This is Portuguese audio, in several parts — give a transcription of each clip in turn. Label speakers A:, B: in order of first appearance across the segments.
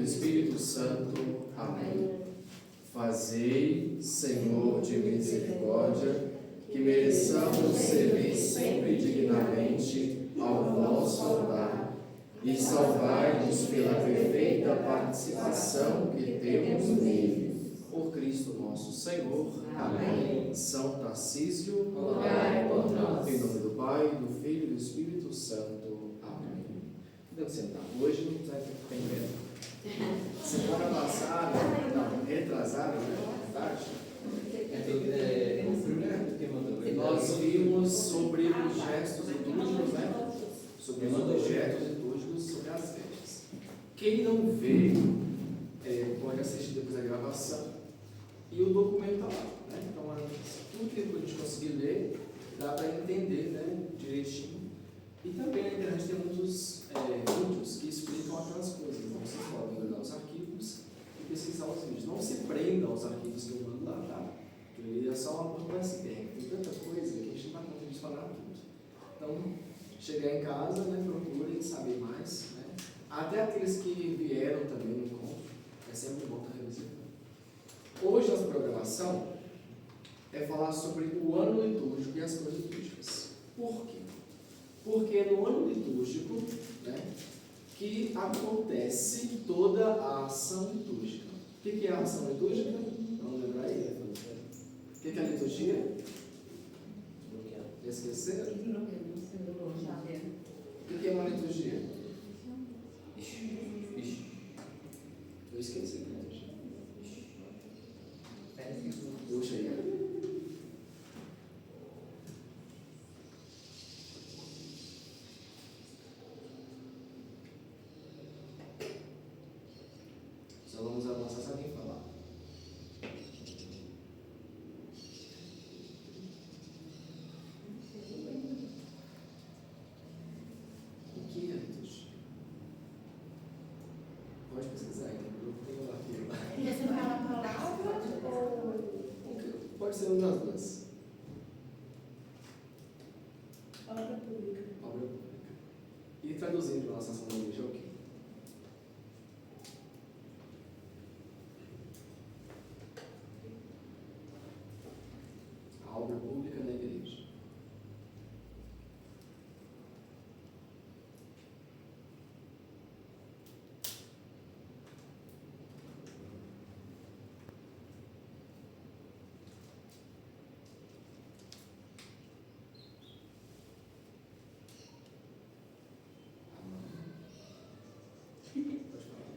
A: Espírito Santo. Amém. Fazei, Senhor de misericórdia, que mereçamos servir sempre dignamente ao vosso altar e salvai-nos pela perfeita participação que temos nele. Por Cristo nosso Senhor. Amém. São Tarcísio,
B: rogai por nós.
A: Em nome do Pai, do Filho e do Espírito Santo. Amém. Podemos sentar. Hoje não vai ter medo. Semana passada, não, retrasada, tarde, nós vimos sobre os gestos litúrgicos, né? Sobre os objetos litúrgicos, sobre as vestes. Quem não veio, pode assistir depois a gravação e o documento está lá, né? Então, tudo que a gente conseguir ler, dá para entender, né, direitinho. E também na internet tem muitos vídeos que explicam aquelas coisas. Então vocês podem olhar os arquivos e pesquisar os vídeos. Não se prendam aos arquivos que eu mando lá, tá? Porque é só uma ponta do iceberg. Tem tanta coisa que a gente não dá conta de falar tudo. Então, chegar em casa, né, procurem saber mais. Né? Até aqueles que vieram também no encontro, é sempre bom estar revisando. Hoje, nossa programação é falar sobre o ano litúrgico e as coisas litúrgicas. Por quê? Porque no ano litúrgico, né, que acontece toda a ação litúrgica. O que é a ação litúrgica? Vamos lembrar aí. O que é a liturgia? Esqueceram? O que é uma liturgia? Eu esqueci da liturgia. Puxa aí. Só vamos avançar se alguém falar. O que é liturgia? Pode pesquisar aí, eu tenho lá.
B: Você fala a palavra ou...
A: Pode ser uma das duas.
B: Obra pública.
A: Obra pública. E traduzindo para a nossa ação da igreja, o quê? A obra pública na igreja. Pode falar.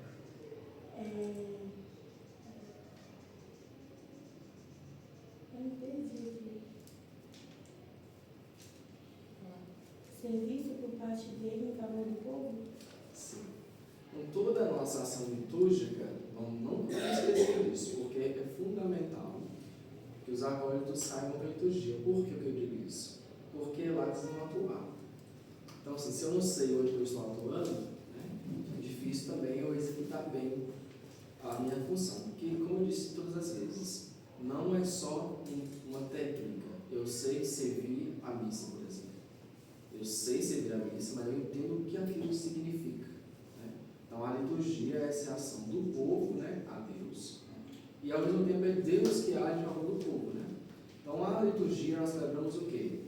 B: Eu não entendi aqui. Serviço por parte dele em favor do povo?
A: Sim. Então, toda a nossa ação litúrgica, não podemos esquecer disso, porque é fundamental que os acólitos saibam da liturgia. Por que eu digo isso? Porque lá eles vão atuar. Então, assim, se eu não sei onde eu estou atuando, né, é difícil também eu executar bem a minha função. Porque, como eu disse todas as vezes, não é só uma técnica. Eu sei servir a missa, por exemplo. Eu sei servir a missa, mas eu entendo o que aquilo significa. Né? Então, a liturgia é essa ação do povo, né, a Deus. E, ao mesmo tempo, é Deus que age em favor do povo. Né? Então, a liturgia, nós celebramos o quê?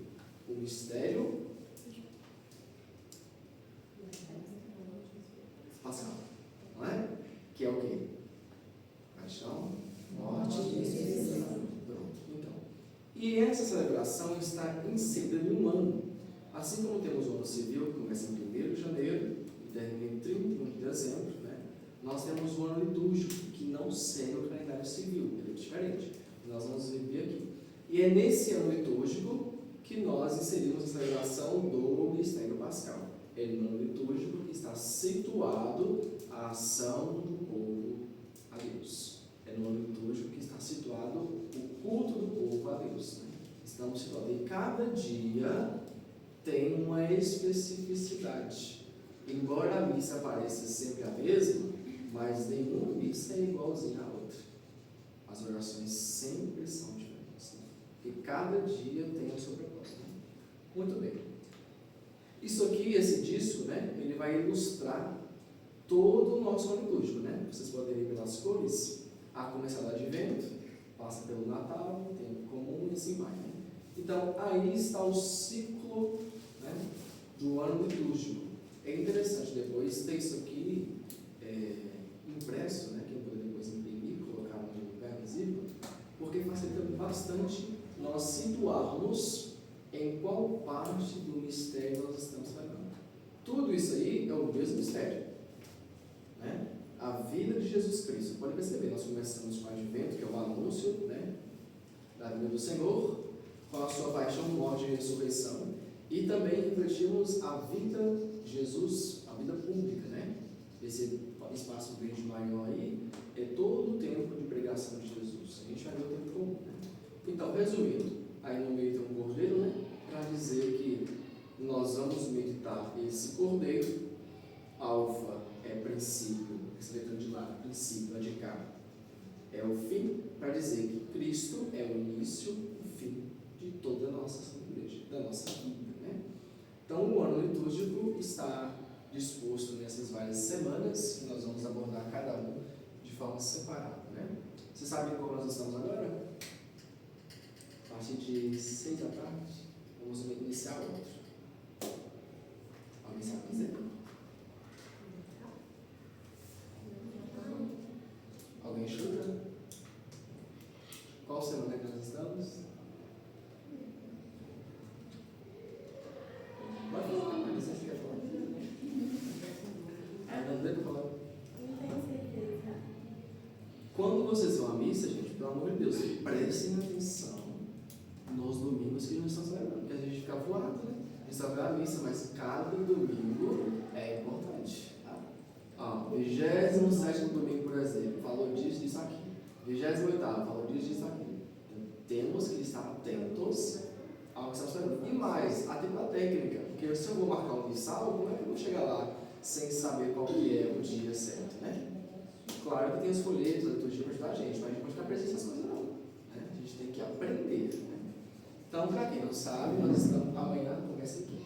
A: O mistério pascal, não é? Que é o quê? Paixão, morte e ressurreição. Pronto. Então, e essa celebração está inserida em um ano. Assim como temos o ano civil, que começa em 1º de janeiro e termina em 31 de dezembro, né? Nós temos o ano litúrgico, que não segue o calendário civil, ele é diferente. Nós vamos ver aqui. E é nesse ano litúrgico que nós inserimos a celebração do mistério pascal. É no ano litúrgico que está situado a ação do povo a Deus. É no ano litúrgico que está situado o culto do povo a Deus. Né? Estamos situados em cada dia tem uma especificidade. Embora a missa pareça sempre a mesma, mas nenhuma missa é igualzinha à outra. As orações sempre são diferentes. Né? Porque cada dia tem a sua proposta. Né? Muito bem. Isso aqui, esse disco, né, ele vai ilustrar todo o nosso ano litúrgico, né? Vocês podem ver pelas cores, a começar do Advento, passa pelo Natal, tempo comum e assim vai. Né? Então, aí está o ciclo, né, do ano litúrgico. É interessante depois ter isso aqui impresso, né, que eu vou depois imprimir, colocar no lugar visível, porque facilita bastante nós situarmos em qual parte do mistério nós estamos falando. Tudo isso aí é o mesmo mistério, né? A vida de Jesus Cristo. Pode perceber, nós começamos com o Advento, que é o anúncio, né, da vida do Senhor, com a sua paixão, morte e ressurreição, e também refletimos a vida de Jesus, a vida pública, né? Esse espaço verde maior aí é todo o tempo de pregação de Jesus. A gente vai ver o tempo comum, né? Então, resumindo, aí no meio tem um cordeiro, né? Para dizer que nós vamos meditar esse cordeiro. Alfa é princípio, essa letra de lá, princípio, a de cá é o fim, para dizer que Cristo é o início, o fim de toda a nossa igreja, da nossa vida, né? Então, o ano litúrgico está disposto nessas várias semanas, que nós vamos abordar cada um de forma separada, né? Vocês sabem como nós estamos agora? A partir de 6 da tarde, vamos iniciar outro. Alguém sabe dizer? Alguém chuta? Qual semana que nós estamos? Pode falar, mas licença que quer falar. Não deve falar.
B: Não tenho certeza.
A: Quando vocês vão à missa, gente, pelo amor de Deus, prestem atenção nos domingos que nós estamos celebrando, porque a gente fica voado, né? A gente sabe a missa, mas cada domingo é importante. Tá? 27º domingo, por exemplo, falou disso aqui. 28º, falou disso aqui. Então, temos que estar atentos ao que estamos celebrando. E mais, até para a técnica, porque se eu vou marcar um missal, como é que eu vou chegar lá sem saber qual que é o dia certo, né? Claro que tem os folhetos, a liturgia para ajudar a gente, mas a gente não pode ficar preso nessas coisas não, né? A gente tem que aprender, né? Então, para quem não sabe, nós estamos, amanhã começa aqui.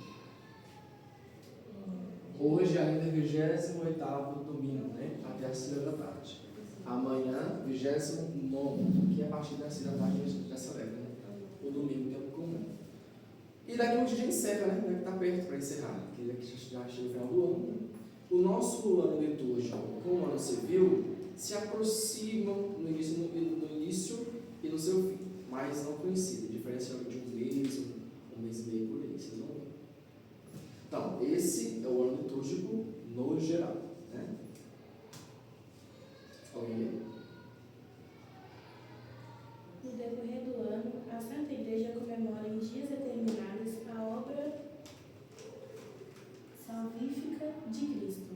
A: Hoje ainda é 28º domingo, né? Até as 6 da tarde. Amanhã, 29º, que é a partir das 6 da tarde a gente já celebra, né? O domingo, tempo comum. E daqui um dia a gente encerra, né? Daqui está perto para encerrar, porque daqui já chega o final do ano. O nosso ano litúrgico com o ano civil se aproximam no início e no seu fim, mas não coincidem, diferença de um mês e meio por aí, vocês vão ver. Então, esse é o ano litúrgico no geral, né? Alguém lê?
B: No decorrer do ano, a Santa Igreja comemora em dias determinados a obra salvífica de Cristo.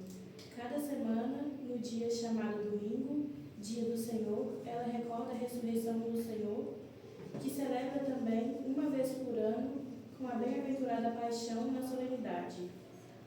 B: Cada semana, no dia chamado domingo, dia do Senhor, ela recorda a ressurreição do Senhor, que celebra também, uma vez por ano, com a bem-aventurada paixão na solenidade.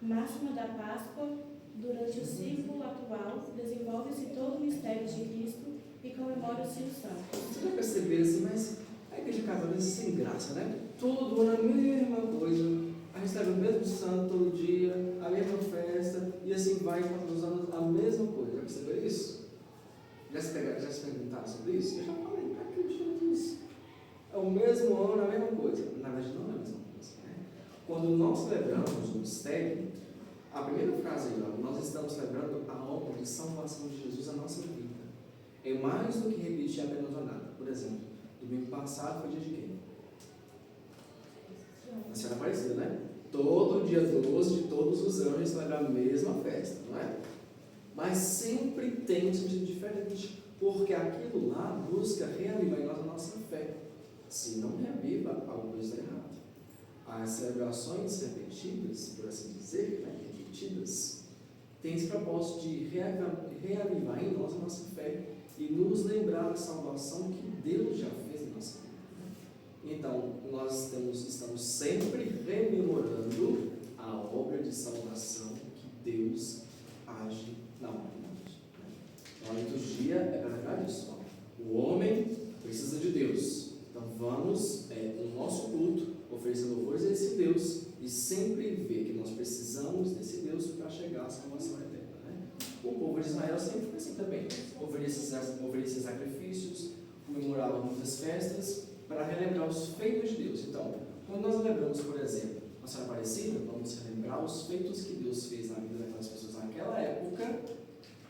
B: Máxima da Páscoa, durante o ciclo atual, desenvolve-se todo o mistério de Cristo e comemora-se o santo.
A: Você já percebeu assim, mas a igreja católica é sem graça, né? Todo ano a mesma coisa. A gente celebra o mesmo santo todo dia, a mesma festa, e assim vai todos os anos a mesma coisa. Já percebeu isso? Já se perguntaram sobre isso? Eu já falei, não acredito nisso. É o mesmo ano, a mesma coisa. Na verdade, não é a mesma coisa, né? Quando nós celebramos o mistério, a primeira frase aí, nós estamos celebrando a obra de salvação de Jesus na nossa vida. É mais do que repetir apenas ou nada. Por exemplo, domingo passado foi dia de quem? A Senhora Aparecida, né? Todo dia 12 de todos os anos a gente celebra a mesma festa, não é? Mas sempre tem um sentido diferente, porque aquilo lá busca reavivar em nós a nossa fé. Se não reaviva, alguma coisa está errada. As celebrações repetidas, por assim dizer, né, repetidas, têm esse propósito de reavivar em nós a nossa fé e nos lembrar da salvação que Deus já fez em nossa vida. Então, nós estamos sempre rememorando a obra de salvação que Deus age na humanidade. Então, a liturgia é para lembrar disso. O homem precisa de Deus. Então, vamos, no nosso culto, oferecer louvores a esse Deus e sempre ver que nós precisamos desse Deus para chegar à salvação eterna, né? de Israel sempre foi assim também. Oferecia sacrifícios, comemorava muitas festas para relembrar os feitos de Deus. Então, quando nós lembramos, por exemplo, a Senhora Aparecida, vamos relembrar os feitos que Deus fez na vida daquelas pessoas naquela época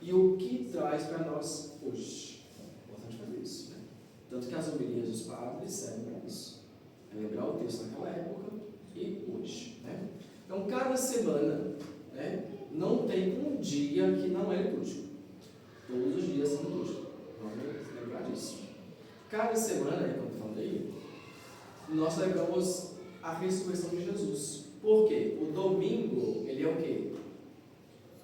A: e o que traz para nós hoje. É importante fazer isso, né? Tanto que as homilias dos padres servem para isso. Relembrar o texto naquela época e hoje, né? Então, cada semana, né, não tem um dia que não é litúrgico. Todos os dias são litúrgicos. Vamos lembrar disso. Cada semana, como eu falei, nós lembramos a ressurreição de Jesus. Por quê? O domingo, ele é o quê?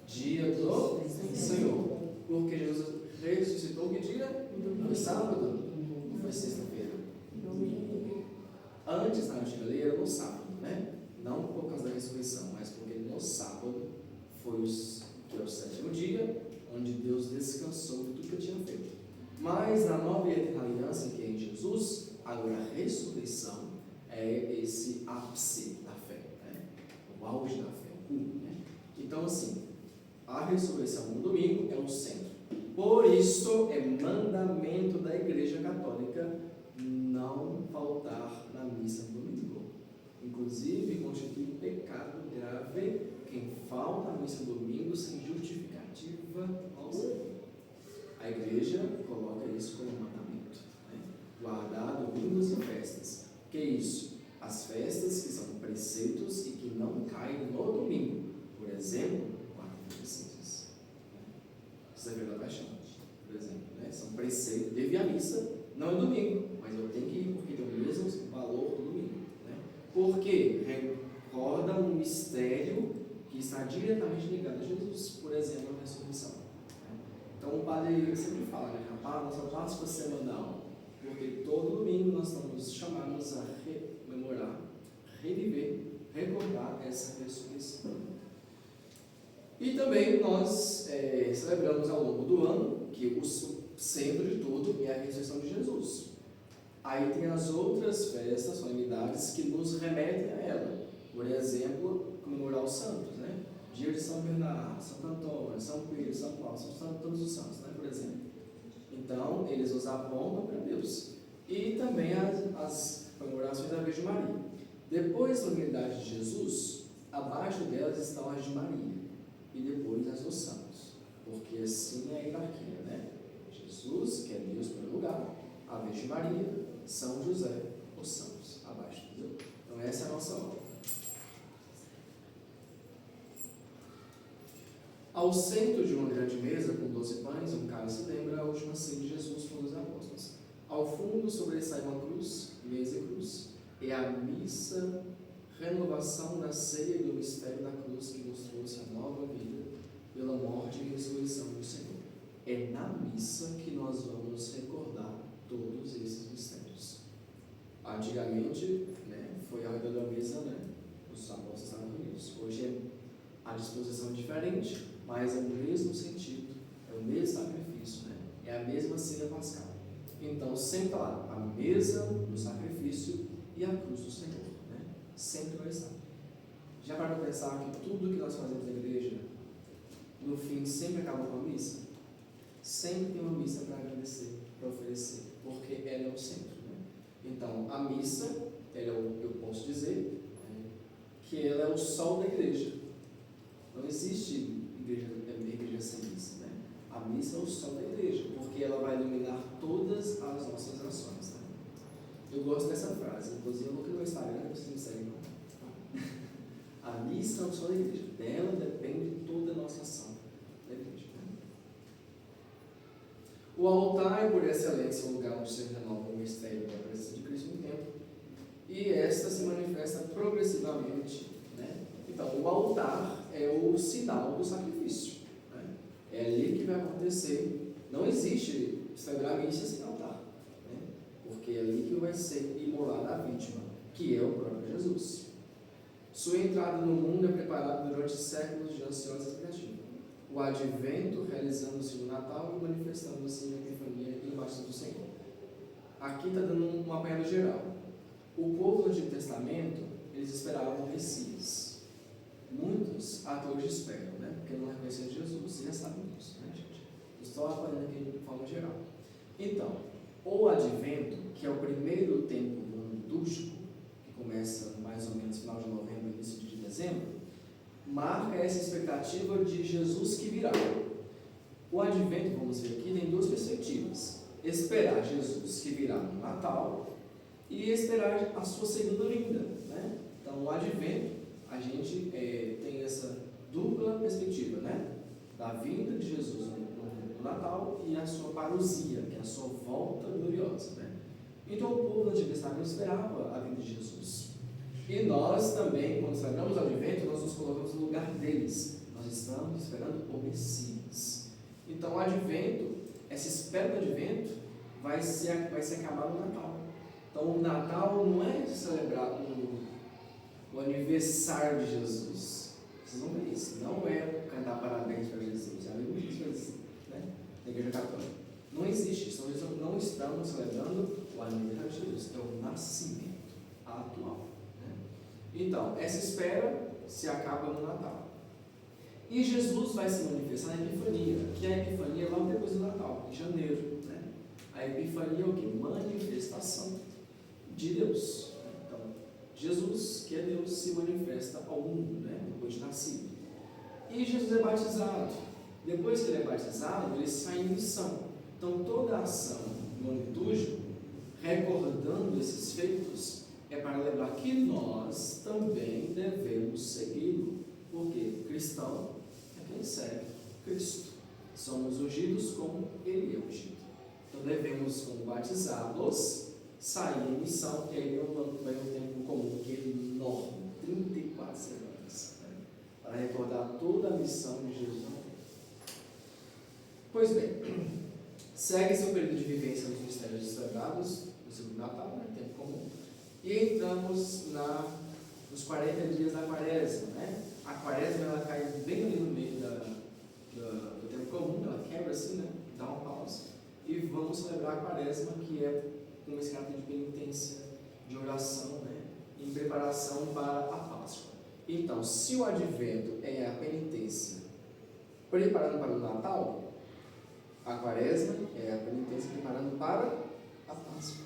A: Dia do Senhor. Porque Jesus ressuscitou que dia? Foi sábado? Ou foi sexta-feira? Antes, na antiga lei, era no sábado, né? Não por causa da ressurreição, mas porque no sábado foi o 7º dia, onde Deus descansou de tudo que ele tinha feito. Mas na nova e eterna aliança, que é em Jesus, agora a ressurreição é esse ápice da fé, né? O auge da fé, o cume, né? Então, assim, a ressurreição no domingo é o centro. Por isso, é mandamento da Igreja Católica não faltar na missa no domingo. Inclusive, constitui pecado grave quem falta à missa no domingo sem justificativa plausível. A Igreja coloca isso como mandamento, né? Guardar domingos e festas. Que é isso? As festas que são preceitos e que não caem no domingo. Por exemplo, quarta-feira de cinzas, Sexta-feira da Paixão, por exemplo, né? São preceitos. Devo ir à missa, não é domingo, mas eu tenho que ir porque tem o mesmo valor do domingo, né? Porque recorda um mistério que está diretamente ligado a Jesus, por exemplo, a ressurreição, né? Então o padre sempre fala, né? A nossa Páscoa semanal, porque todo domingo nós estamos chamados a rememorar, reviver, recordar essa ressurreição. E também nós celebramos ao longo do ano que o centro de tudo é a ressurreição de Jesus. Aí tem as outras festas, solenidades que nos remetem a ela. Por exemplo, comemorar os santos, né? Dia de São Bernardo, Santo Antônio, São Pedro, São Paulo, são todos os santos, né? Por exemplo. Então, eles nos apontam para Deus. E também as comemorações da Virgem Maria. Depois da solenidade de Jesus, abaixo delas estão as de Maria. E depois as dos santos. Porque assim é a hierarquia, né? Jesus, que é Deus em primeiro lugar, a Virgem Maria, São José, os santos, abaixo, entendeu? Então essa é a nossa obra. Ao centro de uma grande mesa com 12 pães e um cálice lembra a última ceia de Jesus com os apóstolos. Ao fundo sobressai uma cruz, mesa e cruz, e a missa, renovação da ceia e do mistério da cruz que nos trouxe a nova vida pela morte e ressurreição do Senhor. É na missa que nós vamos recordar todos esses mistérios. Antigamente, né, foi ao redor da mesa, né, os apóstolos estavam reunidos. Hoje a disposição é diferente, mas é o mesmo sentido, é o mesmo sacrifício, né? É a mesma ceia pascal. Então, sempre está lá a mesa do sacrifício e a cruz do Senhor, né? Sempre vai estar. Já para pensar que tudo que nós fazemos na igreja, no fim, sempre acaba com a missa? Sempre tem uma missa para agradecer, para oferecer, porque ela é o centro, né? Então, a missa, eu posso dizer, né, que ela é o sol da igreja. Não existe igreja sem missa, né? A missa é o sol da igreja, porque ela vai iluminar todas as nossas ações, né? Eu gosto dessa frase, inclusive eu vou criar no Instagram, vocês me seguem, não? A missa é o sol da igreja, dela depende toda a nossa ação da igreja, né? O altar é, por excelência, o lugar onde se renova o mistério da presença de Cristo no tempo, e esta se manifesta progressivamente, né? Então, o altar é o sinal do sacrifício, né? É ali que vai acontecer. Não existe celebrar a missa sem altar, né? Porque é ali que vai ser imolada a vítima, que é o próprio Jesus. Sua entrada no mundo é preparada durante séculos de ansiosa expectativa. O advento realizando-se no Natal e manifestando-se na Epifania e no batismo do Senhor. Aqui está dando um apanhado geral. O povo do Antigo Testamento, eles esperavam o Messias. muitos até hoje esperam, né? Porque não reconheceram Jesus e já sabem disso, né, gente? Estou apanhando aqui de forma geral. Então, o Advento, que é o primeiro tempo do ano litúrgico, que começa mais ou menos no final de novembro, início de dezembro, marca essa expectativa de Jesus que virá. O Advento, vamos ver aqui, tem duas perspectivas: esperar Jesus que virá no Natal e esperar a sua segunda vinda, né? Então, o Advento, a gente tem essa dupla perspectiva, né? Da vinda de Jesus no Natal e a sua parousia, que é a sua volta gloriosa, né? Então, o povo do Antigo Testamento esperava a vinda de Jesus. E nós também, quando celebramos o Advento, nós nos colocamos no lugar deles. Nós estamos esperando o Messias. Então, o Advento, essa espera do Advento, vai se acabar no Natal. Então, o Natal não é celebrar o aniversário de Jesus. Vocês vão ver isso. Não é cantar parabéns para Jesus. Já vi muitas vezes, né? Na Igreja Católica. Não existe isso. Nós não estamos celebrando o aniversário de Jesus. É o nascimento atual. Né? Então, essa espera se acaba no Natal. E Jesus vai se manifestar na Epifania, que a Epifania é logo depois do Natal, em janeiro. Né? A Epifania é o que? Manifestação de Deus. Então, Jesus, que é Deus, se manifesta ao mundo, né? Depois de nascido. E Jesus é batizado. Depois que ele é batizado, ele sai em missão. Então, toda a ação no ano litúrgico, recordando esses feitos, é para lembrar que nós também devemos segui-lo. Porque cristão é quem segue Cristo. Somos ungidos como ele é ungido. Então, devemos, como batizados, sair em missão, e aí vai um tempo comum, que é enorme, 34 semanas, né? Para recordar toda a missão de Jesus. Pois bem, segue-se o período de vivência dos mistérios celebrados, no segundo Natal, né? Tempo comum, e entramos nos 40 dias da Quaresma, né? A Quaresma, ela cai bem ali no meio do tempo comum, ela quebra assim, né? Dá uma pausa, e vamos celebrar a Quaresma, que é com esse caráter de penitência, de oração, né? Em preparação para a Páscoa. Então, se o Advento é a penitência preparando para o Natal, a Quaresma é a penitência preparando para a Páscoa.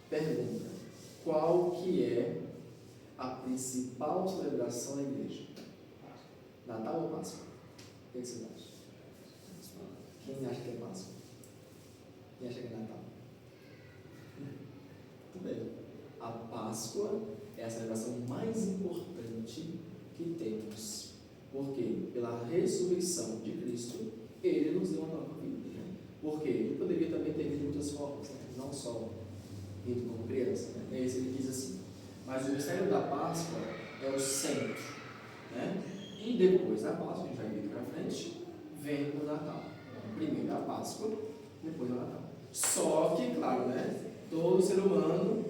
A: Pergunta: qual que é a principal celebração da igreja? Natal ou Páscoa? O que você acha? Quem acha que é Páscoa? Quem acha que é Natal? Muito bem. A Páscoa é a celebração mais importante que temos. Porque pela ressurreição de Cristo, ele nos deu uma nova vida. Né? Porque ele poderia também ter vindo de muitas formas, né? Não só vindo como criança. Né? Esse ele quis assim. Mas o mistério da Páscoa é o centro. Né? E depois da Páscoa, a gente vai vir para frente, vem o Natal. Primeiro a Páscoa, depois o Natal. Só que, claro, né? Todo ser humano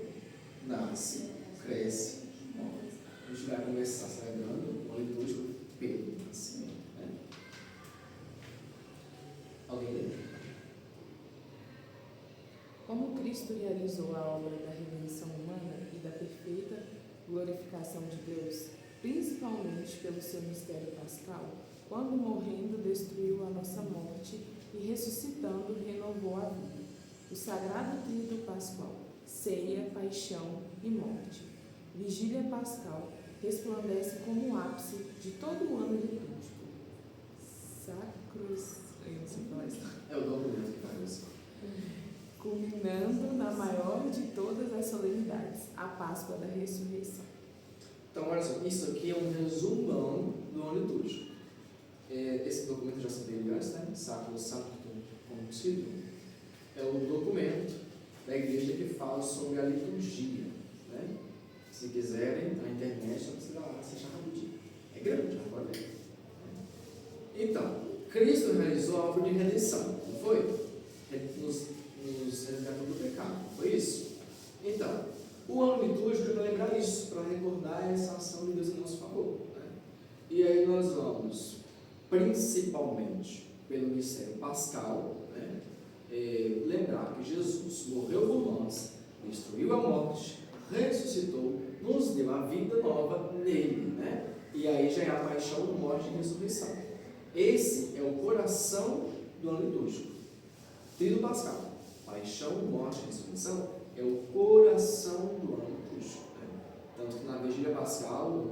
A: nasce, cresce, morre. A gente vai começar celebrando o litúrgico pelo nascimento. Né? Alguém lê?
C: Como Cristo realizou a obra da redenção humana e da perfeita glorificação de Deus, principalmente pelo seu mistério pascal, quando morrendo destruiu a nossa morte e ressuscitando renovou a vida. O sagrado tríduo pascual, ceia, paixão e morte. Vigília pascal resplandece como o ápice de todo o ano litúrgico. Sacros... Eu não sei falar isso.
A: É o documento que faz isso.
C: Culminando na maior de todas as solenidades, a Páscoa da Ressurreição.
A: Então, olha só, isso aqui é um resumão do ano litúrgico. Esse documento já sabia antes, né? Sacro Sanctum Concilium. É o documento da igreja que fala sobre a liturgia. Né? Se quiserem, na internet, só precisa lá, assistir rapidinho. É grande, agora é. Então, Cristo realizou a obra de redenção, não foi? Nos resgatou do pecado, foi isso? Então, o ano litúrgico é para lembrar isso, para recordar essa ação de Deus em nosso favor. Né? E aí nós vamos, principalmente pelo mistério pascal, né? Lembrar que Jesus morreu por nós, destruiu a morte, ressuscitou, nos deu a vida nova nele. Né? E aí já é a paixão, morte e ressurreição. Esse é o coração do ano litúrgico. Tríduo pascal. Paixão, morte e ressurreição é o coração do ano litúrgico. Né? Tanto que na vigília pascal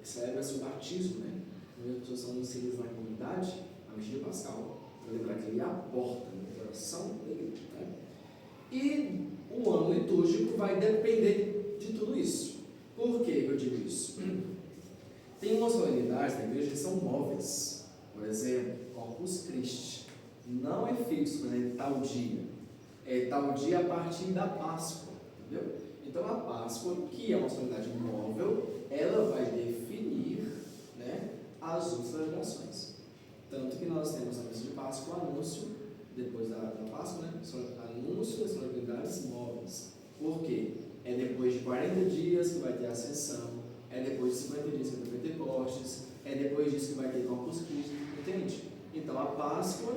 A: celebra-se o batismo. Né? Quando as pessoas são inseridas na comunidade, a vigília pascal, para lembrar que ele é a porta do coração da igreja. Né? E o ano litúrgico vai depender de tudo isso. Por que eu digo isso? Tem umas solenidades da igreja que são móveis. Por exemplo, Corpus Christi. Não é fixo, mas é tal dia. É tal dia a partir da Páscoa. Entendeu? Então a Páscoa, que é uma solenidade móvel, ela vai definir, né, as outras celebrações. Tanto que nós temos na missa de Páscoa o anúncio, depois da Páscoa, né, anúncio das solenidades móveis. Por quê? É depois de 40 dias que vai ter a Ascensão, é depois de 50 dias que vai ter Pentecostes, é depois disso que vai ter Corpus Christi, entende? Então a Páscoa,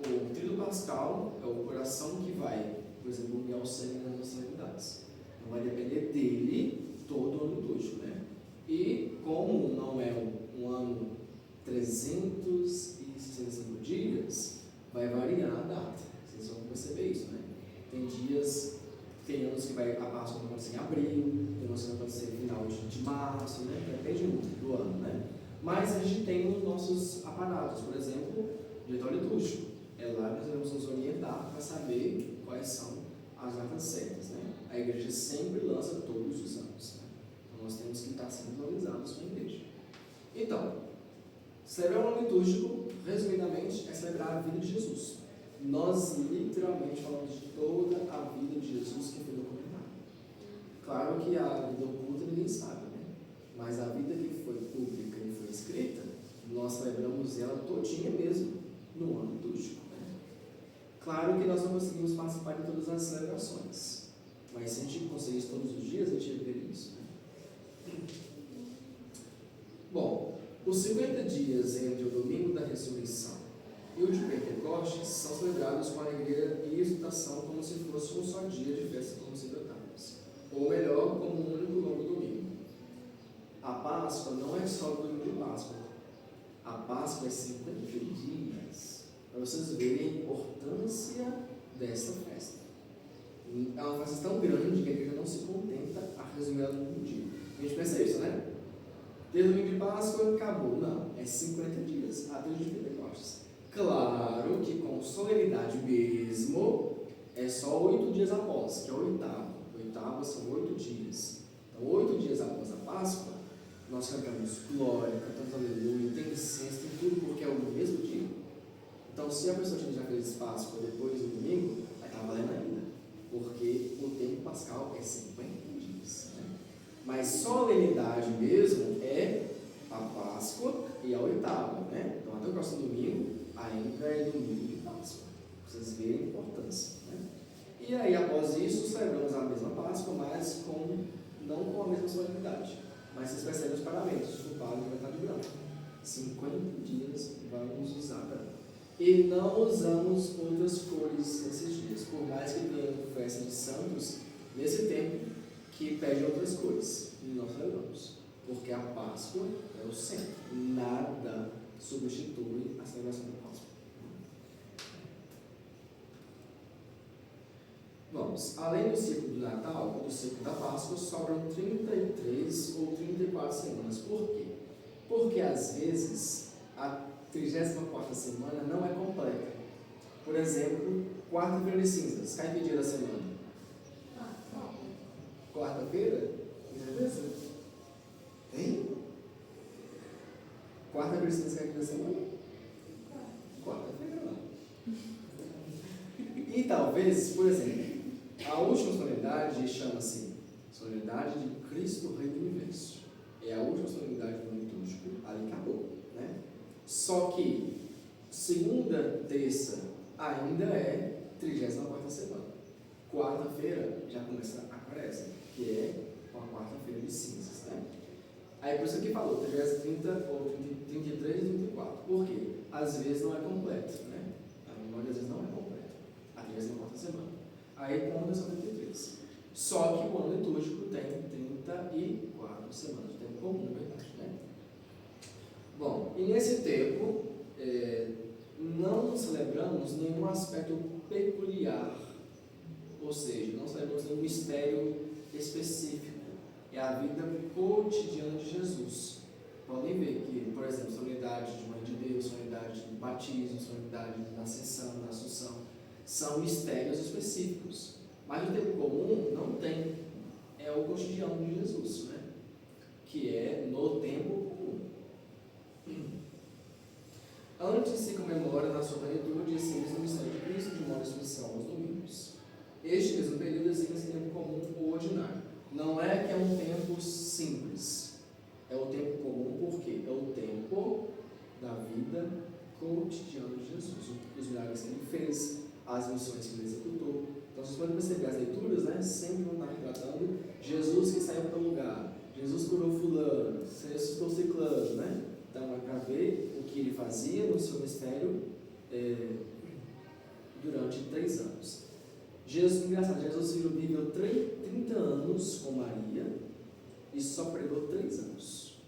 A: o tríduo pascal é o coração que vai, por exemplo, unir o sangue nas nossas solenidades. Não vai depender dele todo o ano litúrgico, né? E como não é um ano 365 dias, vai variar a data. Vocês vão perceber isso, né? Tem anos que a Páscoa vai acontecer em abril, tem anos que vai acontecer no final de março, né? Depende muito do ano, né? Mas a gente tem os nossos aparatos, por exemplo, o diretório litúrgico. É lá que nós vamos nos orientar para saber quais são as datas certas, né? A igreja sempre lança todos os anos, né? Então nós temos que estar sempre atualizados com a igreja. Então, celebrar o ano litúrgico, resumidamente, é celebrar a vida de Jesus. Nós literalmente falamos de toda a vida de Jesus que foi documentada. Claro que a vida oculta ninguém sabe, né? Mas a vida que foi pública e foi escrita, nós celebramos ela todinha mesmo no ano litúrgico. Né? Claro que nós não conseguimos participar de todas as celebrações, mas se a gente conseguisse todos os dias, a gente ia ver isso. Né? Bom, os 50 dias entre o domingo da ressurreição e o de Pentecostes são celebrados com alegria e exultação, como se fosse um só dia de festa, como se tratávamos. Ou melhor, como um único longo domingo. A Páscoa não é só o domingo de Páscoa. A Páscoa é 50 dias. Para vocês verem a importância dessa festa. É uma festa tão grande que a igreja não se contenta a resumir ela num dia. A gente pensa isso, né? Desde o domingo de Páscoa, acabou. Não, é 50 dias, até o dia de Pentecostes. Claro que com solenidade mesmo, é só 8 dias após, que é o oitavo. O oitavo são 8 dias. Então, 8 dias após a Páscoa, nós cantamos glória, cantamos aleluia, tem incenso, tem tudo, porque é o mesmo dia. Então, se a pessoa já fez Páscoa depois do domingo, vai estar valendo ainda, porque o tempo pascal é 50 dias. Né? Mas solenidade mesmo é a Páscoa e a oitava. Né? Então, até o próximo domingo, ainda é domingo de Páscoa. Vocês verem a importância. Né? E aí, após isso, celebramos a mesma Páscoa, mas não com a mesma solenidade. Mas vocês percebem os paramentos. O padre vai estar de branco. 50 dias vamos usar branco. E não usamos outras cores nesses dias. Por mais que tenha festa de santos, nesse tempo, que pede outras cores. E nós celebramos. Porque a Páscoa é o centro. Nada substitui a celebração da Páscoa. Vamos, além do ciclo do Natal e do ciclo da Páscoa, sobram 33 ou 34 semanas. Por quê? Porque às vezes a 34ª semana não é completa. Por exemplo, quarta-feira de cinzas. Cai que dia da semana? Quarta-feira? Beleza? Hein? Quarta-feira de cinzas cai que dia da semana? Quarta-feira lá. E talvez, por exemplo, a última solenidade chama-se Solenidade de Cristo Rei do Universo. É a última solenidade do ano litúrgico, ali acabou, né? Só que segunda, terça ainda é 34ª semana. Quarta-feira já começa a quaresma, que é a quarta-feira de cinzas, né? Aí por isso que falou, 30 ou 33 e 34. Por quê? Às vezes não é completo, né? A maioria das vezes não é completo. A 34ª semana. Aí conta só 33. Só que o ano litúrgico tem 54 semanas, o tempo comum, na verdade, né? Bom, e nesse tempo, não celebramos nenhum aspecto peculiar, ou seja, não celebramos nenhum mistério específico, é a vida cotidiana de Jesus. Podem ver que, por exemplo, solenidade de Mãe de Deus, solenidade de batismo, solenidade da Ascensão, da Assunção, são mistérios específicos. Mas o tempo comum não tem, é o cotidiano de Jesus, né? Que é no tempo comum. Antes se comemora na sua plenitude esse mesmo mistério de Cristo de modo especial aos domingos. Este mesmo período designa-se tempo comum ou ordinário. Não é que é um tempo simples, é o tempo comum porque é o tempo da vida cotidiana de Jesus, os milagres que ele fez, as missões que ele executou. Então vocês podem perceber as leituras, né? Sempre vão estar retratando Jesus que saiu para o lugar, Jesus curou fulano, ressuscitou ciclano, né? Então é para ver o que ele fazia no seu mistério durante 3 anos. Engraçado, Jesus viveu 30 anos com Maria e só pregou 3 anos.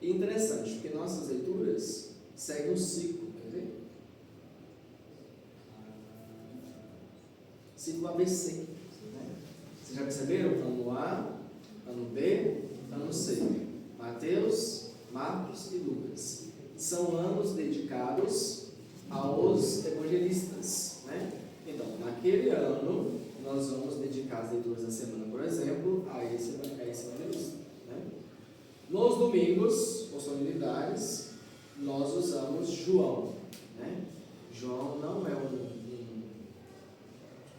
A: E interessante, porque nossas leituras seguem um ciclo, quer ver? Ciclo ABC. Né? Vocês já perceberam? Ano A, ano B, ano C. Mateus, Marcos e Lucas. São anos dedicados aos evangelistas, né? Então, naquele ano, nós vamos dedicar as leituras da semana, por exemplo, a esse evangelista. Né? Nos domingos, ou solenidades, nós usamos João. Né? João não é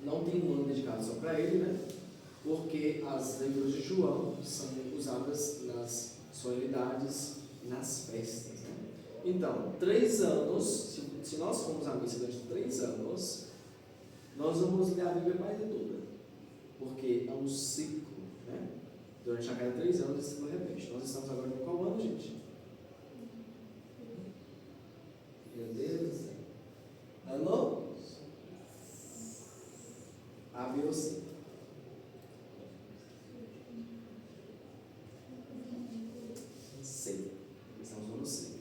A: não tem um ano dedicado só para ele, né? Porque as leituras de João são usadas nas solenidades e nas festas. Né? Então, 3 anos, se nós formos à missa durante 3 anos, nós vamos ler a Bíblia quase toda, porque é um ciclo, né? Durante a cada 3 anos esse ciclo repete. Nós estamos agora em qual ano, gente? Meu Deus do céu. Ano? A, B ou C? C. Estamos no ano C.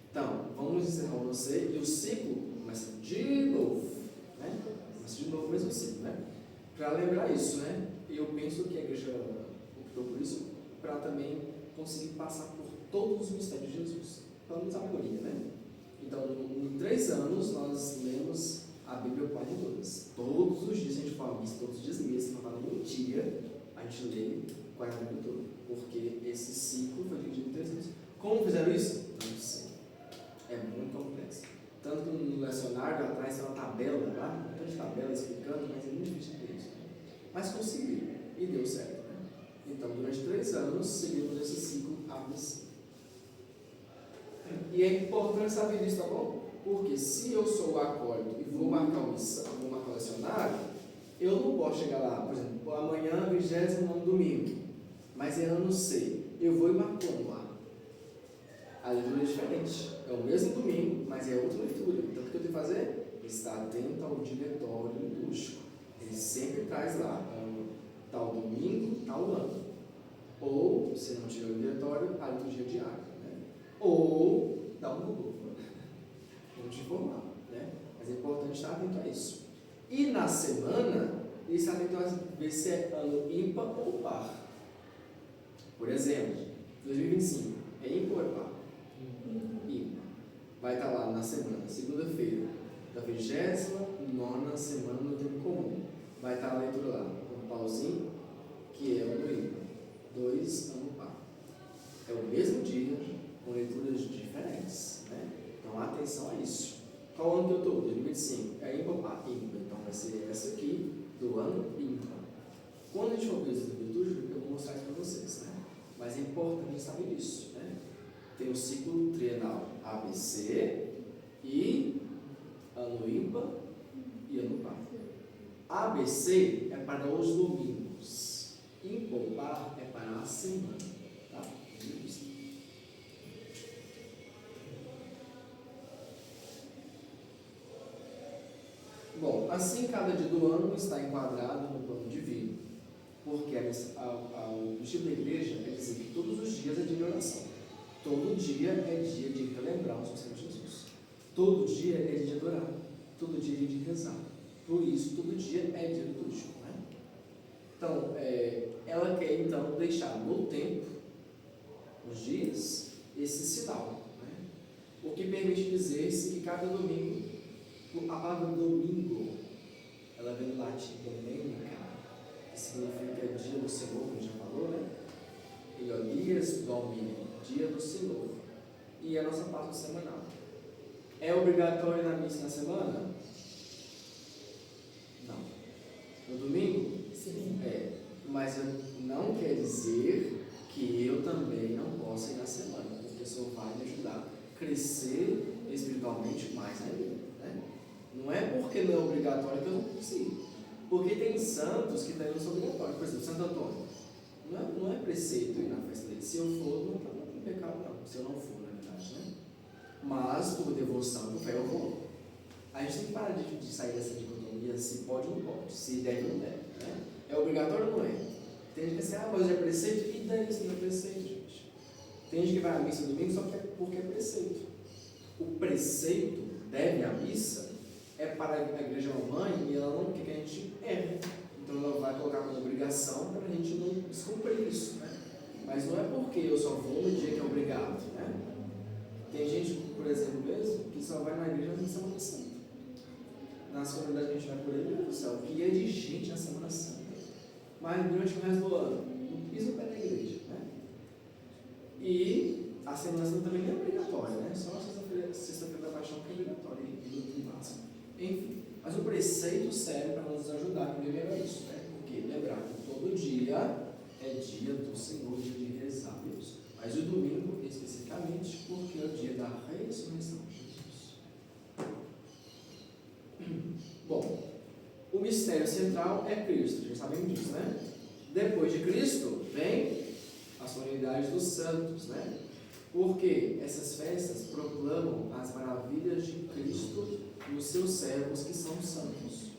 A: Então, vamos encerrar o ano C e o ciclo começa de novo. Né? Começa de novo o mesmo ciclo, né? Para lembrar isso, né? Eu penso que a igreja optou por isso para também conseguir passar por todos os mistérios de Jesus, pelo menos a maioria, né? Então, em 3 anos, nós lemos a Bíblia quase todas. Todos os dias a gente fala isso, todos os dias mesmo, não fala nenhum dia, a gente lê quase a Bíblia toda, porque esse ciclo foi dividido em 3 anos. Como fizeram isso? Não sei. É muito complexo. Tanto que no lecionário atrás tem uma tabela lá, um tanto de tabela explicando, mas é muito difícil de ter isso. Mas conseguiu, e deu certo. Né? Então, durante 3 anos, seguimos esse ciclo ABC. E é importante saber disso, tá bom? Porque se eu sou o acólito e vou marcar o lecionário, eu não posso chegar lá, por exemplo, amanhã, 29º domingo, mas é ano C, eu vou e marco lá. A leitura é diferente, é o mesmo domingo, mas é outra leitura. Então o que eu tenho que fazer? Estar atento ao diretório litúrgico. Ele sempre traz lá, tal domingo, tal ano. Ou, se não tiver o diretório, a liturgia diária. Né? Ou dá um Google. Vamos te informar. Né? Mas é importante estar atento a isso. E na semana, ele está atento a ver se é ano ímpar ou par. Por exemplo, 2025, é ímpar ou é par? Ímpar. Vai estar lá na semana, segunda-feira, da 29ª semana no tempo comum. Vai estar a leitura lá, com pauzinho, que é ano ímpar. 2, ano par. É o mesmo dia, com leituras diferentes. Né? Então, atenção a isso. Qual ano que eu estou? 2025. É ímpar ou par? Ímpar. Então, vai ser essa aqui, do ano ímpar. Quando a gente for ver esse litúrgico, eu vou mostrar isso para vocês. Né? Mas é importante saber isso. Né? Tem o ciclo trienal ABC e ano ímpar e ano par. ABC é para os domingos. Ímpar ou par é para a semana. Tá? Bom, assim cada dia do ano está enquadrado no plano divino, porque a o estilo da igreja é dizer que todos os dias é dia de oração. Todo dia é dia de relembrar o Senhor Jesus. Todo dia é dia de adorar. Todo dia é dia de rezar. Por isso, todo dia é dia litúrgico. Né? Então, ela quer então deixar no tempo, nos dias, esse sinal. Né? O que permite dizer-se que cada domingo, a palavra domingo, ela vem do latim domenica, que significa dia do Senhor, como já falou, né? Dies Domini, dia do Senhor. E a nossa Páscoa semanal. É obrigatório na missa na semana? Não. No domingo?
C: Sim.
A: Mas não quer dizer que eu também não possa ir na semana, porque o Senhor vai me ajudar a crescer espiritualmente mais ainda. Né? Não é porque não é obrigatório que eu não consigo. Porque tem santos que também não são obrigatórios. Por exemplo, Santo Antônio. Não é preceito ir na festa dele. Se eu for, não está em pecado, não. Se eu não for, na verdade, né? Mas, por devoção, por fé, eu vou. A gente tem que parar de sair dessa dicotomia, se pode ou não pode, se deve ou não deve. Né? É obrigatório ou não é? Tem gente que diz, mas é preceito, e daí isso não é preceito, gente. Tem gente que vai à missa no domingo só porque é preceito. O preceito deve à missa é para a igreja mãe e ela não quer que a gente erre. Então ela vai colocar como obrigação para a gente não descumprir isso. Né? Mas não é porque eu só vou no dia que é obrigado. Né? Tem gente, por exemplo, mesmo, que só vai na igreja na Semana Santa. Nas comunidades que a gente vai por aí, meu Deus do céu, que é de gente na Semana Santa. Mas durante o resto do ano, não pisa o pé da igreja. Né? E a Semana Santa também não é obrigatória, né? Só a sexta-feira da paixão que é obrigatória e no máximo. Enfim, mas o preceito serve para nos ajudar a melhorar isso, né? Porque lembrar que todo dia é dia do Senhor, dia de rezar a Deus. Mas o domingo, especificamente, porque é o dia da ressurreição de Jesus. Bom, o mistério central é Cristo, já sabemos disso, né? Depois de Cristo, vem a solenidade dos santos, né? Porque essas festas proclamam as maravilhas de Cristo e os seus servos que são santos.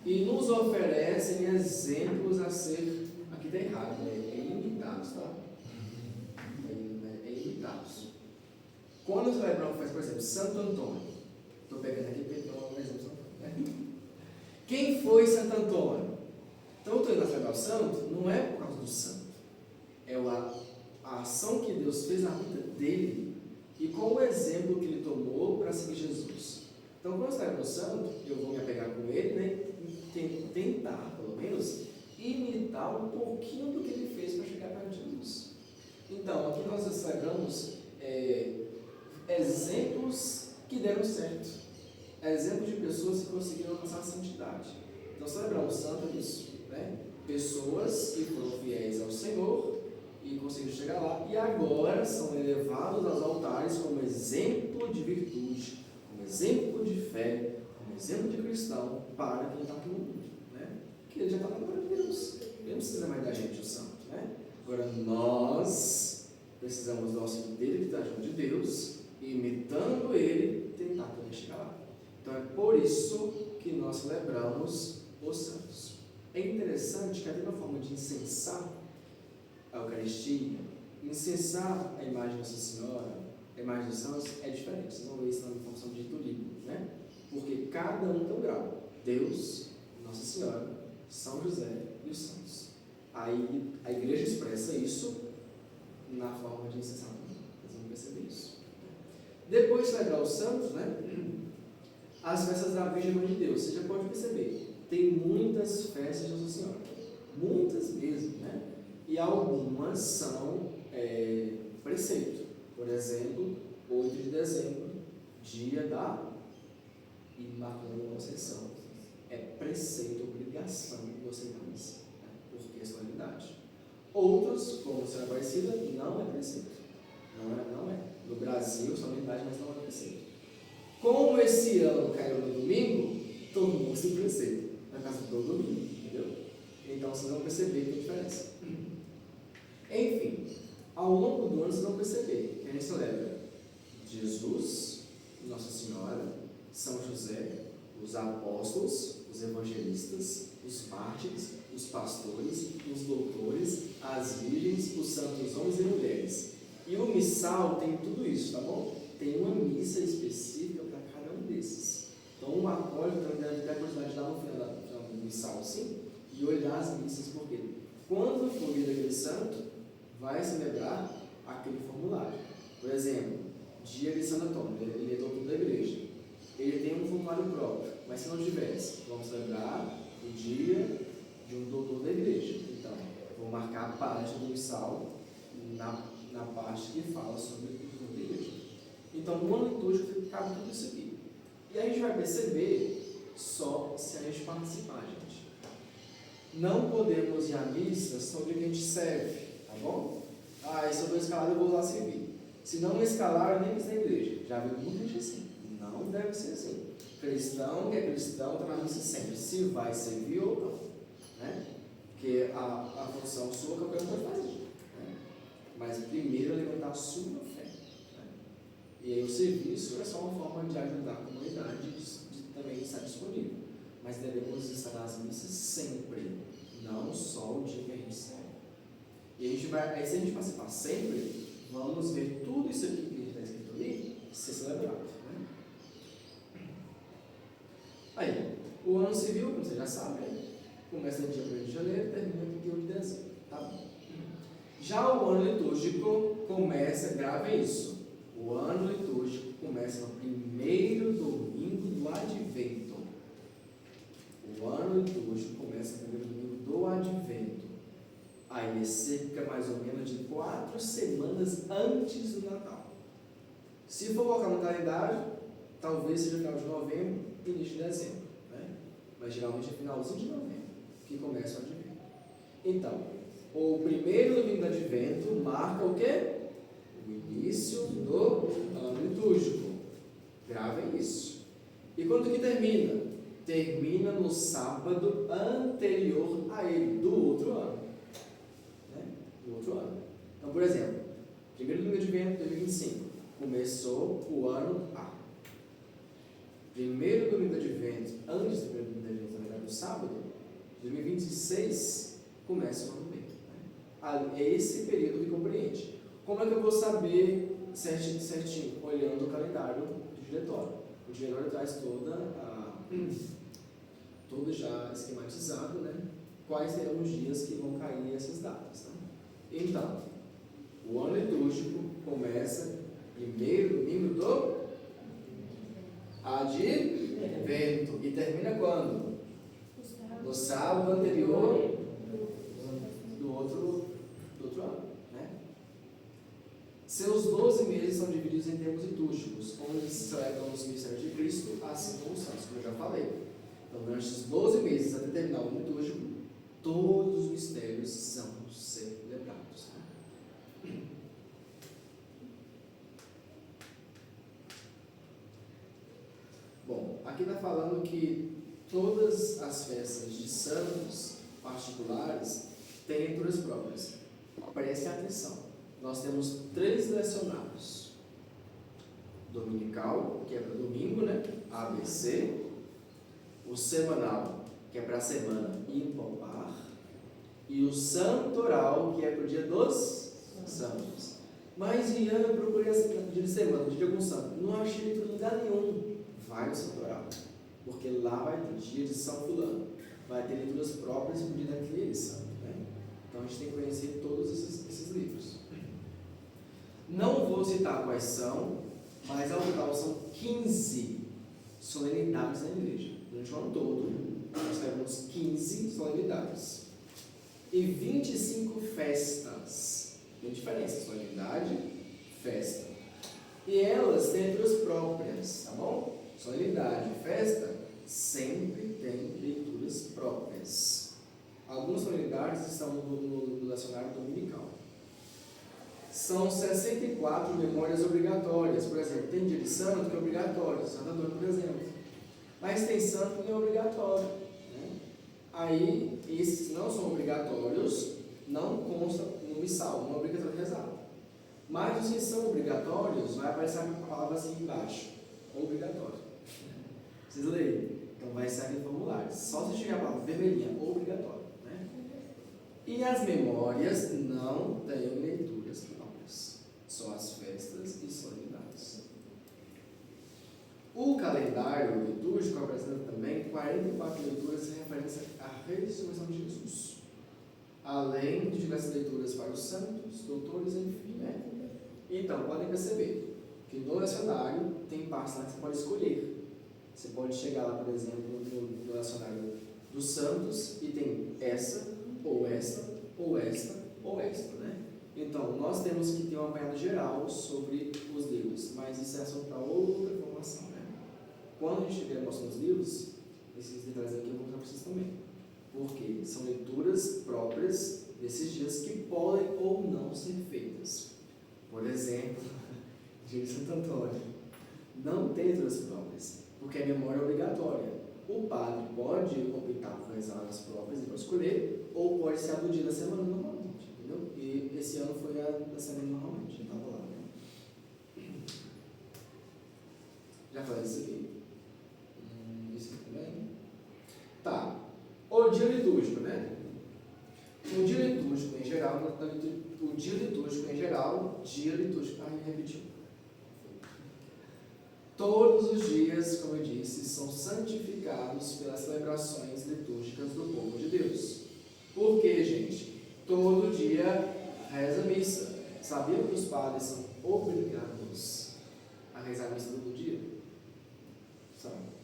A: E nos oferecem exemplos a ser, aqui está errado, é imitados, tá? É imitados. Quando celebramos festa, por exemplo, Santo Antônio, estou pegando aqui porque é um exemplo Santo Antônio, né? Quem foi Santo Antônio? Então, eu estou indo celebrar o santo, não é por causa do santo, é a ação que Deus fez na vida dele e qual o exemplo que ele tomou para seguir Jesus. Então, quando eu celebro o santo, eu vou me apegar com ele, né? E tentar, pelo menos, imitar um pouquinho do que ele fez para chegar perto de Jesus. Então, aqui nós celebramos exemplos que deram certo. Exemplos de pessoas que conseguiram alcançar a santidade. Então, celebrar o santo é isso, né? Pessoas que foram fiéis ao Senhor e conseguiram chegar lá e agora são elevados aos altares como exemplo de virtude, como exemplo de fé, como exemplo de cristão para quem está aqui no mundo, né? Que ele já está na glória de Deus. Ele não precisa mais da gente, o santo, né? Agora nós precisamos do auxílio dele, que está junto de Deus, e imitando ele, tentar também chegar lá. Então é por isso que nós celebramos os santos. É interessante que até uma forma de incensar a Eucaristia, incensar a imagem de Nossa Senhora, a imagem dos santos, é diferente. Vocês vão ver isso na função de turismo, né? Porque cada um tem um grau. Deus, Nossa Senhora, São José e os santos. Aí a igreja expressa isso na forma de incensar também. Vocês vão perceber isso. Depois de celebrar os santos, né? As festas da Virgem Mãe de Deus. Você já pode perceber. Tem muitas festas de Nossa Senhora. Muitas mesmo, né? E algumas são preceito. Por exemplo, 8 de dezembro, dia da Imaculada Conceição. É preceito, obrigação de você ir à missa, né? Porque é solenidade. Outros, como a Senhora Aparecida, não é preceito. Não é. No Brasil, solenidade, mas não é preceito. Como esse ano caiu no domingo, todo mundo tem preceito. Na casa de todo domingo, entendeu? Então vocês vão perceber que tem diferença. Enfim, ao longo do ano vocês vão perceber que a gente celebra Jesus, Nossa Senhora, São José, os apóstolos, os evangelistas, os mártires, os pastores, os doutores, as virgens, os santos homens e mulheres. E o missal tem tudo isso, tá bom? Tem uma missa específica para cada um desses. Então, um acólito também deve ter a curiosidade de lá no final do missal, sim, e olhar as missas, porque quando for lido aquele santo, vai celebrar aquele formulário. Por exemplo, dia de Santo Antônio, ele é doutor da igreja. Ele tem um formulário próprio, mas se não tivesse, vamos celebrar o dia de um doutor da igreja. Então, vou marcar a página do missal na parte que fala sobre o doutor da igreja. Então, no ano litúrgico cabe tudo isso aqui. E aí a gente vai perceber só se a gente participar, gente. Não podemos ir à missa só de que a gente serve, tá bom? Ah, se eu estou escalado, eu vou lá servir. Se não me escalar, eu nem missa na igreja. Já viu muita gente assim. Não deve ser assim. Cristão que é cristão está na missa sempre. Se vai servir ou não. Né? Porque a função sua qualquer um pode fazer. Né? Mas primeiro alimentar a sua fé. Né? E aí o serviço é só uma forma de ajudar a comunidade de também estar disponível. Mas devemos estar nas missas sempre. Não só o dia que a gente serve. E a gente vai, aí se a gente participar sempre, vamos ver tudo isso aqui que está escrito ali ser celebrado. Né? Aí, o ano civil, como você já sabe, começa no dia 1º de janeiro e termina no dia 1 de dezembro. Tá bom. Já o ano litúrgico começa, gravem isso, o ano litúrgico começa no primeiro domingo do Advento. O ano litúrgico começa no primeiro domingo do Advento. Aí é cerca mais ou menos de 4 semanas antes do Natal. Se for colocar no calendário, talvez seja final de novembro e início de dezembro. Né? Mas geralmente é finalzinho de novembro que começa o Advento. Então, o primeiro domingo do Advento marca o quê? O início do ano litúrgico. Gravem isso. E quando que termina? Termina no sábado anterior a ele, do outro ano. Do outro ano. Então, por exemplo, primeiro domingo de Advento, 2025, começou o ano A. Primeiro domingo de Advento, antes do primeiro domingo de Advento, na verdade, no sábado, 2026, começa o ano B. Né? É esse período que compreende. Como é que eu vou saber certinho? Olhando o calendário do diretório. O diretório traz todo já esquematizado, né? Quais serão os dias que vão cair essas datas. Né? Então, o ano litúrgico começa primeiro domingo do Advento e termina quando? No sábado anterior do outro ano. Né? Seus 12 meses são divididos em tempos litúrgicos, onde se celebram os mistérios de Cristo, assim como os santos, como eu já falei. Então, durante os 12 meses até terminar o ano litúrgico, todos os mistérios são celebrados. Bom, aqui está falando que todas as festas de santos particulares têm leituras próprias. Prestem atenção. Nós temos 3 lecionários. Dominical, que é para domingo, né? ABC. O semanal, que é para a semana impar. E o santoral, que é para o dia dos santos. Mas, Ian, eu procurei no dia de semana, no dia de algum santo. Não achei leitura em lugar nenhum. Vai no santoral. Porque lá vai ter dia de São Fulano. Vai ter leituras próprias para o dia daquele santo. Né? Então, a gente tem que conhecer todos esses livros. Não vou citar quais são, mas ao total são 15 solenidades na igreja. Durante o ano todo, nós temos 15 solenidades. E 25 festas. Tem diferença, solenidade, festa. E elas têm leituras próprias, tá bom? Solenidade e festa sempre têm leituras próprias. Algumas solenidades estão no lecionário dominical. São 64 memórias obrigatórias. Por exemplo, tem dia de santo que é obrigatório, Santo Antônio, por exemplo. Mas tem santo que não é obrigatório. Né? Aí, esses que não são obrigatórios, não constam no missal, não é obrigatório rezar. Mas os que são obrigatórios, vai aparecer a palavra assim embaixo, obrigatório. Vocês leem. Então vai ser aquele formulário. Só se tiver a palavra vermelhinha, obrigatório. Né? E as memórias não têm leituras próprias. Só as festas e solenidades. O calendário litúrgico apresenta também 44 leituras em referência à ressurreição de Jesus. Além de diversas leituras para os santos, doutores, enfim. Né? Então, podem perceber que no lecionário tem partes lá que você pode escolher. Você pode chegar lá, por exemplo, no lecionário dos santos e tem essa, ou esta, ou esta, ou esta, né? Então, nós temos que ter uma apanhada geral sobre os livros, mas isso é assunto para outra formação, né? Quando a gente estiver mostrando os livros, esses detalhes aqui eu vou mostrar para vocês também, porque são leituras próprias desses dias que podem ou não ser feitas. Por exemplo, dia de Santo Antônio não tem leituras próprias, porque a memória é obrigatória. O padre pode optar por rezar as próprias e pode escolher, ou pode ser a do dia da semana normalmente, entendeu? E esse ano foi a da semana normalmente, estava lá. Né? Já falei isso aqui? Isso aqui também? Tá. O dia litúrgico, né? O dia litúrgico em geral, dia litúrgico, repetiu. Todos os dias, como eu disse, são santificados pelas celebrações litúrgicas do povo de Deus. Por quê, gente? Todo dia reza a missa. Sabiam que os padres são obrigados a rezar a missa todo dia? Sabe?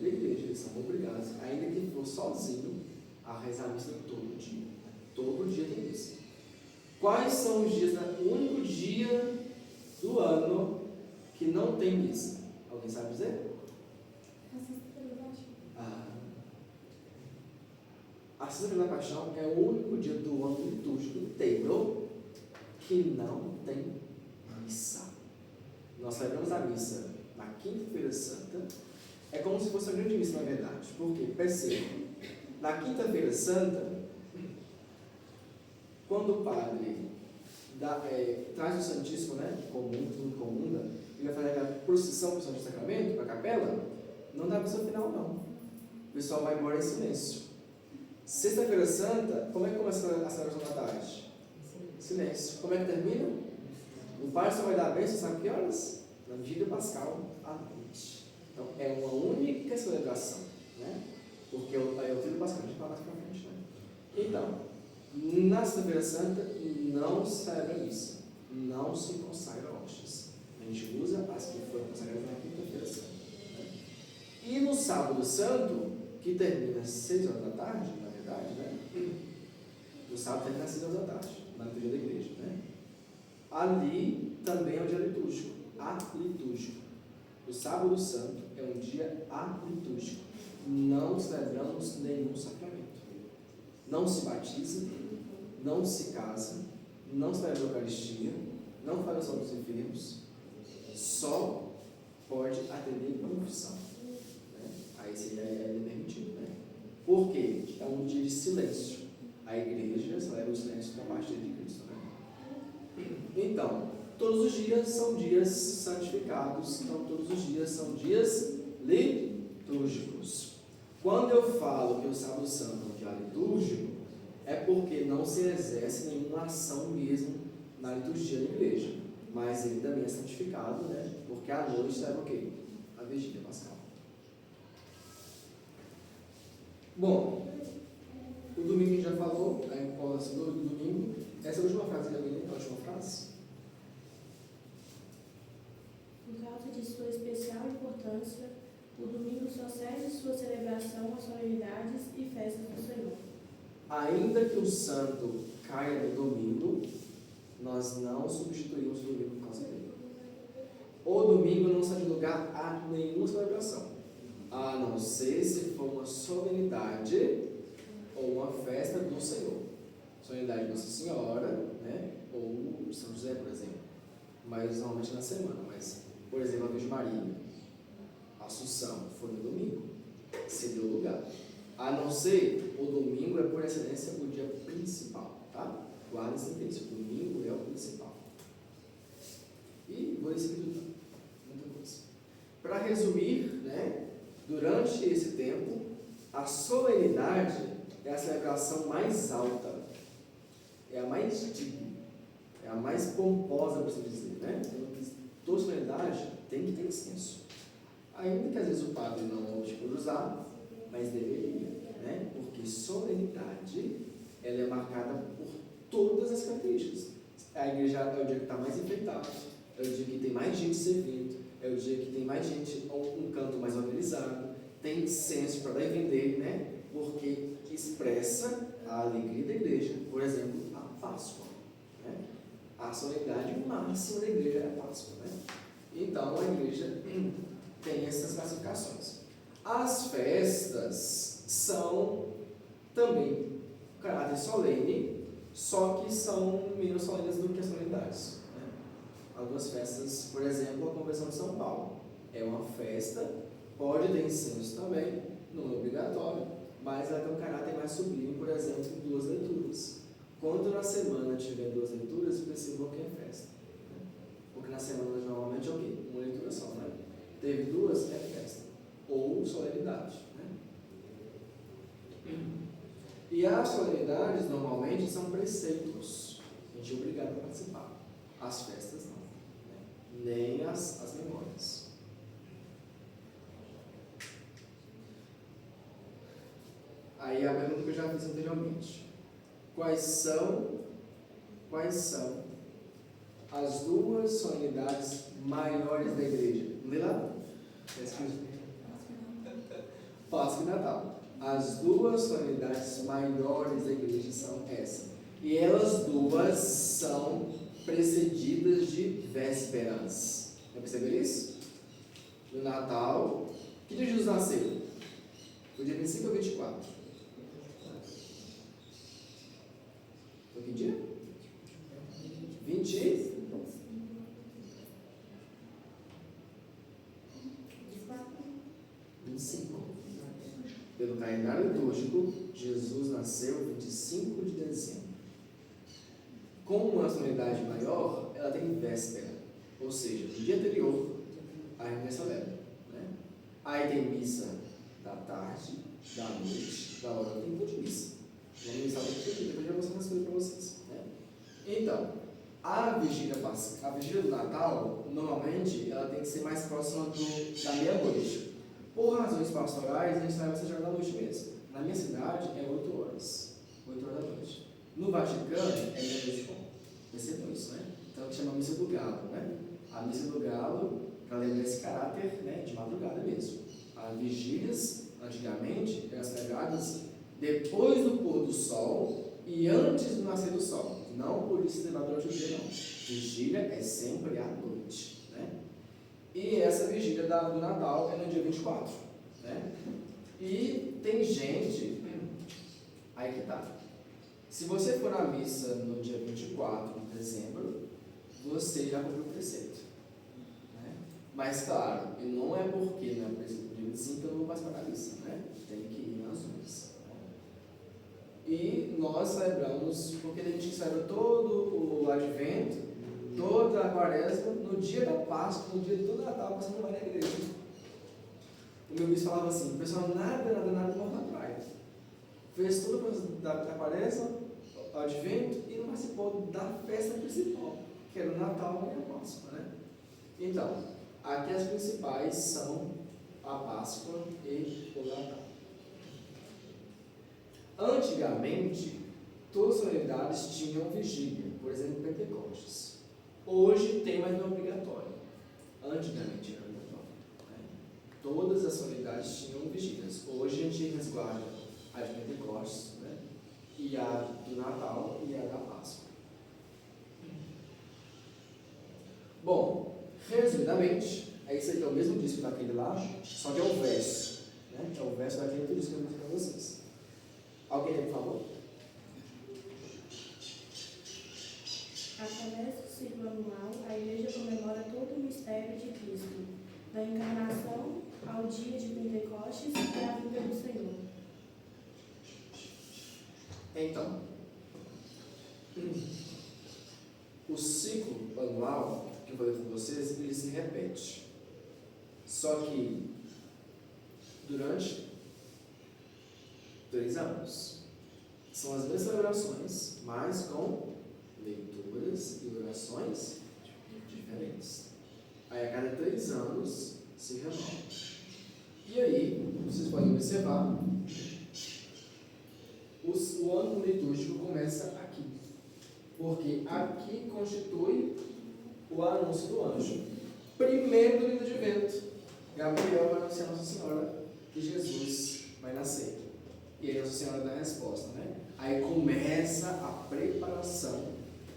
A: Da igreja, eles são obrigados, ainda que for sozinho, a rezar a missa todo dia. Todo dia tem missa. Quais são os dias, o único dia do ano que não tem missa? Alguém sabe dizer? A Sexta-feira da Paixão é o único dia do ano litúrgico inteiro que não tem missa. Nós celebramos a missa na Quinta-feira Santa. É como se fosse uma grande missa, na verdade. Por quê? Perceba. Na Quinta-feira Santa, quando o padre traz o Santíssimo, né, comunda, ele vai fazer aquela procissão para o Santo Sacramento, para a capela, não dá missa final, não. O pessoal vai embora em silêncio. Sexta-feira Santa, como é que começa a celebração da tarde? Silêncio. Como é que termina? O padre só vai dar a bênção, sabe que horas? Na vigília pascal, à noite. Então, é uma única celebração, né? Porque é o tríduo pascal, a gente fala mais para frente, né? Então, na Sexta-feira Santa, não se celebra missa, não se consagra hóstias. A gente usa as que foram consagradas na Quinta-feira Santa. Né? E no Sábado Santo, que termina às 6 horas da tarde, na verdade, né? O sábado termina às 6 horas da tarde, na liturgia da igreja, né? Ali também é um dia litúrgico, alitúrgico. O Sábado Santo é um dia alitúrgico. Não celebramos nenhum sacramento. Não se batiza, não se casa, não celebra a Eucaristia, não faz a dos enfermos, só pode atender confissão. Né? Aí seria permitido. Né? Por quê? É um dia de silêncio. A igreja celebra o silêncio com a parte de Cristo. Né? Então, todos os dias são dias santificados, então todos os dias são dias litúrgicos. Quando eu falo que o Sábado Santo é um dia litúrgico, é porque não se exerce nenhuma ação mesmo na liturgia da igreja, mas ele também é santificado, né? Porque à noite é o quê? A vigília pascal. Bom, o domingo a gente já falou, a importância do domingo. Essa última frase que eu li, a última frase.
B: Por causa de sua especial importância, o domingo só serve sua celebração às solenidades e festas do Senhor.
A: Ainda que o santo caia no domingo, nós não substituímos o domingo por causa dele. O domingo não sai de lugar a nenhuma celebração, a não ser se for uma solenidade ou uma festa do Senhor. Solenidade de Nossa Senhora, né? Ou São José, por exemplo. Mas normalmente na semana. Mas, por exemplo, a Virgem Maria, a Assunção, foi no domingo. Cedeu o lugar. A não ser, o domingo é por excelência o dia principal, tá? Guarda esse texto, o domingo é o principal. E vou ler isso aqui tudo, muita coisa. Para resumir, né, Durante esse tempo, a solenidade é a celebração mais alta, é a mais digna, é a mais pomposa, por assim dizer, né? Toda solenidade tem que ter incenso. Ainda que às vezes o padre não opte por usar, mas deveria, né? Porque solenidade, ela é marcada por todas as características. A igreja é o dia que está mais enfeitada, é o dia que tem mais gente servindo, é o dia que tem mais gente, um canto mais organizado, tem incenso para dar e vender, né? Porque expressa a alegria da igreja. Por exemplo, a Páscoa, né? A solenidade máxima da igreja é a Páscoa, né? Então a igreja tem essas classificações. As festas são também caráter solene, só que são menos solenes do que as solenidades, né? Algumas festas, por exemplo, a Convenção de São Paulo é uma festa, pode ter incenso também, não é obrigatório, mas ela tem um caráter mais sublime, por exemplo, 2 leituras. Quando na semana tiver 2 leituras, percebam que é festa, né? Porque na semana normalmente é o quê? Uma leitura só, né? Teve 2, é festa, ou solenidade, né? E as solenidades normalmente são preceitos, a gente é obrigado a participar. As festas não, né? Nem as memórias. Aí a pergunta que eu já fiz anteriormente: quais são as 2 solenidades maiores da igreja? Lê lá. Páscoa e Natal. As 2 solenidades maiores da igreja são essas. E elas 2 são precedidas de vésperas. Já perceberam isso? No Natal, que dia Jesus nasceu? Foi dia 25 ou 24? Foi que dia? 25. Pelo calendário litúrgico, Jesus nasceu 25 de dezembro. Como uma solenidade maior, ela tem véspera, ou seja, no dia anterior, a gente celebra, né? Aí tem missa da tarde, da noite, da hora do tempo de missa. Vamos missa depois eu vou mostrar as coisas para vocês, né? Então, a vigília do Natal, normalmente, ela tem que ser mais próxima da meia-noite. Por razões pastorais, a gente celebra essa hora da noite mesmo. Na minha cidade, é 8 horas. 8 horas da noite. No Vaticano, é meia-noite com. Percebam isso, né? Então, que chama a missa do galo, né? A missa do galo, para lembrar esse caráter, né, de madrugada mesmo. As vigílias, antigamente, eram celebradas depois do pôr do sol e antes do nascer do sol. Não por isso celebrar durante o dia, não. Vigília é sempre à noite, né? E essa vigília do Natal é no dia 24, né? E tem gente, aí que tá. Se você for à missa no dia 24 de dezembro, você já cumpriu o preceito, né? Mas claro, e não é porque não é preceito do dia 25 que eu não vou participar da missa, né? Tem que ir nas duas. E nós celebramos, porque a gente celebra todo o advento, toda a quaresma, no dia da Páscoa, no dia de todo o Natal, você não vai na igreja. O meu bispo falava assim: o pessoal nada morre na praia. Fez tudo da quaresma, o advento, e não participou da festa principal, que era o Natal e a Páscoa, né? Então, aqui as principais são a Páscoa e o Natal. Antigamente, todas as solenidades tinham vigília, por exemplo, Pentecostes. Hoje tem, mas não é obrigatório. Antigamente era obrigatório, né? Todas as solenidades tinham vigílias. Hoje a gente resguarda a de Pentecostes, né? E a do Natal e a da Páscoa. Bom, resumidamente, isso aqui é o mesmo disco daquele lá, só que é o verso, né? É o verso daquele disco que eu mostrei para vocês. Alguém tem, por favor?
B: Através do ciclo anual, a Igreja comemora todo o mistério de Cristo, da encarnação ao dia de Pentecostes e à vinda do Senhor.
A: Então, o ciclo anual que eu falei com vocês, ele se repete. Só que durante 3 anos. São as mesmas celebrações, mas com leituras e orações diferentes. Aí a cada 3 anos se renova. E aí, vocês podem observar, o ano litúrgico começa aqui. Porque aqui constitui o anúncio do anjo. Primeiro domingo de Advento, Gabriel vai anunciar a Nossa Senhora que Jesus vai nascer. E aí Nossa Senhora dá a resposta, né? Aí começa a preparação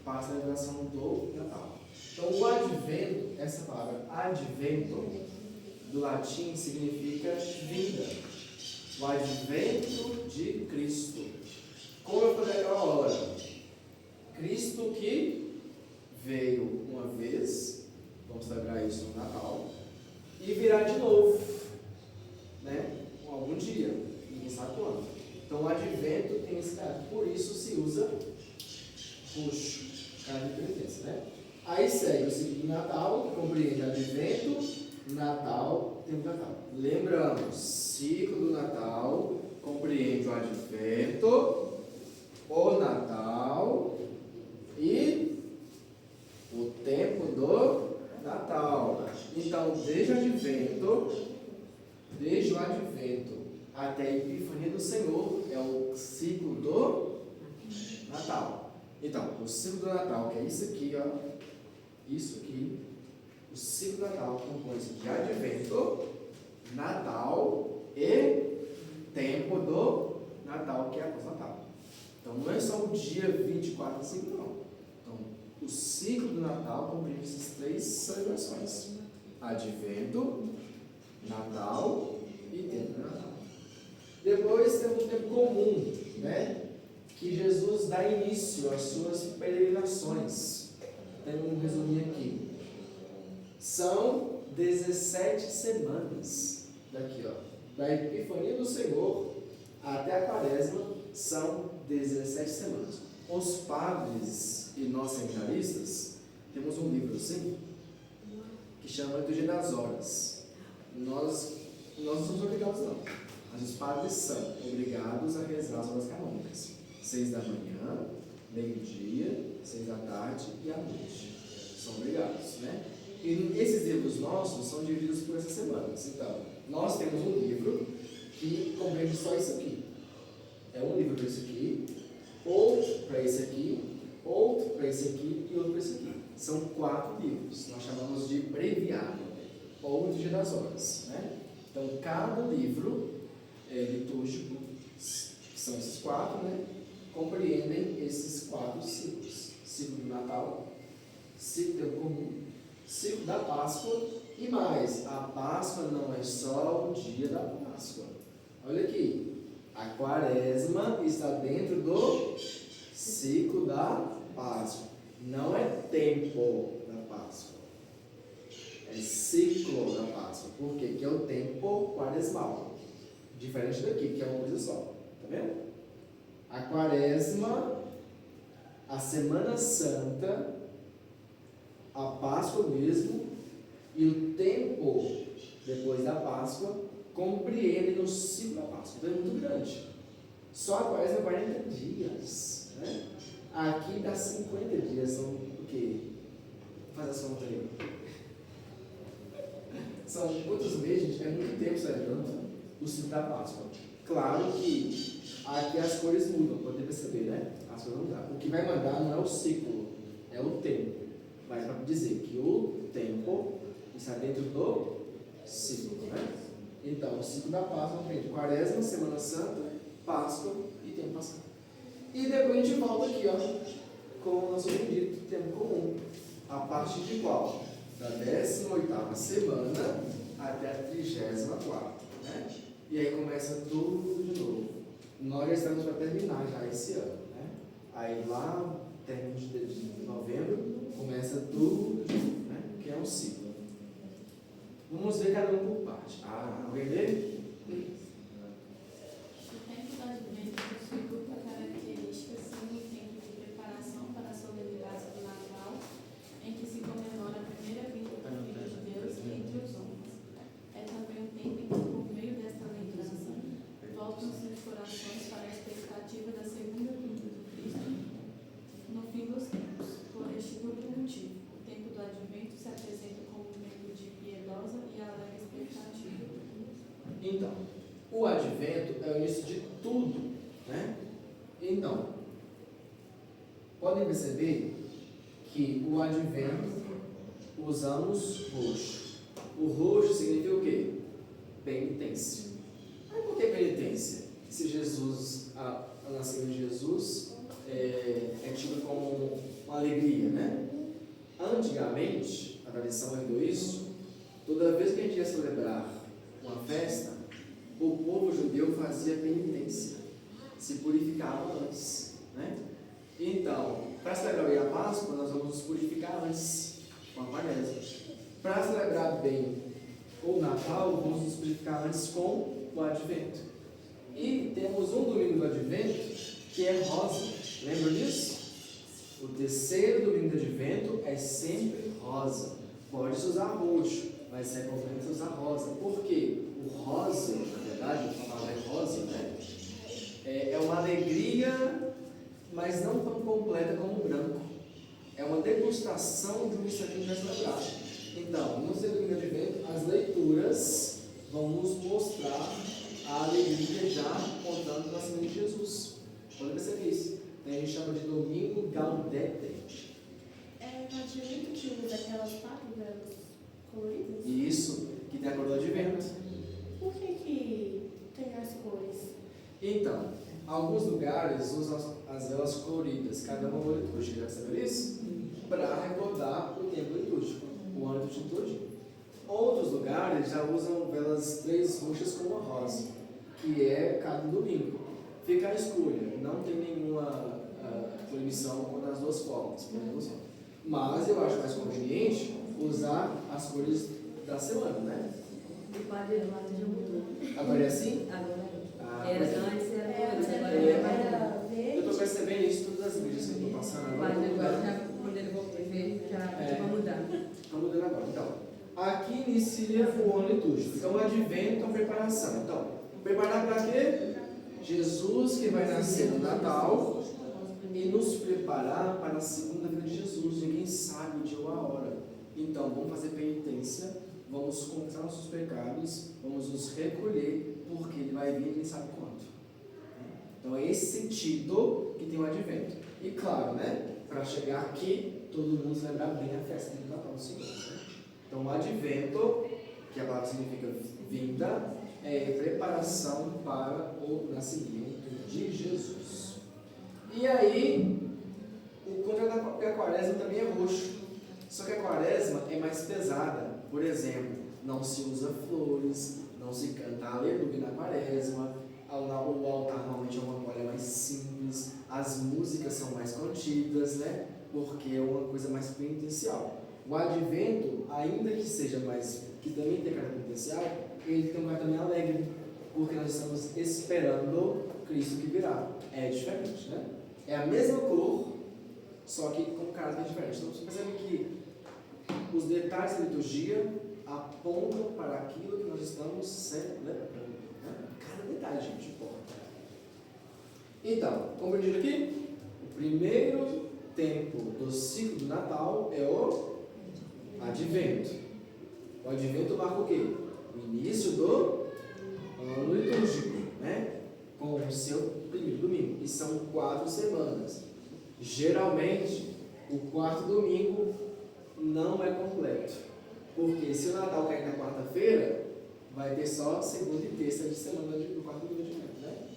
A: para a celebração do Natal. Então o advento, essa palavra advento, do latim significa vinda. O advento de Cristo. Como eu falei aquela hora, Cristo que veio uma vez, vamos celebrar isso no Natal, e virá de novo, né? Algum dia, ninguém sabe quando. Então o advento tem esse caráter, por isso se usa roxo, cara de penitência, né? Aí segue o ciclo do Natal, que compreende advento, Natal, tempo do Natal. Lembramos, ciclo do Natal compreende o advento, o Natal e o tempo do Natal. Então, desde o advento até a Epifania do Senhor é o ciclo do Natal. Então, o ciclo do Natal, que é isso aqui, ó, isso aqui, o ciclo do Natal compõe-se de advento, Natal e tempo do Natal, que é após Natal. Então, não é só o dia 24 de 5, não. Então, o ciclo do Natal compreende essas 3 celebrações: advento, Natal e tempo do Natal. Depois temos o tempo comum, né? Que Jesus dá início às suas peregrinações. Tem um resuminho aqui. São 17 semanas daqui, ó, da Epifania do Senhor até a Quaresma, são 17 semanas. Os padres e nós seminaristas temos um livro assim que chama Liturgia das Horas. Nós não somos obrigados, não, mas os padres são obrigados a rezar as horas canônicas: 6 da manhã, meio-dia, 6 da tarde e à noite. São obrigados, né? E esses livros nossos são divididos por essas semanas. Então, nós temos um livro que compreende só isso aqui. É um livro para isso aqui, outro para esse aqui, outro para esse aqui e outro para esse aqui. São 4 livros. Nós chamamos de breviário, ou Liturgia das Horas, né? Então, cada livro litúrgico, que são esses 4, né, compreendem esses 4 ciclos: ciclo do Natal, ciclo do tempo comum, ciclo da Páscoa e mais. A Páscoa não é só o dia da Páscoa. Olha aqui, a Quaresma está dentro do ciclo da Páscoa. Não é tempo da Páscoa, é ciclo da Páscoa. Por quê? Que é o tempo quaresmal. Diferente daqui, que é uma coisa só. Tá vendo? A Quaresma, a Semana Santa, a Páscoa mesmo e o tempo depois da Páscoa compreendem o ciclo da Páscoa. Então é muito grande. Só a Quaresma é 40 dias, né? Aqui dá 50 dias. São o quê? Faz as contas aí. São quantos meses, gente? É muito tempo celebrando o ciclo da Páscoa. Claro que aqui as cores mudam, pode perceber, né? As cores vão mudar. O que vai mandar não é o ciclo, é o tempo. Mas para dizer que o tempo está dentro do ciclo, né? Então, o ciclo da Páscoa compreende Quaresma, Semana Santa, Páscoa e tempo pascal. E depois a gente volta aqui, ó, com o nosso bendito tempo comum. A partir de qual? Da 18ª semana até a 34ª, né? E aí começa tudo de novo. Nós já estamos para terminar já esse ano, né? Aí lá, término de novembro, começa tudo de novo, né? Que é um ciclo. Vamos ver cada um por parte. Alguém lê?
D: O tempo do advento possui dupla característica, sendo o tempo de preparação para a solenidade do Natal, em que se comemora a primeira vinda do Filho de Deus entre os homens. É também o tempo em que, por meio desta leitura
A: Podem perceber que o advento usamos roxo. O roxo significa o quê? Penitência. Mas por que penitência? Se Jesus, a nascimento de Jesus é tido como uma alegria, né? Antigamente, a tradição herdou isso, toda vez que a gente ia celebrar uma festa, o povo judeu fazia penitência, se purificava antes, né? Então, para celebrar bem a Páscoa, nós vamos nos purificar antes, com a quaresma. Para celebrar bem o Natal, vamos nos purificar antes com o Advento. E temos um domingo do Advento que é rosa. Lembra disso? O terceiro domingo do Advento é sempre rosa. Pode-se usar roxo, mas recomenda usar rosa. Por quê? O rosa, na verdade, a palavra é rosa, né? É uma alegria, mas não tão completa como o branco. É uma degustação de um instantinho já celebrado. Então, no segundo domingo de Advento, as leituras vão nos mostrar a alegria já contando o nascimento de Jesus. Pode perceber isso. A gente chama de domingo Gaudete.
B: No Advento que usa aquelas páprikas coloridas?
A: Isso, que tem a cor do Advento.
B: Por que tem as cores?
A: Então, alguns lugares usam as velas coloridas, cada uma litúrgica, já sabe isso? Para recordar o tempo litúrgico, o ano litúrgico todinho. Outros lugares já usam velas três roxas com uma rosa, que é cada domingo. Fica a escolha, não tem nenhuma proibição quanto às duas formas. Mas eu acho mais conveniente usar as cores da semana, né?
E: O padre já mudou.
A: Agora é assim?
E: Agora
A: Ah,
E: era
A: mas
E: antes,
B: Antes
E: agora
B: era
A: eu
B: verde.
A: estou percebendo isso em todas as igrejas que eu estou passando
E: o
A: agora.
E: padre agora já, quando ele voltou a ver, já vai mudar.
A: Estão mudando agora. Então, aqui inicia o ano litúrgico. Então, o advento é a preparação. Então, preparar para quê? Jesus que vai nascer no Natal e nos preparar para a segunda-feira de Jesus. Ninguém sabe o dia ou a hora. Então, vamos fazer penitência, vamos confessar nossos pecados, vamos nos recolher, porque ele vai vir e ninguém sabe quando. Então, é esse sentido que tem o advento. E claro, né? Para chegar aqui, todo mundo celebrar bem a festa do Natal do Senhor. Né? Então, o advento, que a palavra significa vinda, é preparação para o nascimento de Jesus. E aí, o contrato da quaresma também é roxo. Só que a quaresma é mais pesada. Por exemplo, não se usa flores, não se canta aleluia na quaresma, o altar normalmente é uma colha mais simples, as músicas são mais contidas, né? Porque é uma coisa mais penitencial. O advento, ainda que seja mais, que também tem caráter penitencial, ele tem um caráter também alegre, porque nós estamos esperando Cristo que virá. É diferente, né? É a mesma cor, só que com caráter diferente. Então você percebe que os detalhes da liturgia apontam para aquilo que nós estamos celebrando. Né? Cada detalhe, gente, importa. Então, como eu disse aqui, o primeiro tempo do ciclo do Natal é o Advento. O Advento marca o quê? O início do ano litúrgico, né? Com o seu primeiro domingo. E são 4 semanas. Geralmente, o quarto domingo não é completo. Porque se o Natal cair na quarta-feira, vai ter só segunda e terça de semana do quarto domingo de Advento, né?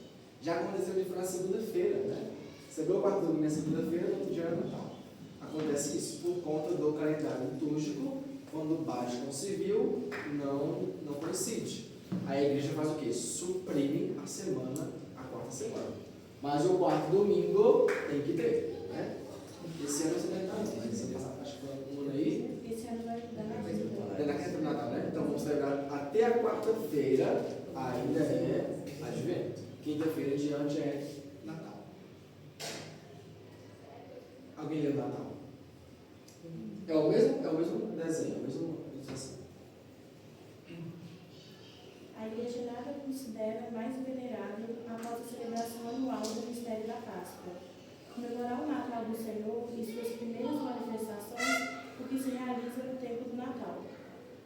A: Já aconteceu de na segunda-feira, né? Você viu o quarto domingo na segunda-feira, no outro dia é Natal. Acontece isso por conta do calendário litúrgico, quando bate com o civil, não coincide. A igreja faz o quê? Suprime a semana, a quarta semana. Mas o quarto domingo tem que ter, né? Esse ano você deve estar, mas acho que foi um ano aí.
B: Esse ano vai dar na
A: É na quinta do Natal, né? Então vamos celebrar até a quarta-feira, ainda é Advento. Quinta-feira em diante é Natal. Alguém leu Natal? É o mesmo desenho, é a mesma ilustração.
B: A igreja nada considera mais venerável após a celebração anual do mistério da Páscoa. Comemorar o Natal do Senhor e suas primeiras manifestações, o que se realiza no tempo do Natal.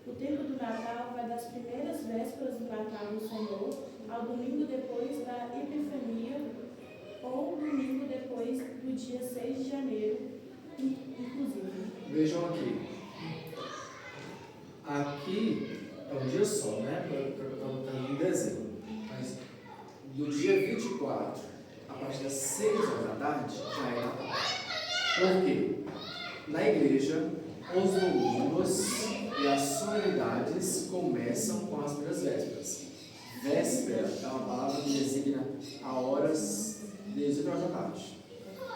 B: O tempo do Natal vai das primeiras vésperas do Natal do Senhor ao domingo depois da Epifania, ou domingo depois do dia 6 de janeiro, inclusive.
A: Vejam aqui. Aqui é um dia só, né? Em dezembro. Mas do dia 24, a partir das 6 horas da tarde, já é Natal. Por quê? Na igreja, os domingos e as solenidades começam com as primeiras vésperas. Véspera é uma palavra que designa a horas 18 horas da tarde.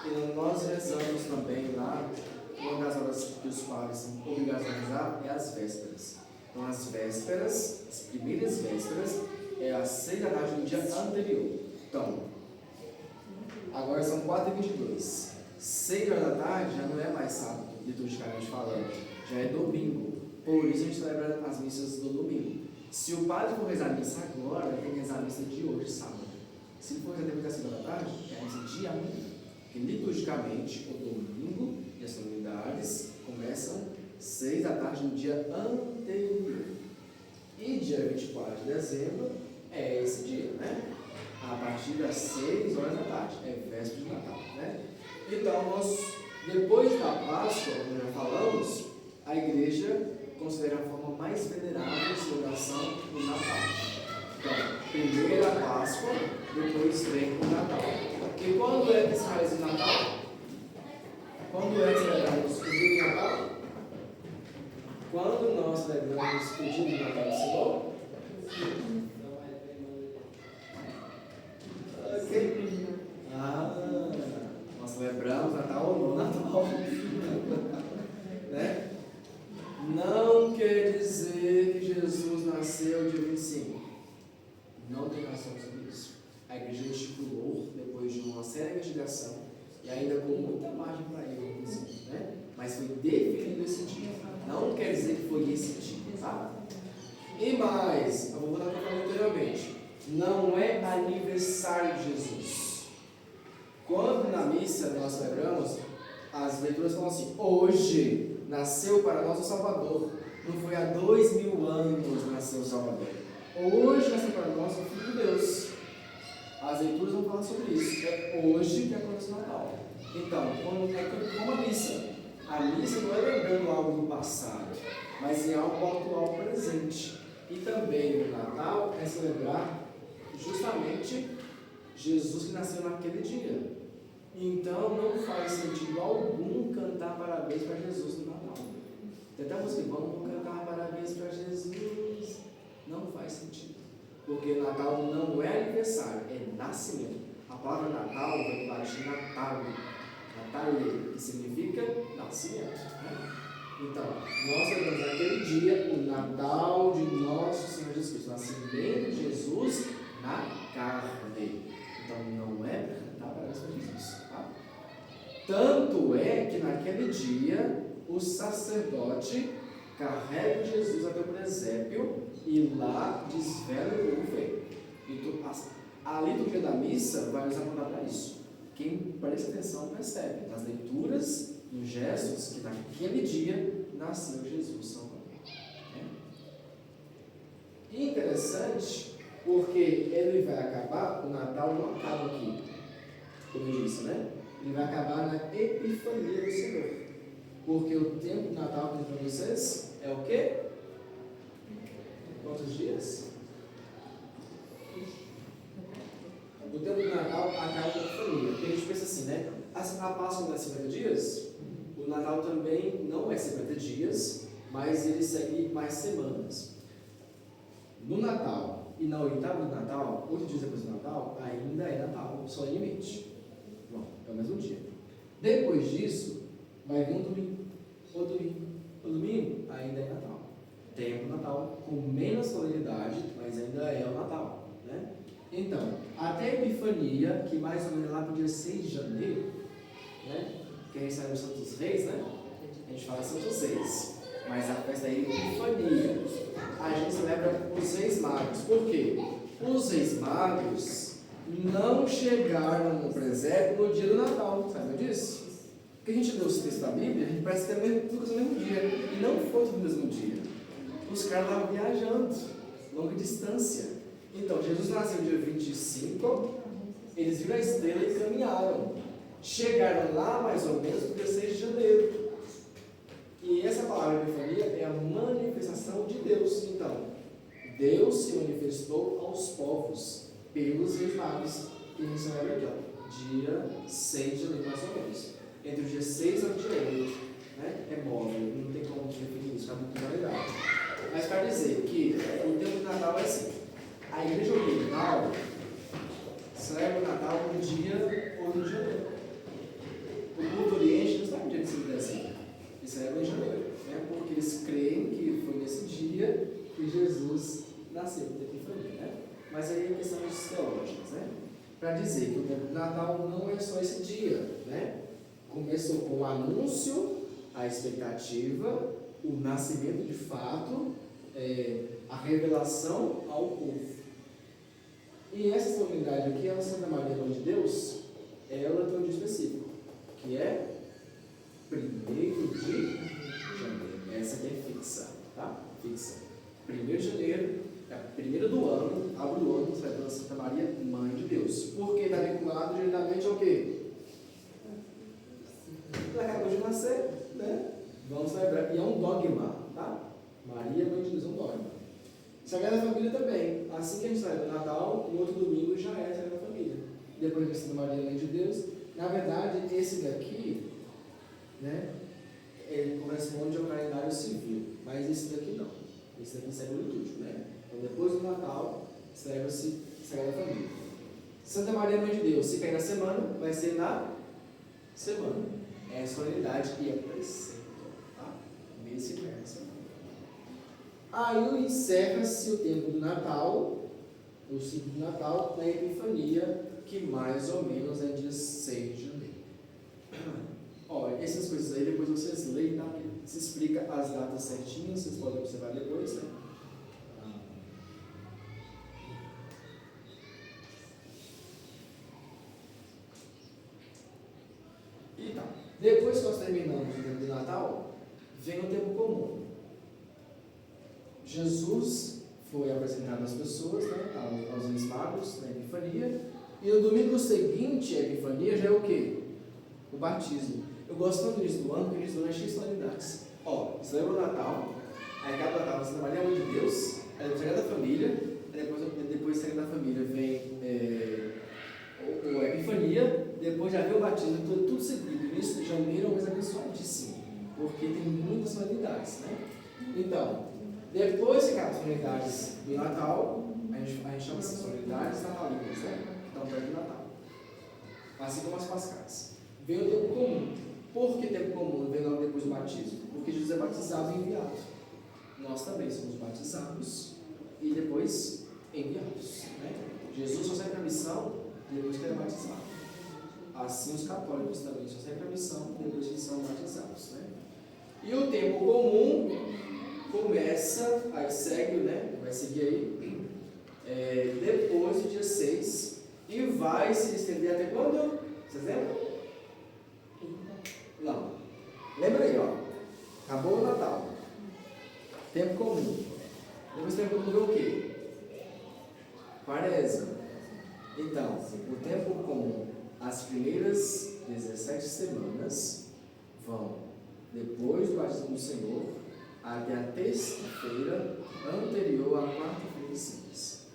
A: E nós rezamos também lá, uma das horas que os padres são obrigados a rezar é as vésperas. Então as vésperas, as primeiras vésperas, é às 6 da tarde do dia anterior. Então, agora são 4h22. 6 horas da tarde já não é mais sábado, liturgicamente falando, já é domingo. Por isso a gente celebra as missas do domingo. Se o padre for rezar a missa agora, ele tem que rezar a missa de hoje, sábado. Se ele for rezar depois das 5 da tarde, é a missa de amanhã. Porque liturgicamente, o domingo e as solenidades começam 6 da tarde no dia anterior. E dia 24 de dezembro é esse dia, né? A partir das 6 horas da tarde, é véspera de Natal, né? Então, nós, depois da Páscoa, como já falamos, a igreja considera a forma mais venerável de celebração do Natal. Então, primeiro a Páscoa, depois vem o Natal. E quando é que se realiza o Natal? Quando é que celebramos o dia do Natal? Quando nós celebramos o dia do Natal do Senhor? Ok? Nós celebramos Natal ou não Natal? Né? Não quer dizer que Jesus nasceu dia 25. Não tem razão sobre isso. A igreja estipulou, depois de uma séria investigação, e ainda com muita margem para erro, né? Mas foi definido esse dia. Não quer dizer que foi esse dia, tá? E mais, eu vou voltar para falar anteriormente. Não é aniversário de Jesus. Quando na missa nós celebramos, as leituras falam assim: hoje nasceu para nós o Salvador. Não foi há 2000 anos nasceu o Salvador. Hoje nasceu para nós o Filho de Deus. As leituras vão falar sobre isso. É hoje que acontece o Natal. Então, como a missa não é lembrando algo do passado, mas é algo atual presente. E também o Natal é celebrar justamente Jesus que nasceu naquele dia. Então não faz sentido algum cantar parabéns para Jesus no Natal. Tem até música, vamos cantar parabéns para Jesus. Não faz sentido. Porque Natal não é aniversário, é nascimento. A palavra Natal vem do latim natale. Natale, que significa nascimento. Né? Então, nós celebramos naquele dia o Natal de nosso Senhor Jesus Cristo, o nascimento de Jesus na carne. Então, não é para cantar parabéns para Jesus. Tá? Tanto é que naquele dia o sacerdote carrega Jesus até o presépio e lá desvela o corpo feio. Então, a liturgia da missa vai nos apontar para isso. Quem presta atenção percebe nas leituras, nos gestos, que naquele dia nasceu Jesus Salvador. É interessante, porque ele vai acabar, o Natal não acaba aqui, como eu disse, né? Ele vai acabar na Epifania do Senhor. Porque o tempo do Natal que eu para vocês é o quê? Quantos dias? O tempo do Natal acaba com a família. Porque a gente pensa assim, né? A Páscoa não é 50 dias, o Natal também não é 50 dias, mas ele segue mais semanas. No Natal e na oitava do Natal, 8 dias depois do Natal, ainda é Natal solenemente. Bom, é o mesmo dia. Depois disso, vai vir um domingo, outro domingo. O domingo ainda é Natal. Tempo Natal, com menos solenidade, mas ainda é o Natal, né? Então, até a Epifania, que mais ou menos lá para o dia 6 de janeiro, né? Que a gente sai dos Santos Reis, né? A gente fala Santos Reis, mas a festa é Epifania. A gente celebra os Reis Magos. Por quê? Os Reis Magos não chegaram no presépio no dia do Natal, sabe disso? Porque a gente lê os textos da Bíblia, a gente parece que é tudo no mesmo dia, e não foi tudo no mesmo dia. Os caras estavam viajando, longa distância. Então, Jesus nasceu dia 25 Eles viram a estrela e caminharam. Chegaram lá mais ou menos no dia 6 de janeiro. E essa palavra epifania é a manifestação de Deus. Então, Deus se manifestou aos povos pelos Reis Magos, que a gente celebra aqui, ó, dia 6 de janeiro mais ou menos. Entre o dia 6 e o dia 8, né? É móvel, não tem como definir isso, está muito variado. Mas para dizer que o tempo de Natal é assim. A igreja oriental celebra o Natal no dia 8 de janeiro. O culto oriente não sabe o dia que se desse. Eles celebram em janeiro, né? Porque eles creem que foi nesse dia que Jesus nasceu, da Epifania, né? Mas aí é questões teológicas, né? Para dizer que o tempo de Natal não é só esse dia, né? Começou com o anúncio, a expectativa, o nascimento de fato, a revelação ao povo. E essa solenidade aqui, a Santa Maria, Mãe de Deus, ela tem um dia específico, que é 1º de janeiro. Essa aqui é fixa, tá? Fixa. 1º de janeiro, é a primeira do ano, abre o ano, celebrando Santa Maria, Mãe de Deus. Porque está vinculado diretamente ao quê? Ela acabou de nascer, né? Vamos celebrar. E é um dogma, tá? Maria, Mãe de Deus, é um dogma. Sagrada Família também. Assim que a gente celebra o Natal, no outro domingo já é Sagrada Família. Depois de Santa Maria, Mãe de Deus. Na verdade, esse daqui, né? Ele corresponde ao calendário civil. Mas esse daqui não. Esse daqui segue o litúrgico, né? Então, depois do Natal, celebra-se Sagrada Família. Santa Maria, Mãe de Deus, se cair na semana, vai ser na semana. É a solenidade que é preceito, tá? Mês se cai na semana. Aí encerra-se o tempo do Natal, o ciclo do Natal, na Epifania, que mais ou menos é dia 6 de janeiro. Olha, essas coisas aí depois vocês leem, tá? Se explica as datas certinhas, vocês podem observar depois, né? E tá. Depois que nós terminamos o tempo do Natal, vem o tempo comum. Jesus foi apresentado às pessoas, né, aos Reis Magos, na Epifania, e no domingo seguinte à Epifania já é o quê? O batismo. Eu gosto tanto disso do ano, porque eles dão as solenidades. Ó, celebra o Natal, aí cada Natal você trabalha a Mãe de Deus, aí depois Sagrada Família, aí depois Sagrada Família vem a Epifania, depois já vem o batismo, tudo seguido. Isso em janeiro é um mês abençoadíssimo, porque tem muitas solenidades, né? Então, depois que acabam as solenidades do Natal, a gente chama essas solenidades natalinas, né? Então, perto do Natal. Assim como as pascais. Vem o tempo comum. Por que tempo comum vem logo depois do batismo? Porque Jesus é batizado e enviado. Nós também somos batizados e depois enviados, né? Jesus só sai para a missão depois que ele é batizado. Assim os católicos também só saem para a missão depois que são batizados, né? E o tempo comum começa, aí segue, né? Vai seguir aí, depois do dia 6 e vai se estender até quando? Vocês lembram? Não. Lembra aí, ó. Acabou o Natal. Tempo comum. Depois do tempo comum é o quê? Quaresma. Então, o tempo comum, as primeiras 17 semanas vão depois do batismo do Senhor até a terça-feira anterior à quarta-feira de cinzas.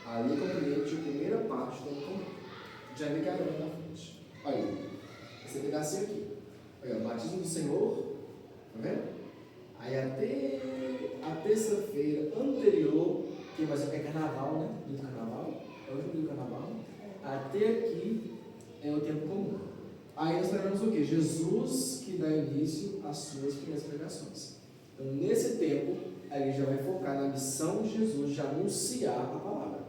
A: Ali compreende a primeira parte do tempo comum. Já me garanto na frente. Olha aí, esse pedacinho aqui. Olha, o batismo do Senhor, tá vendo? Aí até a terça-feira anterior, que vai ser carnaval, né? Do carnaval, é o último do carnaval. Até aqui é o tempo comum. Aí nós lembramos o quê? Jesus que dá início às suas primeiras pregações. Então, nesse tempo, a igreja vai focar na missão de Jesus de anunciar a palavra.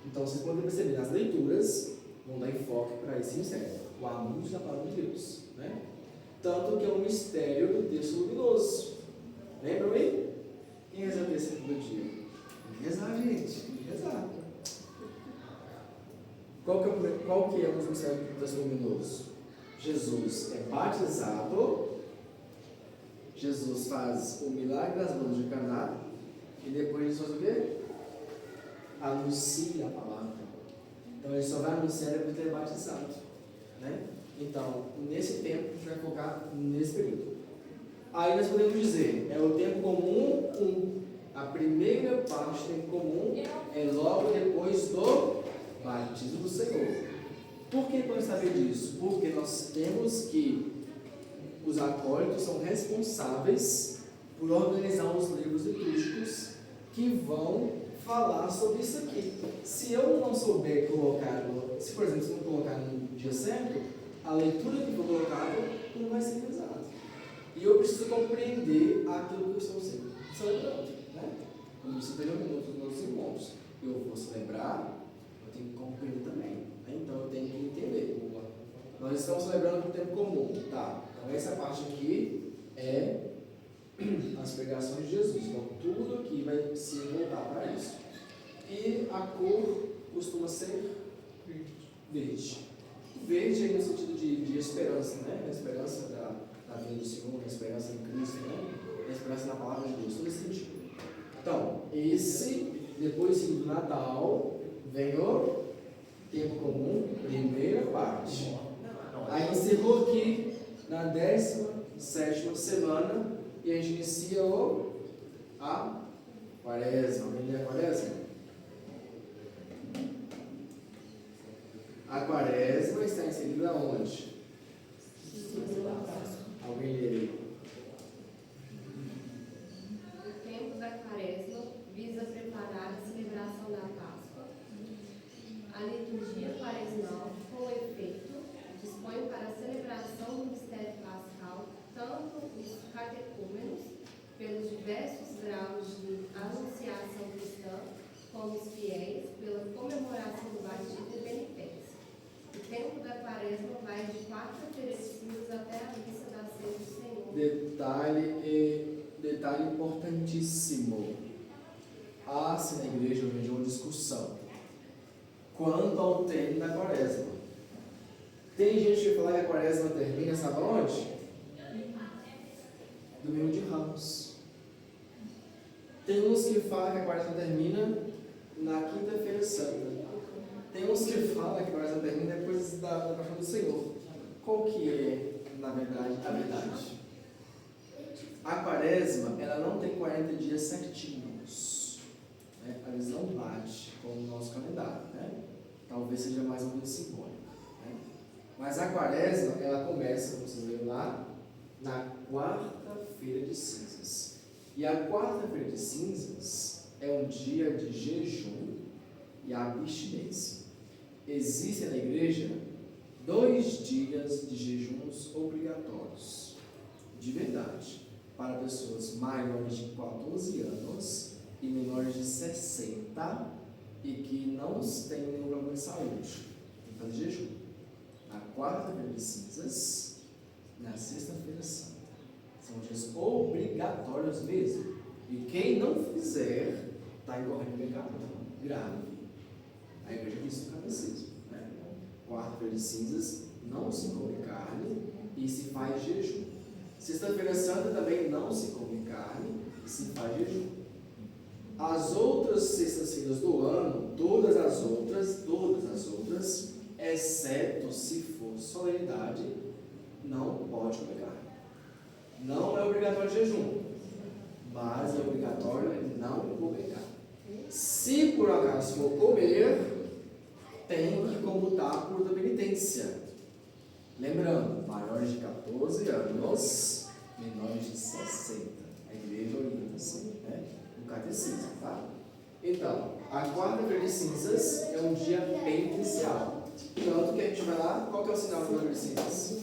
A: Então, vocês podem perceber, nas leituras, vão dar enfoque para esse mistério, o anúncio da palavra de Deus, né? Tanto que é um mistério do texto luminoso. Lembram aí? Quem reza o texto do dia? Rezar, gente. Rezar. Qual que é o mistério do texto luminoso? Jesus é batizado, Jesus faz o milagre das bodas de Caná, e depois Jesus faz o quê? Anuncia a palavra. Então ele só vai anunciar depois de ter batizado. Né? Então, nesse tempo, a gente vai focar nesse período. Aí nós podemos dizer, é o tempo comum, a primeira parte do tempo comum é logo depois do batismo do Senhor. Por que podemos saber disso? Porque nós temos que os acólitos são responsáveis por organizar os livros litúrgicos que vão falar sobre isso aqui. Se eu não souber colocar, se por exemplo, se não colocar no dia certo, a leitura que for colocada não vai ser realizada. E eu preciso compreender aquilo que eu estou celebrando. Né? Como você tem nos meus irmãos, eu vou celebrar, eu tenho que compreender também. Né? Então eu tenho que entender. Nós estamos celebrando o tempo comum. Tá? Então essa parte aqui é as pregações de Jesus. Então tudo aqui vai se voltar para isso. E a cor costuma ser verde. Verde aí no sentido de esperança, né? A esperança da vinda do Senhor, a esperança em Cristo, né? A esperança na palavra de Deus, todo esse sentido. Então, depois do Natal, vem o tempo comum, primeira parte. Aí encerrou aqui na 17ª semana e a gente inicia a Quaresma. Alguém lê a Quaresma? A Quaresma está inserida onde? Alguém lê aí?
F: O tempo da Quaresma visa preparar a celebração da Páscoa. A liturgia quaresmal, com efeito, dispõe para a celebração do mistério pascal tanto os catecúmenos, pelos diversos graus de anunciação cristã, como os fiéis, pela comemoração do batismo e penitência. O tempo da Quaresma vai de quarta-feira de cinzas até a missa da Ceia do Senhor.
A: Detalhe importantíssimo. Há-se na igreja hoje uma discussão quanto ao tempo da Quaresma. Tem gente que fala que a Quaresma termina, sabe onde? Domingo de Ramos. Tem uns que falam que a Quaresma termina na quinta-feira santa. Tem uns que falam que a Quaresma termina depois da Paixão do Senhor. Qual que é, na verdade, a verdade? A Quaresma, ela não tem 40 dias certinhos. Né? Às vezes não bate com o nosso calendário. Né? Talvez seja mais ou menos simbólico. Né? Mas a Quaresma, ela começa, como vocês viram lá, na quarta-feira de cinzas. E a quarta-feira de cinzas é um dia de jejum e abstinência. Existem na igreja 2 dias de jejuns obrigatórios, de verdade, para pessoas maiores de 14 anos e menores de 60 e que não têm nenhum problema de saúde. Tem que fazer jejum. Na quarta-feira de cinzas, na sexta-feira santa. São dias obrigatórios mesmo. E quem não fizer, está incorrendo em pecado grave. A igreja diz isso no catecismo. Né? Quarta-feira de cinzas, não se come carne e se faz jejum. Sexta-feira santa também não se come carne e se faz jejum. As outras sextas-feiras do ano, todas as outras, exceto se for solenidade, não pode comer carne. Não é obrigatório jejum, mas é obrigatório não comer carne. Se por acaso for comer, tem que comutar por da penitência. Lembrando, maiores de 14 anos, menores de 60. A igreja orienta assim, né? No catecismo, tá? Então, a quarta-feira de cinzas é um dia penitencial. Tanto que a gente vai lá, qual que é o sinal da quarta-feira de cinzas?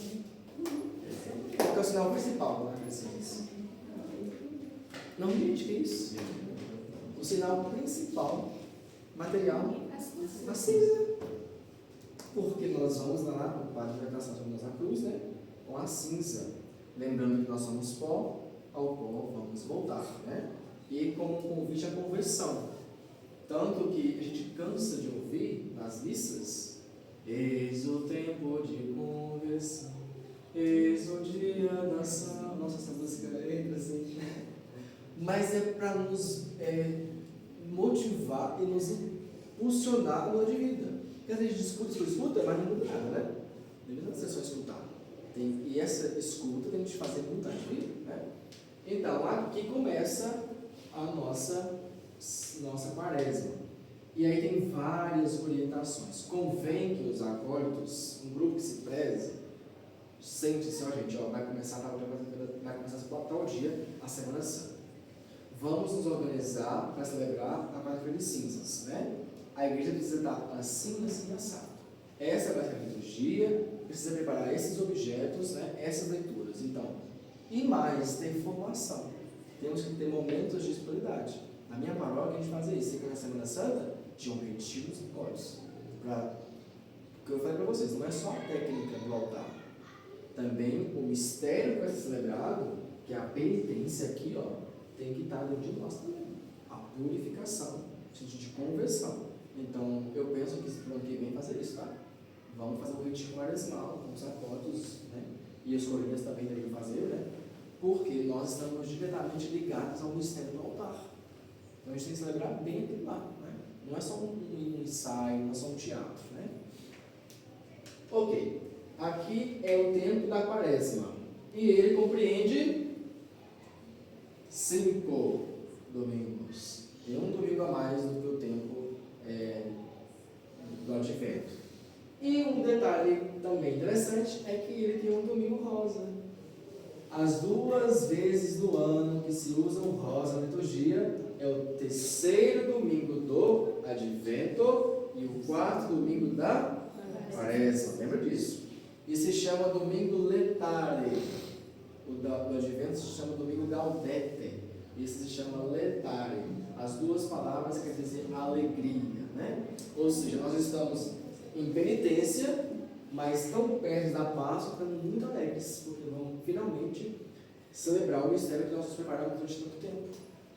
A: Qual que é o sinal principal da quarta-feira de cinzas? Não, gente, que isso? O sinal principal, material, a cinza. Porque nós vamos lá, o padre vai passar sobre nós na cruz, né? Com a cinza. Lembrando que nós somos pó, ao pó vamos voltar, né? E como um convite à conversão. Tanto que a gente cansa de ouvir nas missas: eis o tempo de conversão, eis o dia da salvação. Nossa, essa música entra assim. Mas é para nos motivar e nos impulsionar no de vida. Porque às vezes escuta, mas não muda nada, né? Não adianta você só escutar. E essa escuta tem que te fazer mudar de vida, né? Então, aqui começa a nossa quaresma. E aí tem várias orientações. Convém que os acólitos, um grupo que se preze, sente-se, ó gente, vai começar tal dia a Semana Santa. Vamos nos organizar para celebrar a quarta-feira de cinzas, né? A igreja precisa estar assim, assado. Essa vai ser a liturgia, precisa preparar esses objetos, né? Essas leituras. Então, e mais, tem formação. Temos que ter momentos de espiritualidade. Na minha paróquia, a gente fazia isso. Na Semana Santa, tinha um retiro nos códigos. Porque eu falei para vocês, não é só a técnica do altar. Também o mistério que vai ser celebrado, que é a penitência aqui, tem que estar dentro de nós também. A purificação, no sentido de conversão. Então, eu penso que no ano que vem fazer isso, tá? Vamos fazer um retiro quaresmal, com os acólitos, né? E os coroinhas também devem fazer, né? Porque nós estamos diretamente ligados ao mistério do altar. Então, a gente tem que celebrar bem aquilo lá, né? Não é só um ensaio, não é só um teatro, né? Ok. Aqui é o tempo da quaresma. E ele compreende 5 domingos. Tem um domingo a mais do que o tempo do advento. E um detalhe também interessante é que ele tem um domingo rosa. As 2 vezes do ano que se usa o rosa na liturgia é o 3º domingo do advento e o 4º domingo da quaresma. Lembra disso? E se chama domingo letare. O do advento se chama domingo gaudete. Esse se chama letare. As 2 palavras quer dizer alegria, né? Ou seja, nós estamos em penitência, mas tão perto da Páscoa, estamos muito alegres, porque vamos finalmente celebrar o mistério que nós nos preparamos durante tanto tempo.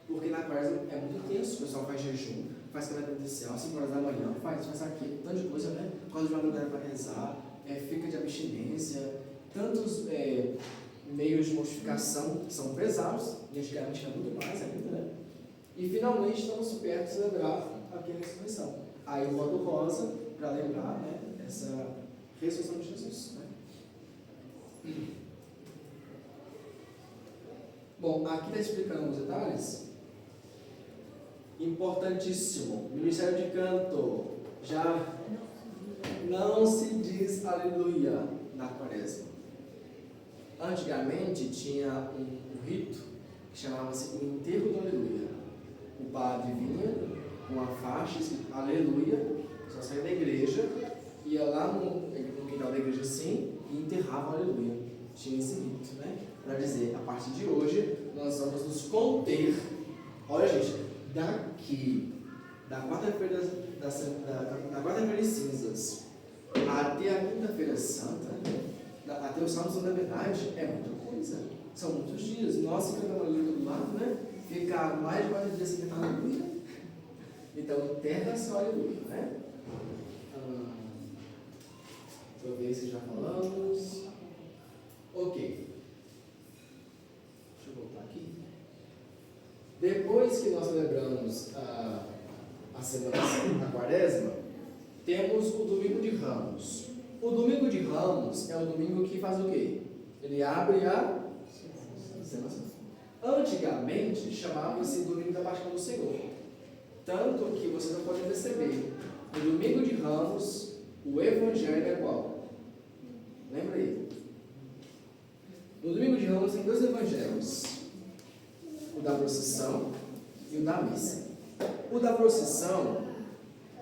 A: Porque na quaresma é muito intenso, o pessoal faz jejum, faz caminhada penitencial, 5 horas da manhã, faz aquilo, tanto de coisa, né? Quando de madrugada para rezar, fica de abstinência, tantos meios de mortificação que são pesados, e antigamente era muito mais ainda, né? E finalmente estamos perto de celebrar aquela ressurreição. Aí eu boto rosa para lembrar, né, essa ressurreição de Jesus, né? Bom, aqui está explicando alguns detalhes. Importantíssimo. Ministério de canto. Já não se diz aleluia na quaresma. Antigamente tinha um rito que chamava-se o enterro do aleluia. O padre vinha com a faixa escrito aleluia, só saía da igreja, ia lá no quintal da igreja assim e enterrava o aleluia. Tinha esse rito, né? Para dizer, a partir de hoje nós vamos nos conter. Olha, gente, daqui da quarta-feira da quarta-feira de cinzas até a quinta-feira santa, até o sábado da verdade, é muita coisa. São muitos dias. Nós ficamos ali do lado, né? Ficar mais de 40 dias sem cantar aleluia. Então, enterra seu aleluia, né? Deixa eu ver se já falamos. Ok. Deixa eu voltar aqui. Depois que nós celebramos a Semana Santa, a Quaresma, temos o Domingo de Ramos. O Domingo de Ramos é o domingo que faz o quê? Ele abre a Semana Santa. Antigamente, chamava-se Domingo da Paixão do Senhor. Tanto que vocês não podem perceber. No Domingo de Ramos, o Evangelho é qual? Lembra aí? No Domingo de Ramos tem 2 evangelhos. O da procissão e o da missa. O da procissão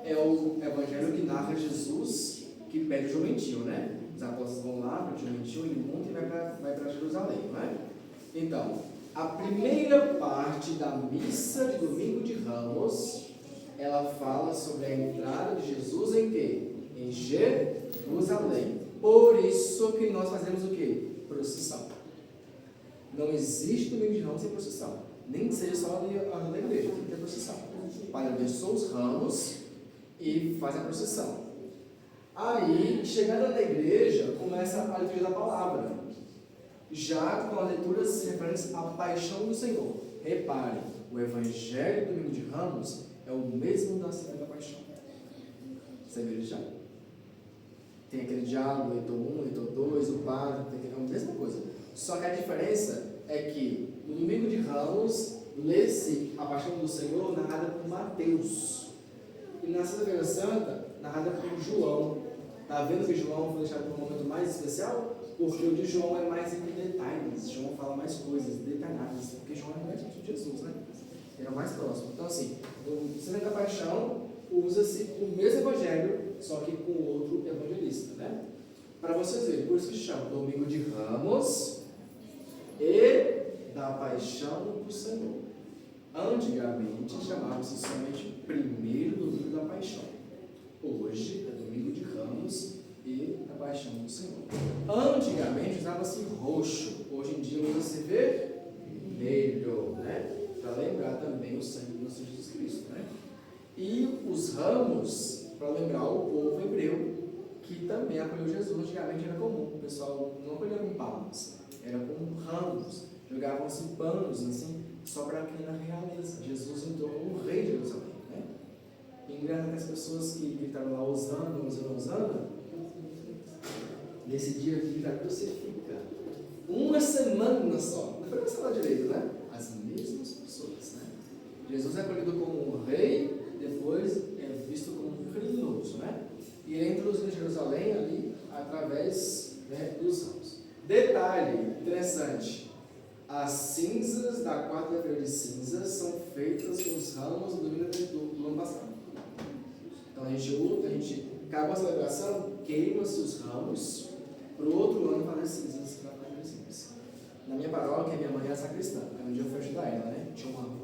A: é o evangelho que narra Jesus que pede o jumentinho, né? Os apóstolos vão lá para o jumentinho, ele monta e vai para Jerusalém, não é? Então, a primeira parte da missa de Domingo de Ramos, ela fala sobre a entrada de Jesus em quê? Em Jerusalém. Por isso que nós fazemos o quê? Procissão. Não existe Domingo de Ramos sem procissão. Nem que seja só da igreja, tem que ter procissão. O padre abençoa os ramos e faz a procissão. Aí, chegando na igreja, começa a leitura da palavra. Já com as leituras referentes à paixão do Senhor. Repare, o Evangelho do Domingo de Ramos é o mesmo da Semana da Paixão. Você viu já? tem aquele diálogo, Heitor 1, Heitor 2, o padre, é a mesma coisa. Só que a diferença é que no domingo de Ramos, lê-se a Paixão do Senhor narrada por Mateus. E na Sexta-feira Santa, narrada por João. Está vendo que João foi deixado para um momento mais especial? Porque o de João é mais em detalhes. João fala mais coisas detalhadas. Porque João é mais de Jesus, né? Ele é o mais próximo. Então, assim, no Sexta da Paixão, usa-se o mesmo evangelho, só que com outro evangelista, né? Para vocês verem, por isso que chama Domingo de Ramos e da Paixão do Senhor. Antigamente chamava-se somente primeiro domingo da Paixão. Hoje é Domingo de Ramos e da Paixão do Senhor. Antigamente usava-se roxo, hoje em dia usa-se vermelho, né? Para lembrar também o sangue do nosso Jesus Cristo, né? E os ramos, para lembrar o povo hebreu, que também acolheu Jesus. Antigamente era comum, o pessoal não acolhia com palmas, era com ramos, jogavam-se panos assim, só para quem era realeza. Jesus entrou como rei de Jerusalém, né? E engraçado que as pessoas que gritaram lá, Hosana, Hosana, Hosana, nesse dia que já crucifica, uma semana só, não foi uma semana direito, né? As mesmas pessoas, né? Jesus é acolhido como um rei, depois é visto como um criminoso, né? E ele é introduzido em Jerusalém ali, através, né, dos ramos. Detalhe interessante, as cinzas da quarta-feira de cinzas são feitas com os ramos do domingo do ano passado. Então a gente acaba a celebração, queima-se os ramos, para o outro ano fazer cinzas para quarta-feira de cinzas. Na minha paróquia, minha mãe é sacristã, aí um dia eu fui ajudar ela, né? Tinha uma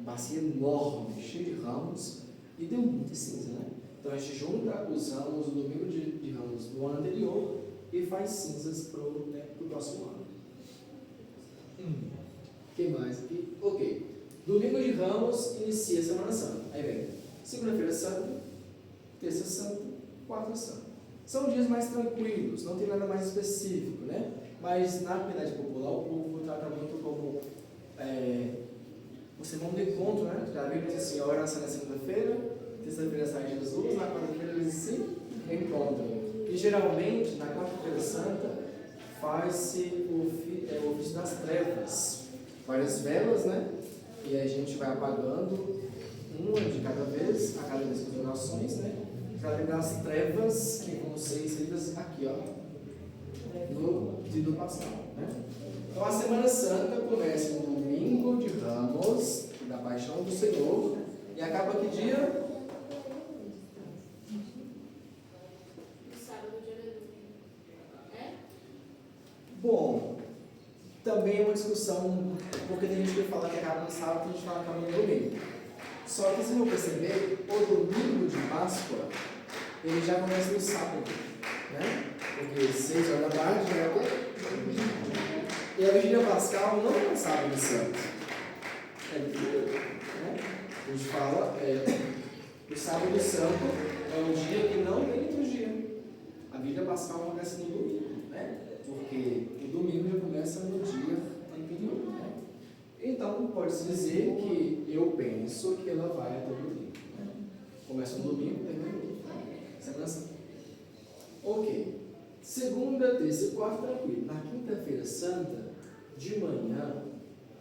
A: bacia enorme, cheia de ramos, e deu muita cinza, né? Então a gente junta os ramos do domingo de ramos do ano anterior e faz cinzas para o próximo ano. O que mais aqui? Ok. Domingo de Ramos inicia a Semana Santa. Aí vem Segunda-feira Santa, Terça Santa, Quarta Santa. São dias mais tranquilos, não tem nada mais específico, né? Mas na piedade popular o povo trata muito como o sermão do encontro, né? Já a Bíblia diz assim, a oração na segunda-feira, terça-feira sai Jesus, na quarta-feira eles se encontram. E geralmente, na quarta-feira santa, faz-se o ofício das trevas. Várias velas, né? E a gente vai apagando uma de cada vez, a cada vez com as orações, né? Para lembrar as trevas que vão ser inseridas aqui, ó, no Tríduo Pascal, né? Então a Semana Santa começa no domingo de Ramos, da Paixão do Senhor, e acaba que dia?
D: Sábado, dia de domingo. É?
A: Bom, também é uma discussão, porque tem gente que fala que acaba no sábado, tem gente que fala que acaba no domingo. Só que vocês vão perceber, o domingo de Páscoa, ele já começa no sábado, né? Porque 6 horas da tarde já é o quê? E a Vigília Pascal não é um sábado santo. É domingo, né? A gente fala, o sábado santo é um dia que não tem liturgia. A Vigília Pascal acontece no domingo, né? Porque o domingo já começa no dia anterior, né? Então, pode-se dizer que eu penso que ela vai até o domingo, né? Começa no domingo, termina no domingo, né? Semana Santa. Ok. Segunda, terça e quarta, tranquilo. Na quinta-feira santa, de manhã,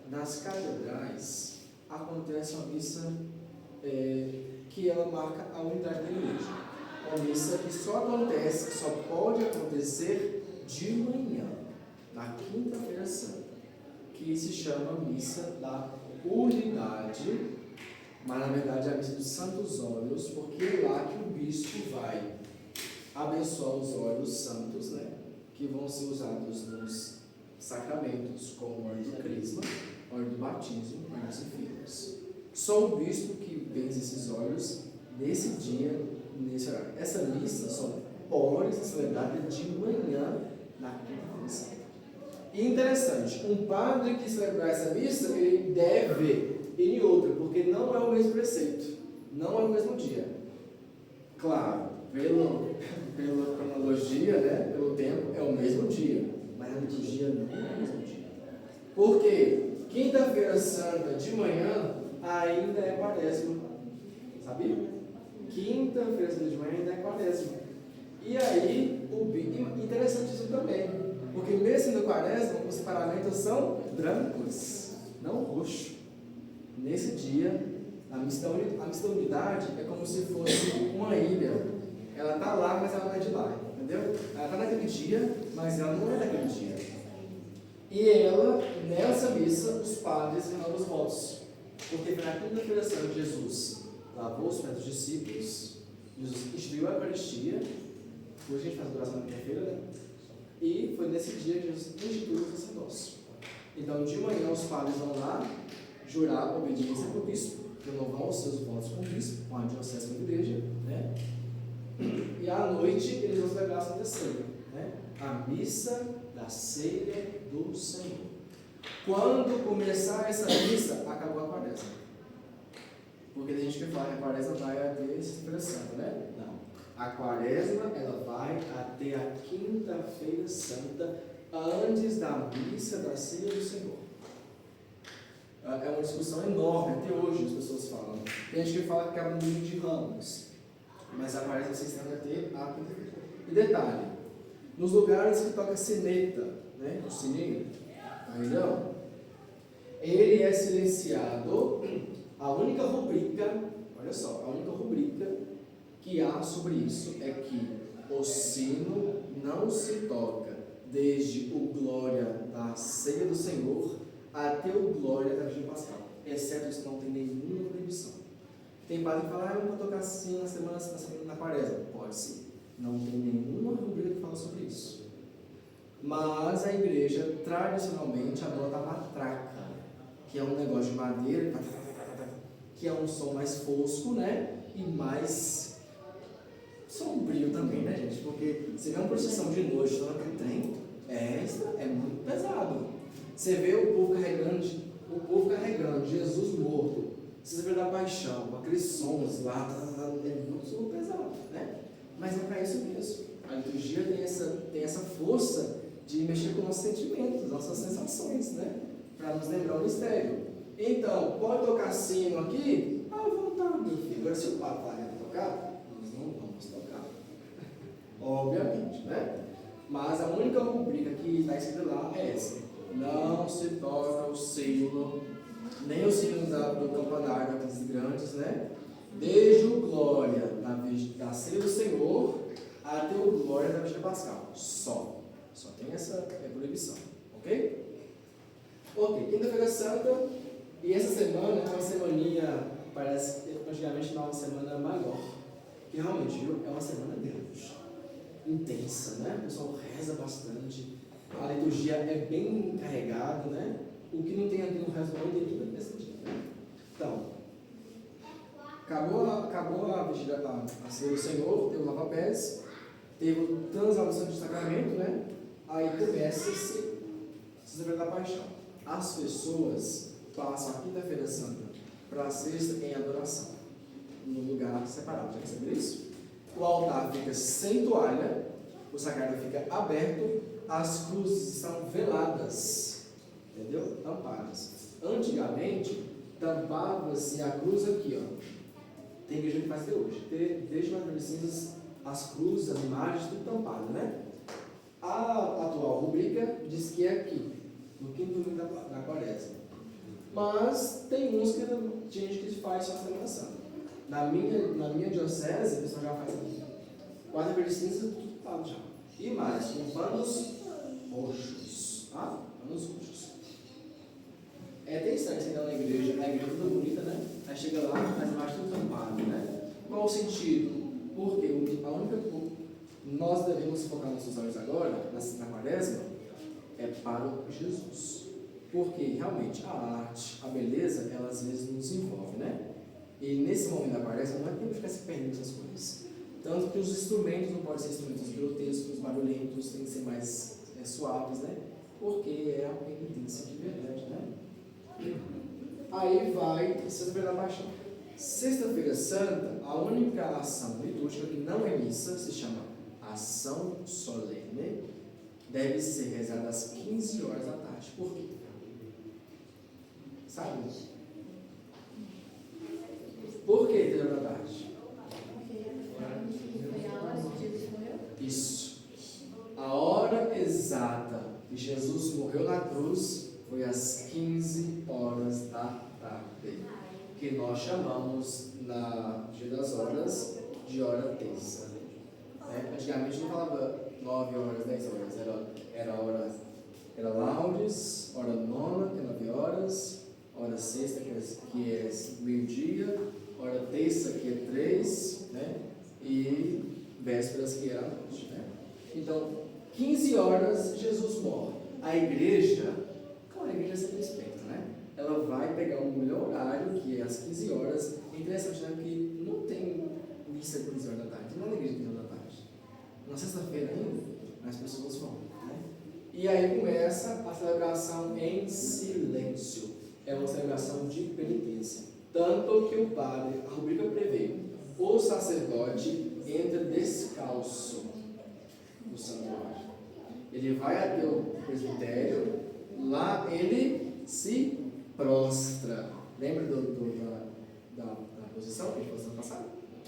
A: nas catedrais, acontece uma missa que ela marca a unidade da igreja. Uma missa que só pode acontecer de manhã, na quinta-feira santa, que se chama Missa da Unidade, mas na verdade é a Missa dos Santos Óleos, porque é lá que o bispo vai abençoar os óleos santos, né, que vão ser usados nos sacramentos, como o óleo do crisma, o óleo do batismo e os enfermos. Só o bispo que benze esses óleos nesse dia, nesse horário. Essa missa só pode ser celebrada de manhã na quinta-feira santa. E interessante, um padre que celebrar essa missa, ele deve ir em outra, porque não é o mesmo preceito, não é o mesmo dia. Claro, pela cronologia, né, pelo tempo, é o mesmo dia, mas a liturgia não é o mesmo dia. Por quê? Quinta-feira santa de manhã ainda é quaresma, sabia? Quinta-feira santa de manhã ainda é quaresma. E aí, Interessante isso também, porque mesmo no quaresma, os paramentos são brancos, não roxos. Nesse dia, a missa da unidade é como se fosse uma ilha. Ela está lá, mas ela não é de lá, entendeu? Ela está naquele dia, mas ela não é daquele dia. E ela, nessa missa, os padres renovam os votos. Porque foi na quinta-feira santa Jesus lavou os pés dos discípulos, Jesus instituiu a Eucaristia. Hoje a gente faz a oração na quinta-feira, né? E foi nesse dia que Jesus instituiu o sacerdócio. Então, de manhã, os padres vão lá jurar obediência para o bispo, renovar os seus votos com o bispo, com a diocese com a igreja, né? E à noite, eles vão celebrar a Santa Ceia, né? A missa da ceia do Senhor. Quando começar essa missa, acabou a quaresma. Porque tem gente que fala que a quaresma vai até Sexta-feira Santa, né? Não. A quaresma, ela vai até a quinta-feira santa, antes da missa da ceia do Senhor. É uma discussão enorme, até hoje as pessoas falam. Tem gente que fala que acaba no domingo de Ramos, mas a quaresma se estende até a quinta-feira. E detalhe, nos lugares que toca sineta, né? O sininho, não, ele é silenciado. A única rubrica, olha só, a única rubrica que há sobre isso é que o sino não se toca desde o glória da ceia do Senhor até o glória da Vigília Pascal, exceto isso, não tem nenhuma proibição. Tem padre que fala, eu não vou tocar assim na quaresma. Pode sim, não tem nenhuma rubrica que fala sobre isso. Mas a igreja tradicionalmente adota a matraca, que é um negócio de madeira, que é um som mais fosco, né? E mais sombrio também, né, gente? Porque você vê uma procissão de noite, todo aquele trem, é muito pesado. Você vê o povo carregando Jesus morto, você vê da paixão, com aqueles sons lá, é muito pesado, né? Mas é para isso mesmo. A liturgia tem essa força de mexer com nossos sentimentos, nossas sensações, né? Para nos lembrar o mistério. Então, pode tocar sino aqui? À vontade, meu filho. Agora, se o papai vai tocar, nós não vamos tocar. Obviamente, né? Mas a única rubrica que está escrita lá é essa. Não se toca o sino, nem o sino do campanário daqueles grandes, né? Desde o glória da ceia do Senhor até o glória da Vigília Pascal. Só tem essa proibição. Ok? Ok, quinta-feira santa. E essa semana é uma semaninha, parece que antigamente não é uma semana maior, que realmente, viu, é uma semana grande, intensa, né? O pessoal reza bastante, a liturgia é bem carregada, né? O que não tem aqui no resto do ano tem tudo nesse dia. Então, acabou a vigília a ceia do Senhor, teve o lava-pés, teve o transladação de sacramento, né? Aí começa-se a Sexta-feira da Paixão. As pessoas passam a quinta-feira santa para a sexta em adoração, num lugar separado. Já percebeu isso? O altar fica sem toalha, o sacrário fica aberto, as cruzes estão veladas, entendeu? Tampadas. Antigamente, tampava-se a cruz aqui, ó. Tem igreja que faz até hoje. Desde as cinzas, as cruzes, as imagens, tudo tampado, né? A atual rubrica diz que é aqui, no quinto domingo da quaresma. Mas tem uns que gente que faz só na Semana Santa. Na minha diocese, o pessoal já faz quarta-feira de cinza, tudo tapado já. E mais, com panos roxos. Tá? Panos roxos. É até estranho você entrar na igreja, a igreja é toda bonita, né? Aí chega lá, as imagens tudo tampado, né? Qual o sentido? Porque a única nós devemos focar nossos olhos agora, na quaresma, é para o Jesus. Porque realmente a arte, a beleza, ela às vezes nos envolve, né? E nesse momento da quaresma não é tempo de ficar se perdendo essas coisas. Tanto que os instrumentos não podem ser instrumentos grotescos, barulhentos, tem que ser mais suaves, né? Porque é a penitência de verdade, né? Aí vai Sexta-feira da Paixão. Sexta-feira Santa, a única ação litúrgica que não é missa se chama Ação Solene, deve ser rezada às 15 horas da tarde. Por quê? Sabe? Por que 3 horas da tarde?
B: Porque foi a hora que Jesus morreu?
A: Isso. morreu na cruz foi às 15 horas da tarde, que nós chamamos, na Dia das Horas, de hora terça. Antigamente não falava 9 horas, 10 horas, era laudes, hora nona, que é 9 horas, hora sexta, que é meio-dia, hora terça, que é 3, né? E vésperas, que era a noite. Né? Então, 15 horas, Jesus morre. A igreja, claro, a igreja sempre respeita, né? Ela vai pegar o melhor horário, que é às 15 horas. É interessante, né? Porque não tem missa às 15 horas da tarde, não é na igreja 15 horas da tarde. Na sexta-feira ainda, as pessoas vão, né? E aí começa a celebração em silêncio. É uma celebração de penitência. Tanto que o padre, a rubrica prevê, o sacerdote entra descalço no santuário. Ele vai até o presbitério, lá ele se prostra. Lembra da posição que a gente fez no passado?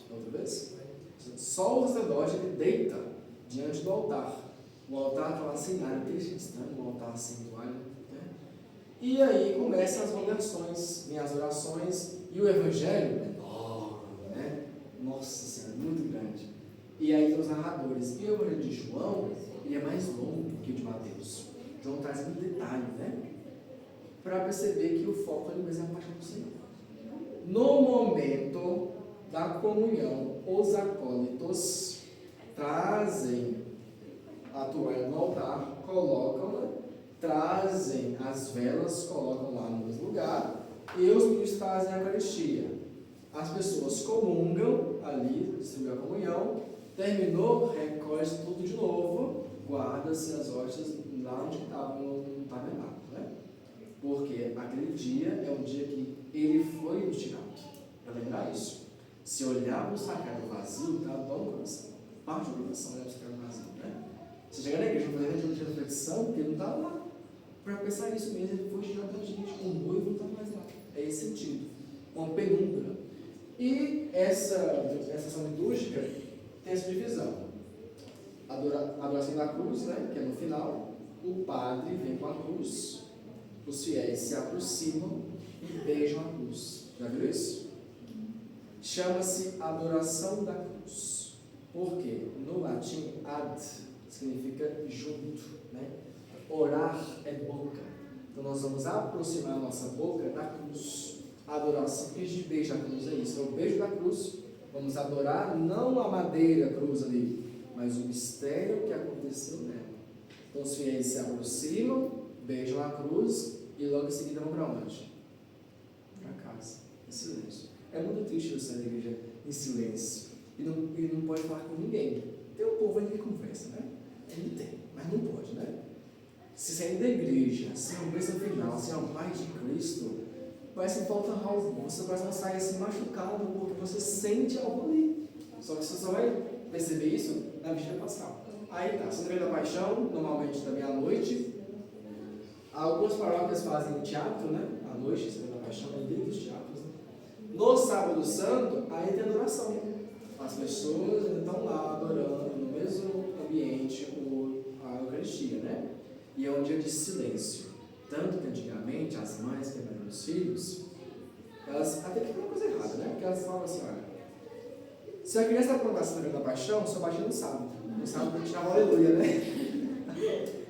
A: Outra vez? Só o sacerdote ele deita diante do altar. O altar está lá sem nada, aquele jeito estranho, um altar sem toalha. Né? E aí começam as orações, vem as orações, e o evangelho é enorme, né? Nossa Senhora, muito grande. E aí tem os narradores. E o evangelho de João, ele é mais longo que o de Mateus. João traz muito detalhe, né? Para perceber que o foco ali mesmo é a paixão do Senhor. No momento da comunhão, os acólitos trazem a toalha no altar, colocam-na, trazem as velas, colocam lá no mesmo lugar, e os ministros trazem a Eucaristia. As pessoas comungam ali, distribuem a comunhão, terminou, recolhe tudo de novo, guarda-se as hóstias lá onde estavam no tabernáculo, né? Porque aquele dia é um dia que ele foi tirado. Para lembrar isso, se olhar para o sacrário vazio, está bom no coração. Parte do coração olhar para o sacrário vazio, né? Você chega na igreja fazendo uma reflexão, porque ele não estava lá. Para pensar isso mesmo, ele foi tirado da gente. O noivo não está mais lá. É esse sentido. Uma penumbra. E essa ação litúrgica tem essa divisão. A adoração da cruz, né, que é no final. O padre vem com a cruz. Os fiéis se aproximam e beijam a cruz. Já viu isso? Chama-se adoração da cruz. Por quê? No latim, ad significa junto, né? Orar é boca. Então nós vamos aproximar a nossa boca da cruz. A adoração de beijo da cruz é isso, é o beijo da cruz. Vamos adorar não a madeira, a cruz ali, mas o mistério que aconteceu nela. Então os fiéis se aproximam, beijam a cruz e logo em seguida vão para onde? Para casa, em silêncio. É muito triste você na igreja em silêncio e não pode falar com ninguém. Tem um povo aí que conversa, né? Ele tem, mas não pode, né? Se sair da igreja, sem a bênção final, sem a paz de Cristo, vai se faltar algo. Você vai sair assim machucado porque você sente algo ali. Só que você só vai perceber isso na vigília pascal. Aí tá, Celebração da Paixão, normalmente também à noite. Algumas paróquias fazem teatro, né? À noite, Celebração da Paixão, é livre dos teatros. Né? No Sábado Santo, aí tem adoração. As pessoas estão lá adorando no mesmo ambiente a Eucaristia, né? E é um dia de silêncio. Tanto que antigamente as mães que eram os filhos, elas até que tem uma coisa errada, né? Porque elas falam assim, olha, se a criança está a Celebração da Paixão, só batia no sábado. No sábado tem que tirar o aleluia, né?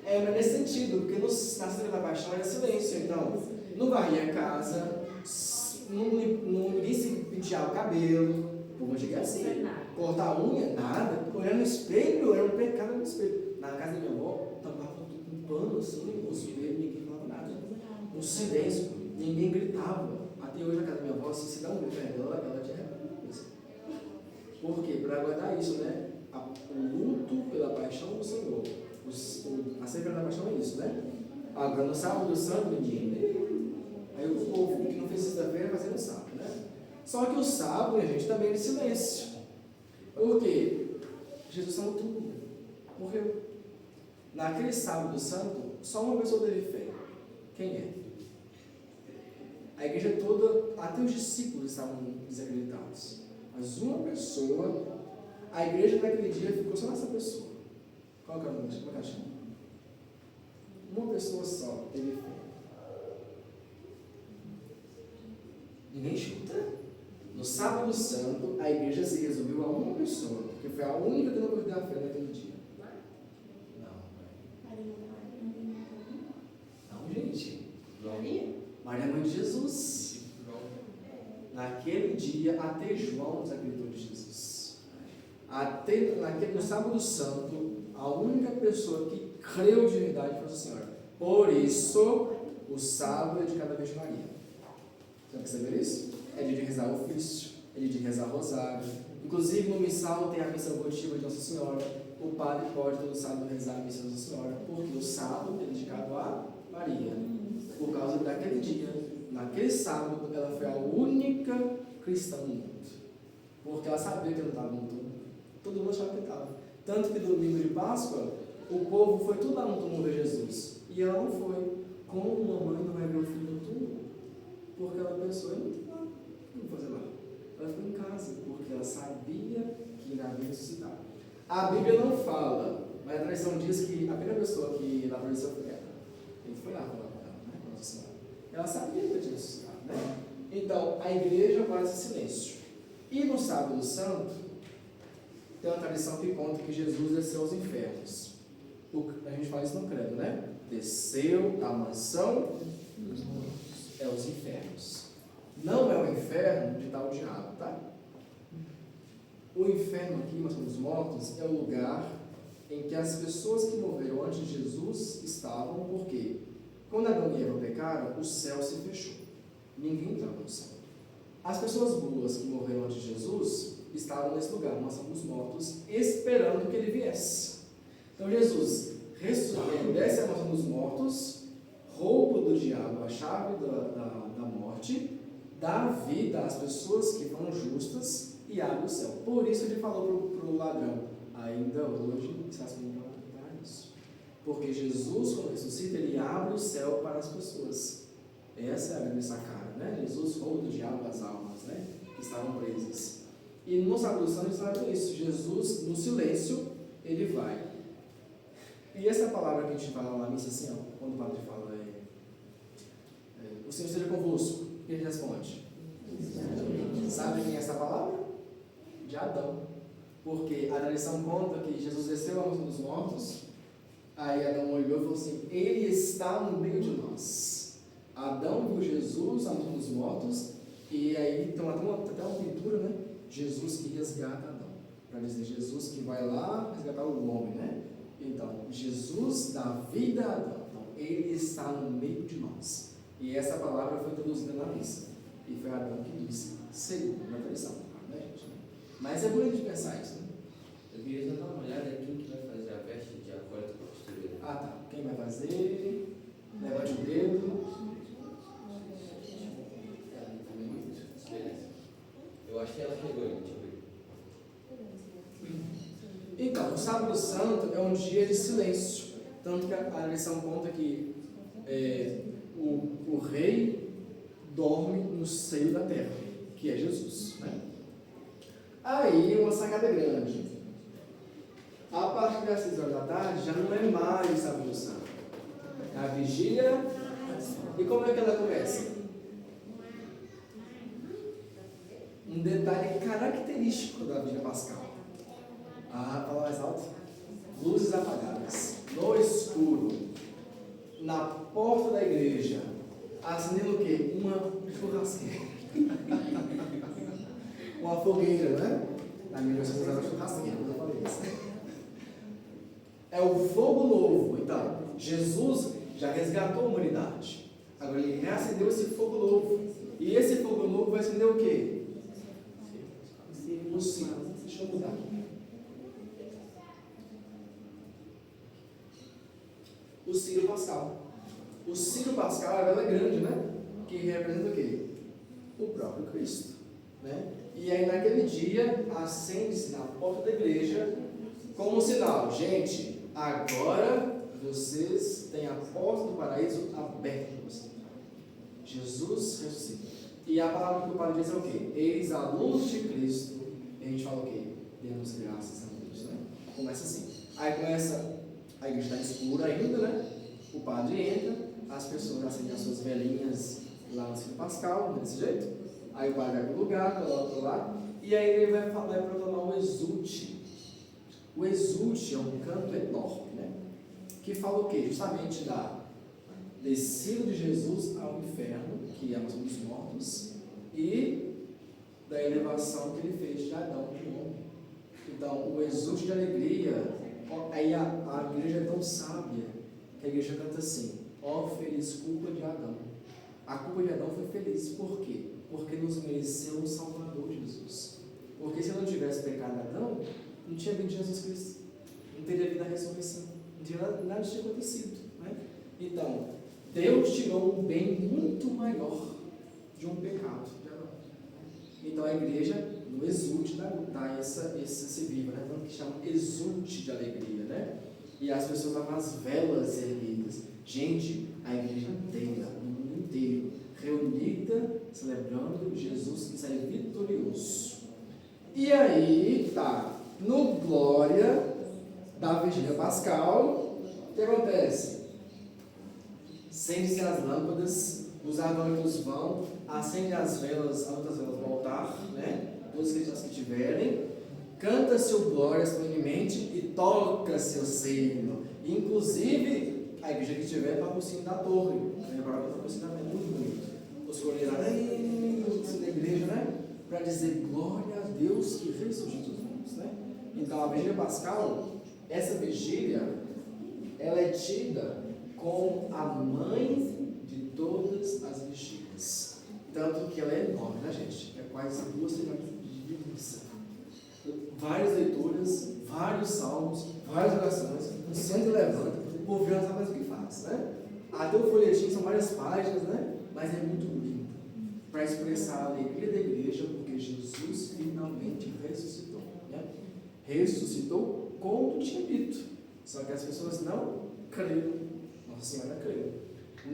A: Mas nesse sentido, porque na Celebração da Paixão era silêncio, então não varria a casa, ninguém se penteava o cabelo. Como eu assim, cortar a unha, nada, olhar no espelho, era um pecado no espelho. Na casa da minha avó, tampava tudo com um pano assim, no espelho, ninguém falava nada. Um silêncio, ninguém gritava. Até hoje na casa da minha avó, se dá um grito dela, ela te reconhece. Por quê? Para aguardar isso, né? O luto pela paixão do Senhor. A Celebração da Paixão é isso, né? Agora no Sábado Santo, ninguém. Aí o povo que não fez sexta-feira vai fazer no sábado, né? Só que o sábado, a gente também é de silêncio. Por quê? Jesus saiu tudo. Morreu. Naquele Sábado Santo, só uma pessoa teve fé. Quem é? A igreja toda, até os discípulos estavam desacreditados. Mas uma pessoa, a igreja naquele dia ficou só nessa pessoa. Qual que é o nome? Como é que ela chama? Uma pessoa só teve fé. Ninguém chuta. No sábado santo, a igreja se resolveu a uma pessoa, porque foi a única que não perdeu a fé naquele dia. Não, gente. Maria, mãe de Jesus. Naquele dia, até João desacreditou de Jesus. No sábado santo, a única pessoa que creu de verdade foi a Senhora. Por isso, o sábado é de cada Virgem Maria. Você vai perceber isso? É dia de rezar o ofício, é dia de rezar o rosário. Inclusive, no missal tem a missa votiva de Nossa Senhora. O padre pode todo sábado rezar a missa de Nossa Senhora, porque o sábado é dedicado a Maria. Por causa daquele dia, naquele sábado, ela foi a única cristã no mundo. Porque ela sabia que não estava no túmulo. Todo mundo achava que estava. Tanto que domingo de Páscoa, o povo foi tudo lá no túmulo ver Jesus. E ela não foi. Como uma mãe não vai ver o filho no túmulo? Porque ela pensou, eu não estou lá. O que eu vou fazer lá? Ela ficou em casa, porque ela sabia que ainda havia ressuscitado. A Bíblia não fala, mas a tradição diz que a primeira pessoa que lá apareceu foi ela. Ele foi lá falar com ela, né? Nossa Senhora. Ela sabia que tinha ressuscitado, né? Então, a igreja guarda esse silêncio. E no sábado santo, tem uma tradição que conta que Jesus desceu aos infernos. A gente fala isso no credo, né? Desceu à mansão dos mortos. É os infernos. Não é o inferno de tal diabo, tá? O inferno aqui, mansão dos mortos, é o lugar em que as pessoas que morreram antes de Jesus estavam, porque quando Adão e Eva pecaram, o céu se fechou. Ninguém entrava no céu. As pessoas boas que morreram antes de Jesus estavam nesse lugar, na mansão dos mortos, esperando que ele viesse. Então Jesus desce à mansão dos mortos, rouba do diabo a chave da morte, dá vida às pessoas que foram justas e abre o céu. Por isso ele falou para o ladrão, ainda hoje estás comigo para isso. Porque Jesus, quando ressuscita, ele abre o céu para as pessoas. Essa é a grande sacada, né? Jesus rouba do diabo as almas, né? Que estavam presas. E no sábado santo ele sabe isso. Jesus, no silêncio, ele vai. E essa palavra que a gente fala na missa assim, ó, quando o padre fala o Senhor esteja convosco, o que ele responde? Sabe quem é essa palavra? De Adão. Porque a tradição conta que Jesus desceu à mansão dos mortos, aí Adão olhou e falou assim, ele está no meio de nós. Adão viu Jesus à mansão dos mortos, e aí tem até uma pintura, né? Jesus que resgata Adão. Para dizer Jesus que vai lá resgatar o homem, né? Então, Jesus dá vida a Adão. Então, ele está no meio de nós. E essa palavra foi introduzida na missa. E foi Adão que disse, segundo a tradição. Né, gente? Mas é bonito de pensar isso, né?
G: Eu queria só dar uma olhada em quem que vai fazer a veste de acólito costureiro.
A: Ah, tá. Quem vai fazer? Levante o dedo.
G: Beleza. Eu acho que ela chegou, deixa eu ver.
A: Então, o sábado santo é um dia de silêncio. Tanto que a lição conta que o rei dorme no seio da terra, que é Jesus, né? Aí, uma sacada grande. A partir das 6 horas da tarde, já não é mais sábado santo. É a vigília. E como é que ela começa? Um detalhe característico da vigília pascal. Fala mais alto. Luzes apagadas, no escuro, na porta da igreja, acendendo o quê? Uma churrasqueira. Uma fogueira, né? Na minha versão usava churrasqueira, quando eu falei isso. É o fogo novo. Então, Jesus já resgatou a humanidade. Agora ele reacendeu esse fogo novo. E esse fogo novo vai acender o quê? O ciro. Deixa eu mudar aqui. O ciro pascal. O ciro pascal é a vela grande, né? Que representa o quê? O próprio Cristo, né? E aí naquele dia acende-se na porta da igreja como um sinal, gente, agora vocês têm a porta do paraíso aberta para vocês. Jesus ressuscita. E a palavra que o Padre diz é o quê? Eis a luz de Cristo. E a gente fala o quê? Demos graças a Deus, né? Começa assim. Aí começa, a igreja está escura ainda, né? O padre entra, as pessoas acendem as suas velhinhas lá no Ciro Pascal, desse jeito. Aí o padre vai para o lugar, coloca lá, e aí ele vai proclamar o exulte. O exulte é um canto enorme, né? Que fala o quê? Justamente da descida de Jesus ao inferno, que é a mansão dos mortos, e da elevação que ele fez de Adão de homem. Então, o exulte de alegria, aí a igreja é tão sábia, que a igreja canta assim: ó feliz culpa de Adão. A culpa de Adão foi feliz, por quê? Porque nos mereceu um Salvador, Jesus. Porque se não tivesse pecado Adão, não tinha vindo Jesus Cristo, não teria vindo a ressurreição, não teria nada tinha acontecido, né? Então, Deus tirou um bem muito maior de um pecado de Adão. Então a igreja, no exulte, dá esse viva, né? Tanto que chama exulte de alegria, né? E as pessoas amam as velas erguidas. Gente, a igreja inteira, o mundo inteiro, reunida, celebrando Jesus que sai vitorioso. E aí, tá, no glória da vigília pascal, o que acontece? Acende-se as lâmpadas, os adônicos vão, acende as outras velas no altar, né? Todos os cristãos que tiverem, canta-se o glória solenemente e toca-se o sino. Inclusive, a igreja que tiver toca o sino da torre. Agora toca o sino da torre, muito bonito. Os corinhos da igreja, né? Para dizer glória a Deus que ressurgiu dos mortos, né? Então, a vigília pascal, essa vigília, ela é tida como a mãe de todas as vigílias. Tanto que ela é enorme, né, gente? É quase 2 semanas de missa. Várias leituras, vários salmos, várias orações, o santo levanta, o povo já não sabe mais o que faz, né? Até o folhetim são várias páginas, né? Mas é muito bonito para expressar a alegria da igreja, porque Jesus finalmente ressuscitou, né? Ressuscitou como tinha dito, só que as pessoas não creram. Nossa Senhora creu.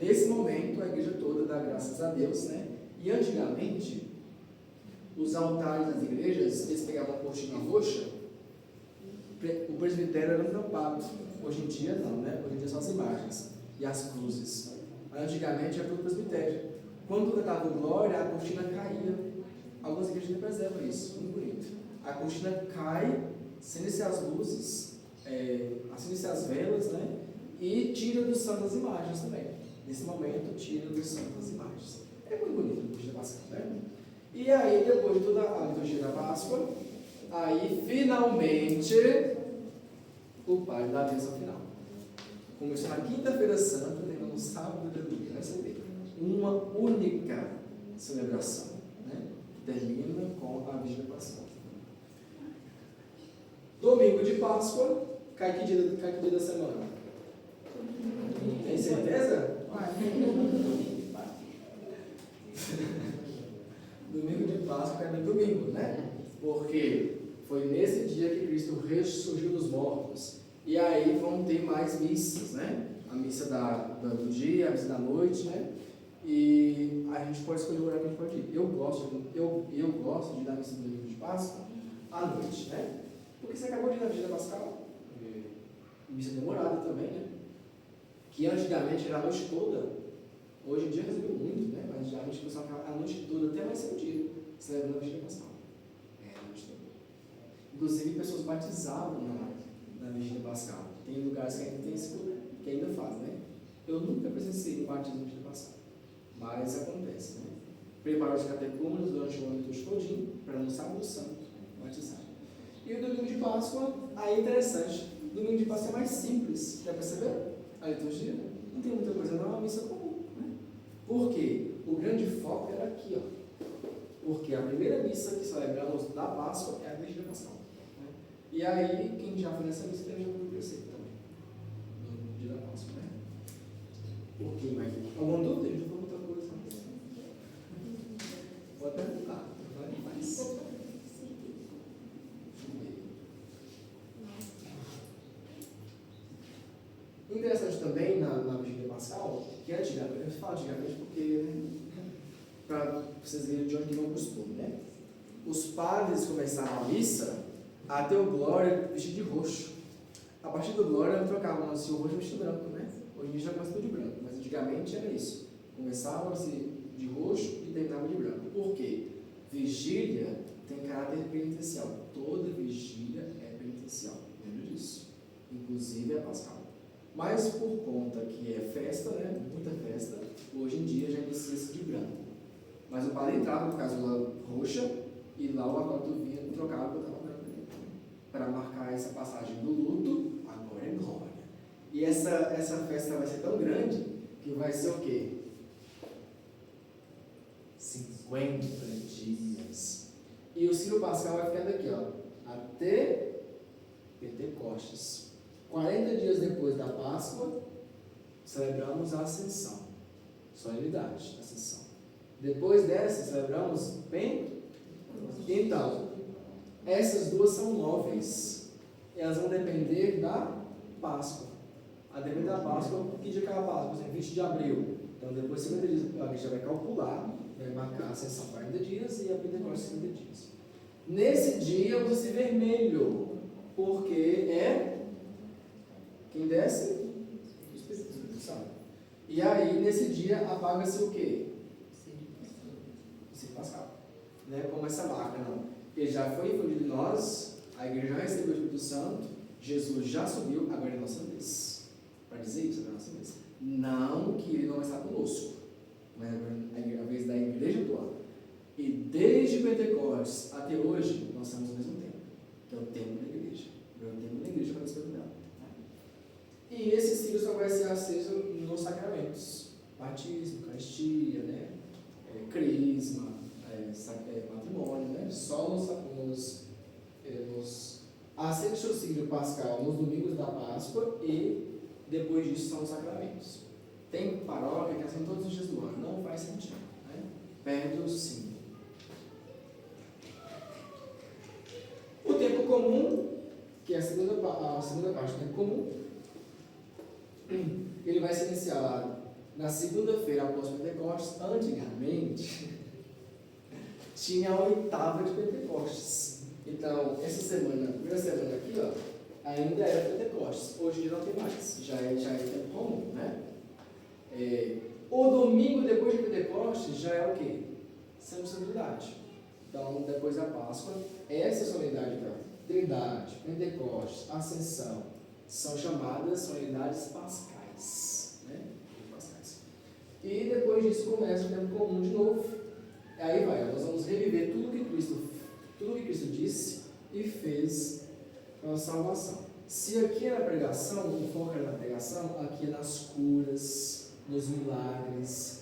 A: Nesse momento, a igreja toda dá graças a Deus, né? E antigamente, os altares das igrejas, eles pegavam uma cortina roxa, o presbitério era tampado. Hoje em dia não, né? Hoje em dia são as imagens e as cruzes. Antigamente era tudo presbitério. Quando cantava glória, a cortina caía. Algumas igrejas ainda preservam isso, muito bonito. A cortina cai, acende-se as luzes, acende-se as velas, né? E tira do santo as imagens também. Nesse momento, tira do santo as imagens. É muito bonito a liturgia da Páscoa, né? E aí, depois de toda a liturgia da Páscoa, aí, finalmente, o Pai dá a bênção final. Começou na quinta-feira santa, terminou no sábado de domingo. Vai saber. Uma única celebração, né? Termina com a vigília pascal. Domingo de Páscoa, cai que dia da semana? Tem certeza? Domingo de Páscoa é domingo, né? Porque foi nesse dia que Cristo ressurgiu dos mortos. E aí vão ter mais missas, né? A missa do dia, a missa da noite, né? E a gente pode escolher o horário que a gente pode ir. Eu gosto de dar a missa do domingo de Páscoa à noite, né? Porque você acabou de ir na vigília pascal, missa demorada também, né? Que antigamente era a noite toda, hoje em dia resolveu muito, né? Mas antigamente o pessoal ficava a noite toda, até mais cedo dia, celebrando a vigília pascal. A noite toda. Inclusive, pessoas batizavam na vigília pascal. Tem lugares que ainda tem esse poder, que ainda fazem, né? Eu nunca presenciei um batismo na vigília pascal, mas acontece, né? Preparar os catecúmenos durante o ano todinho, para no sábado santo batizar. E o domingo de Páscoa, aí é interessante. O domingo de Páscoa é mais simples, já perceberam? A liturgia não tem muita coisa, não é uma missa comum, né? Por quê? O grande foco era aqui, ó. Porque a primeira missa que celebramos da Páscoa é a vigília pascal, né? E aí, quem já foi nessa missa deve já poder crescer também, no dia da Páscoa, né? Por quê, mas alguma dúvida? A gente não falou muita coisa. Pode perguntar, vai mais. Interessante também na vigília pascal, que antigamente, eu falo antigamente porque, para vocês verem de onde vem o costume, né? Os padres começaram a missa até o glória vestido de roxo. A partir do glória, trocavam assim, o roxo vestido branco, né? Hoje em dia já começa tudo de branco, mas antigamente era isso. Começava-se de roxo e terminava de branco. Por quê? Vigília tem caráter penitencial. Toda vigília é penitencial. Lembra disso? Inclusive a pascal. Mas por conta que é festa, né? Muita festa, hoje em dia já inicia-se de branco. Mas o padre entrava com a casula roxa e lá o acólito vinha e trocava e botava branco ali. Para marcar essa passagem do luto, agora é glória. E essa festa vai ser tão grande que vai ser o quê? 50 dias. E o Círio Pascal vai ficar daqui, ó, até Pentecostes. 40 dias depois da Páscoa, celebramos a Ascensão. Solenidade, Ascensão. Depois dessa, celebramos Pentecostes. Então, essas duas são móveis. Elas vão depender da Páscoa. A depender da Páscoa, que dia que é a Páscoa? Por exemplo, 20 de abril. Então, depois de 50 dias, a gente já vai calcular, vai marcar a Ascensão 40 dias e a Pentecostes 50 dias. Nesse dia, usa-se vermelho, porque é quem desce? O Espírito Santo. E aí, nesse dia, apaga-se o quê? O Círio Pascal. Não é como essa marca, não. Ele já foi infundido em nós, a igreja já recebeu o Espírito Santo, Jesus já subiu, agora é a nossa vez. Para dizer isso, agora é a nossa vez. Não que ele não vai estar conosco, mas agora é a vez da igreja atual. E desde Pentecostes até hoje, nós estamos no mesmo tempo, que é o tempo da igreja. É o tempo da igreja para respeito dela. E esse círio só vai ser aceso nos sacramentos: batismo, eucaristia, né? Crisma, matrimônio, né? Só acende o círio pascal nos domingos da Páscoa e depois disso são os sacramentos. Tem paróquia que acende todos os dias do ano, não faz sentido, né? Perde o símbolo. O tempo comum, que é a segunda parte do tempo comum, ele vai se iniciar lá na segunda-feira após Pentecostes. Antigamente tinha a 8ª de Pentecostes. Então, essa semana, a primeira semana aqui, ó, ainda era Pentecostes. Hoje em dia não tem mais, já é tempo comum, né? O domingo depois de Pentecostes já é o quê? Solenidade. Então, depois da Páscoa, essa solenidade da Trindade, Pentecostes, Ascensão, são chamadas solenidades pascais, né? Pascais. E depois disso começa o tempo comum de novo. Aí nós vamos reviver tudo que Cristo disse e fez para a salvação. Se aqui era a pregação, o foco era na pregação, aqui é nas curas, nos milagres,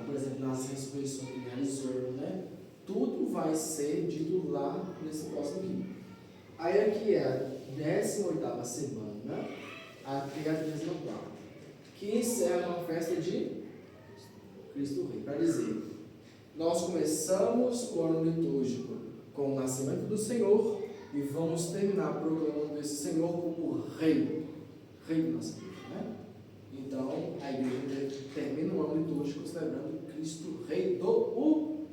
A: por exemplo, nas ressurreições que ele realizou, né? Tudo vai ser dito lá nesse próximo domingo. Aí aqui é a 18ª semana até a 34ª, que encerra uma festa de Cristo Rei. Para dizer, nós começamos o ano litúrgico com o nascimento do Senhor e vamos terminar proclamando esse Senhor como Rei da nossa vida, né? Então, a igreja termina o ano litúrgico celebrando Cristo Rei do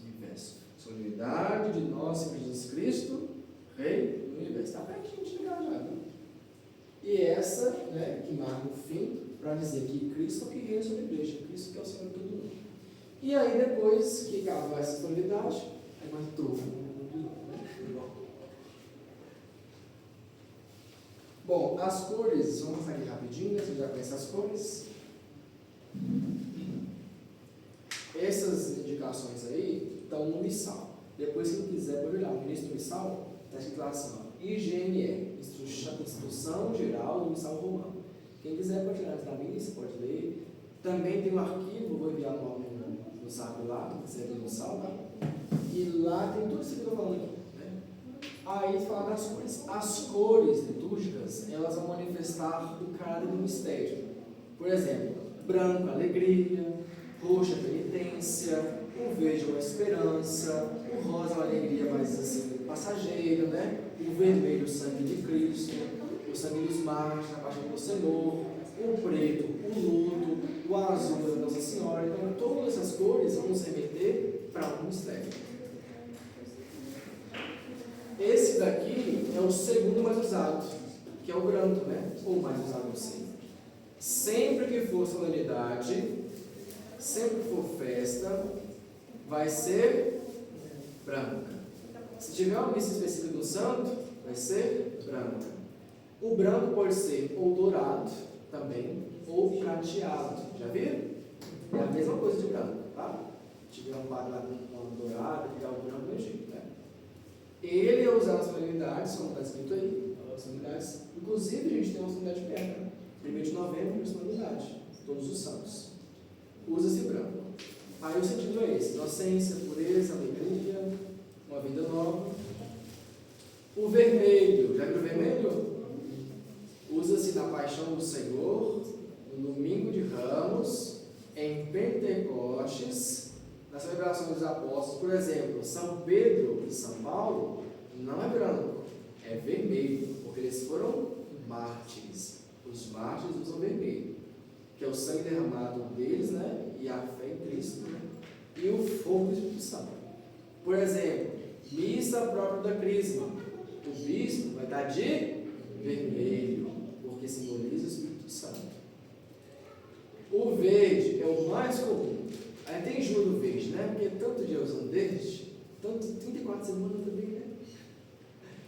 A: universo. Solenidade de nosso Senhor Jesus Cristo, Rei do universo. Está pertinho de chegar já, né? E essa, né, que marca o fim, para dizer que Cristo é o que reina sobre a igreja, Cristo que é o Senhor de todo mundo. E aí, depois que acaba essa solenidade, aí vai tudo. Bom, as cores, vamos passar aqui rapidinho, né? Você já conhece as cores. Essas indicações aí estão no missal. Depois, se quiser, pode olhar. No início do missal, está escrito lá assim, ó, IGME, Instrução Geral do Missal Romano. Quem quiser pode olhar antes da missa, pode ler. Também tem um arquivo, vou enviar no saco lá, se quiser ver no sal, tá? E lá tem tudo isso que eu estou falando aqui. Aí fala das cores. As cores litúrgicas, elas vão manifestar o caráter do mistério. Por exemplo, branco, alegria; roxo, penitência; o verde, uma esperança; o rosa, uma alegria mais assim, passageira, né? O vermelho, o sangue de Cristo; o sangue dos mártires, a paixão do Senhor; o preto, o luto; o azul, da Nossa Senhora. Então, todas essas cores vão nos remeter para um mistério. Esse daqui é o segundo mais usado, que é o branco, né? Ou mais usado, não sei. Sempre que for solenidade, sempre que for festa, vai ser branca. Se tiver uma missa específica do santo, vai ser branca. O branco pode ser ou dourado também, ou prateado. Já viram? É a mesma coisa de branco, tá? Se tiver um padre lá com dourado, que dá o branco no Egito, né? Ele é usado nas solenidades, como está escrito aí, as solenidades. Inclusive, a gente tem uma solenidade perto, né? 1º de novembro, uma solenidade, todos os santos. Usa-se branco. Aí o sentido é esse: inocência, pureza, alegria, uma vida nova. O vermelho, já viu o vermelho? Usa-se na paixão do Senhor, no domingo de Ramos, em Pentecostes, nas celebrações dos apóstolos. Por exemplo, São Pedro e São Paulo não é branco, é vermelho, porque eles foram mártires. Os mártires usam vermelho, que é o sangue derramado deles, né? E a fé em Cristo, né? E o fogo do Espírito Santo. Por exemplo, missa própria da Crisma. O bispo vai estar de vermelho, porque simboliza o Espírito Santo. O verde é o mais comum. Aí tem julho verde, né? Porque tanto dia usando verde, tanto 34 semanas também, né?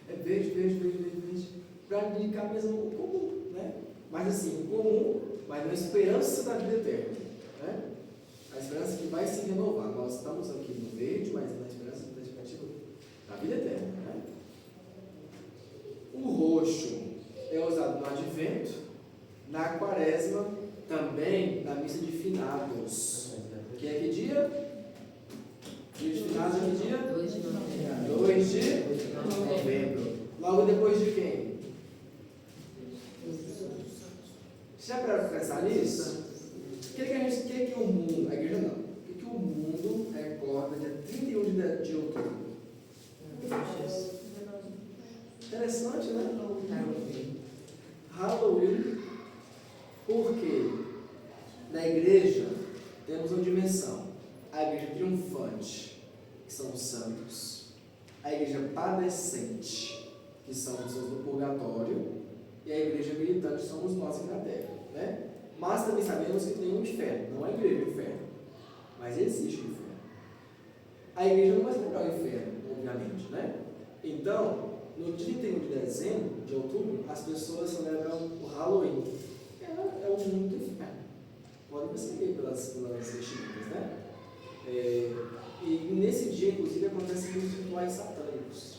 A: É verde, verde, verde, verde, verde. Para indicar mesmo o comum, né? Mas assim, o comum, mas na esperança da vida eterna, né? A esperança que vai se renovar. Nós estamos aqui no verde, mas na esperança da expectativa da vida eterna, né? O roxo é usado no advento, na quaresma, também na missa de finados. Que é que dia? Dia de finados é que dia?
E: 2 de novembro.
A: 2 de novembro. Logo depois de quem? Você já parou para pensar nisso? O que o mundo, a igreja não, o que o mundo recorda dia 31 de outubro? Interessante, né? Halloween. Por quê? Na igreja temos uma dimensão: a igreja triunfante, que são os santos; a igreja padecente, que são os pessoas do purgatório; e a igreja militante, que somos nós aqui na terra, né? Mas também sabemos que tem um inferno. Não é a igreja do inferno, mas existe o inferno. A igreja não vai celebrar o inferno, obviamente, né? Então, no dia 31 de dezembro, de outubro, as pessoas celebram o Halloween. É o mundo do inferno. Podem perceber pelas vestimentas, né? E nesse dia, inclusive, acontecem muitos rituais satânicos.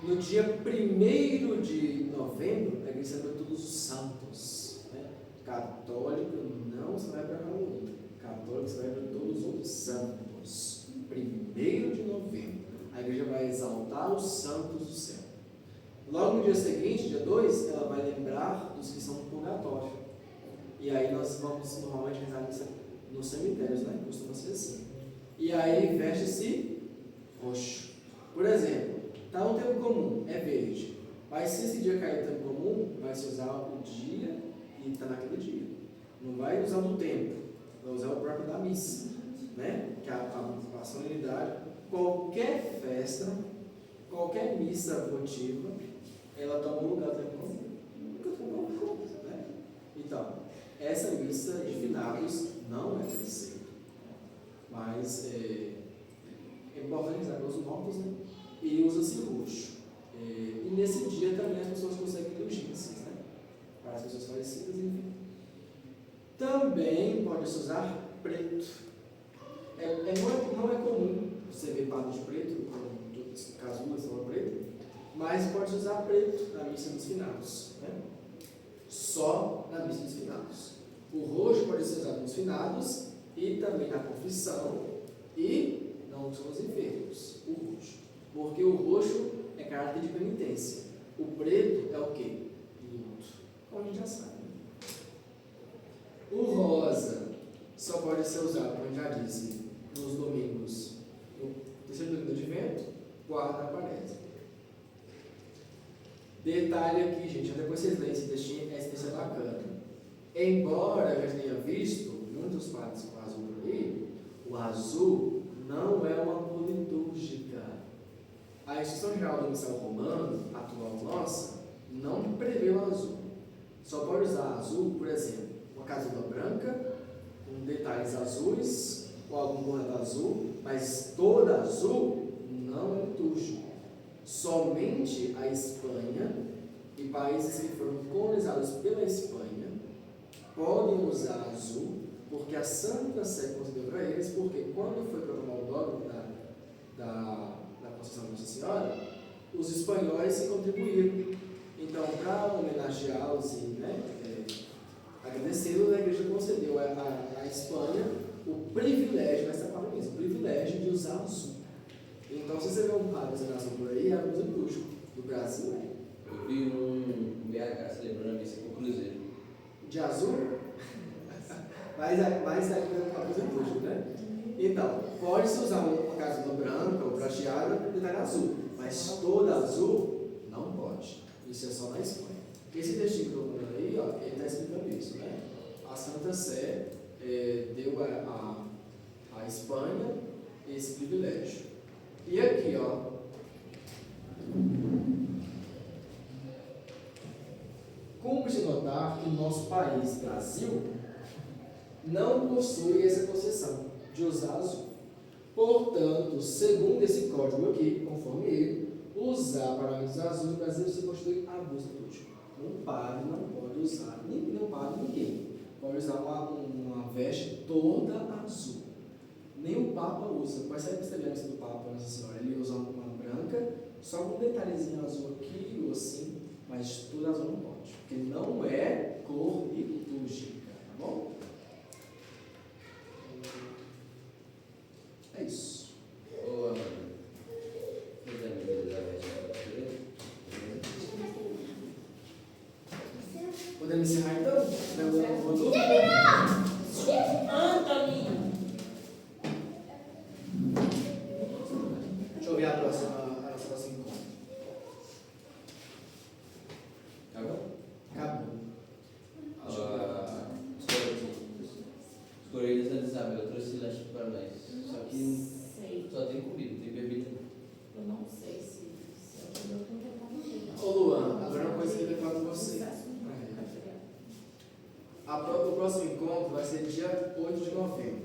A: No dia 1º de novembro, a igreja celebra todos os santos, né? Católico não celebra Halloween. Católico celebra todos os santos. 1º de novembro, a igreja vai exaltar os santos do céu. Logo no dia seguinte, dia 2, ela vai lembrar dos que estão no purgatório. E aí nós vamos normalmente rezar nos cemitérios, né? Costuma ser assim. E aí veste-se roxo. Por exemplo, está no tempo comum, é verde. Mas se esse dia cair no tempo comum, vai se usar o dia e está naquele dia. Não vai usar o tempo, vai usar o próprio da missa, né? Que é a solenidade. Qualquer festa, qualquer missa votiva, ela toma o lugar do tempo comum. Né? Então, essa missa de finados não é preceito, mas é importante rezar pelos mortos, né? E usa-se roxo. E nesse dia também as pessoas conseguem indulgências, né? Para as pessoas falecidas, enfim. Também pode-se usar preto. Não é comum você ver padre de preto, casulas são preto, mas pode usar preto na missa dos finados, né? Só na missa dos finados. O roxo pode ser usado nos finados e também na confissão e não são os enfermos, o roxo. Porque o roxo é caráter de penitência. O preto é o quê? Luto. Como a gente já sabe. O rosa só pode ser usado, como eu já disse, nos domingos, no terceiro domingo do advento, quarta da quaresma. Detalhe aqui, gente, até depois vocês leem esse textinho, esse é bacana. Embora eu já tenha visto muitos padres com azul por aí, o azul não é uma cor litúrgica. A Instrução Geral do Missal Romano, atual nossa, não prevê o azul. Só pode usar azul, por exemplo, uma casula branca, com detalhes azuis, ou algum bordado azul, mas toda azul não é litúrgico. Somente a Espanha e países que foram colonizados pela Espanha podem usar azul, porque a Santa Sé concedeu para eles, porque quando foi proclamado o dogma da Conceição de Nossa Senhora, os espanhóis se contribuíram. Então, para homenageá-los e agradecê-los, a Igreja concedeu à Espanha o privilégio, essa palavra mesmo, o privilégio de usar azul. Então, se você vê um padre usando azul por aí, é coisa litúrgico. Do Brasil é.
G: Eu vi um BH celebrando a missa com o Cruzeiro.
A: De azul? mas é coisa litúrgica, né? Então, pode-se usar uma casula branca ou prateada com detalhe azul, mas toda azul não pode. Isso é só na Espanha. Esse textinho que eu estou falando aí, ó, ele está explicando isso, né? A Santa Sé deu à Espanha esse privilégio. E aqui, ó, cumpre-se notar que o nosso país, Brasil, não possui essa concessão de usar azul. Portanto, segundo esse código aqui, conforme ele, usar paramentos azuis no Brasil se constitui abuso litúrgico. Um padre não pode usar, nem um padre, ninguém pode usar uma veste toda azul. Nem o Papa usa. Qual é a semelhança do Papa, Nossa Senhora? Ele usa uma branca, só com um detalhezinho azul aqui ou assim, mas tudo azul não pode, porque não é cor litúrgica, tá bom? É isso.
G: Ô, Amanda, fez a medida da veste da
A: Podemos encerrar então? Uma dúvida? Deixa eu ver a nossa próxima encontro.
G: Acabou?
A: Acabou.
G: Os Correios da Santa Isabel, eu trouxe lanche para nós. Só que só tem comida, não tem bebida.
D: Eu não sei se eu não
A: Ô Luan, agora uma coisa que eu queria falar com você. O próximo encontro vai ser dia 8 de novembro.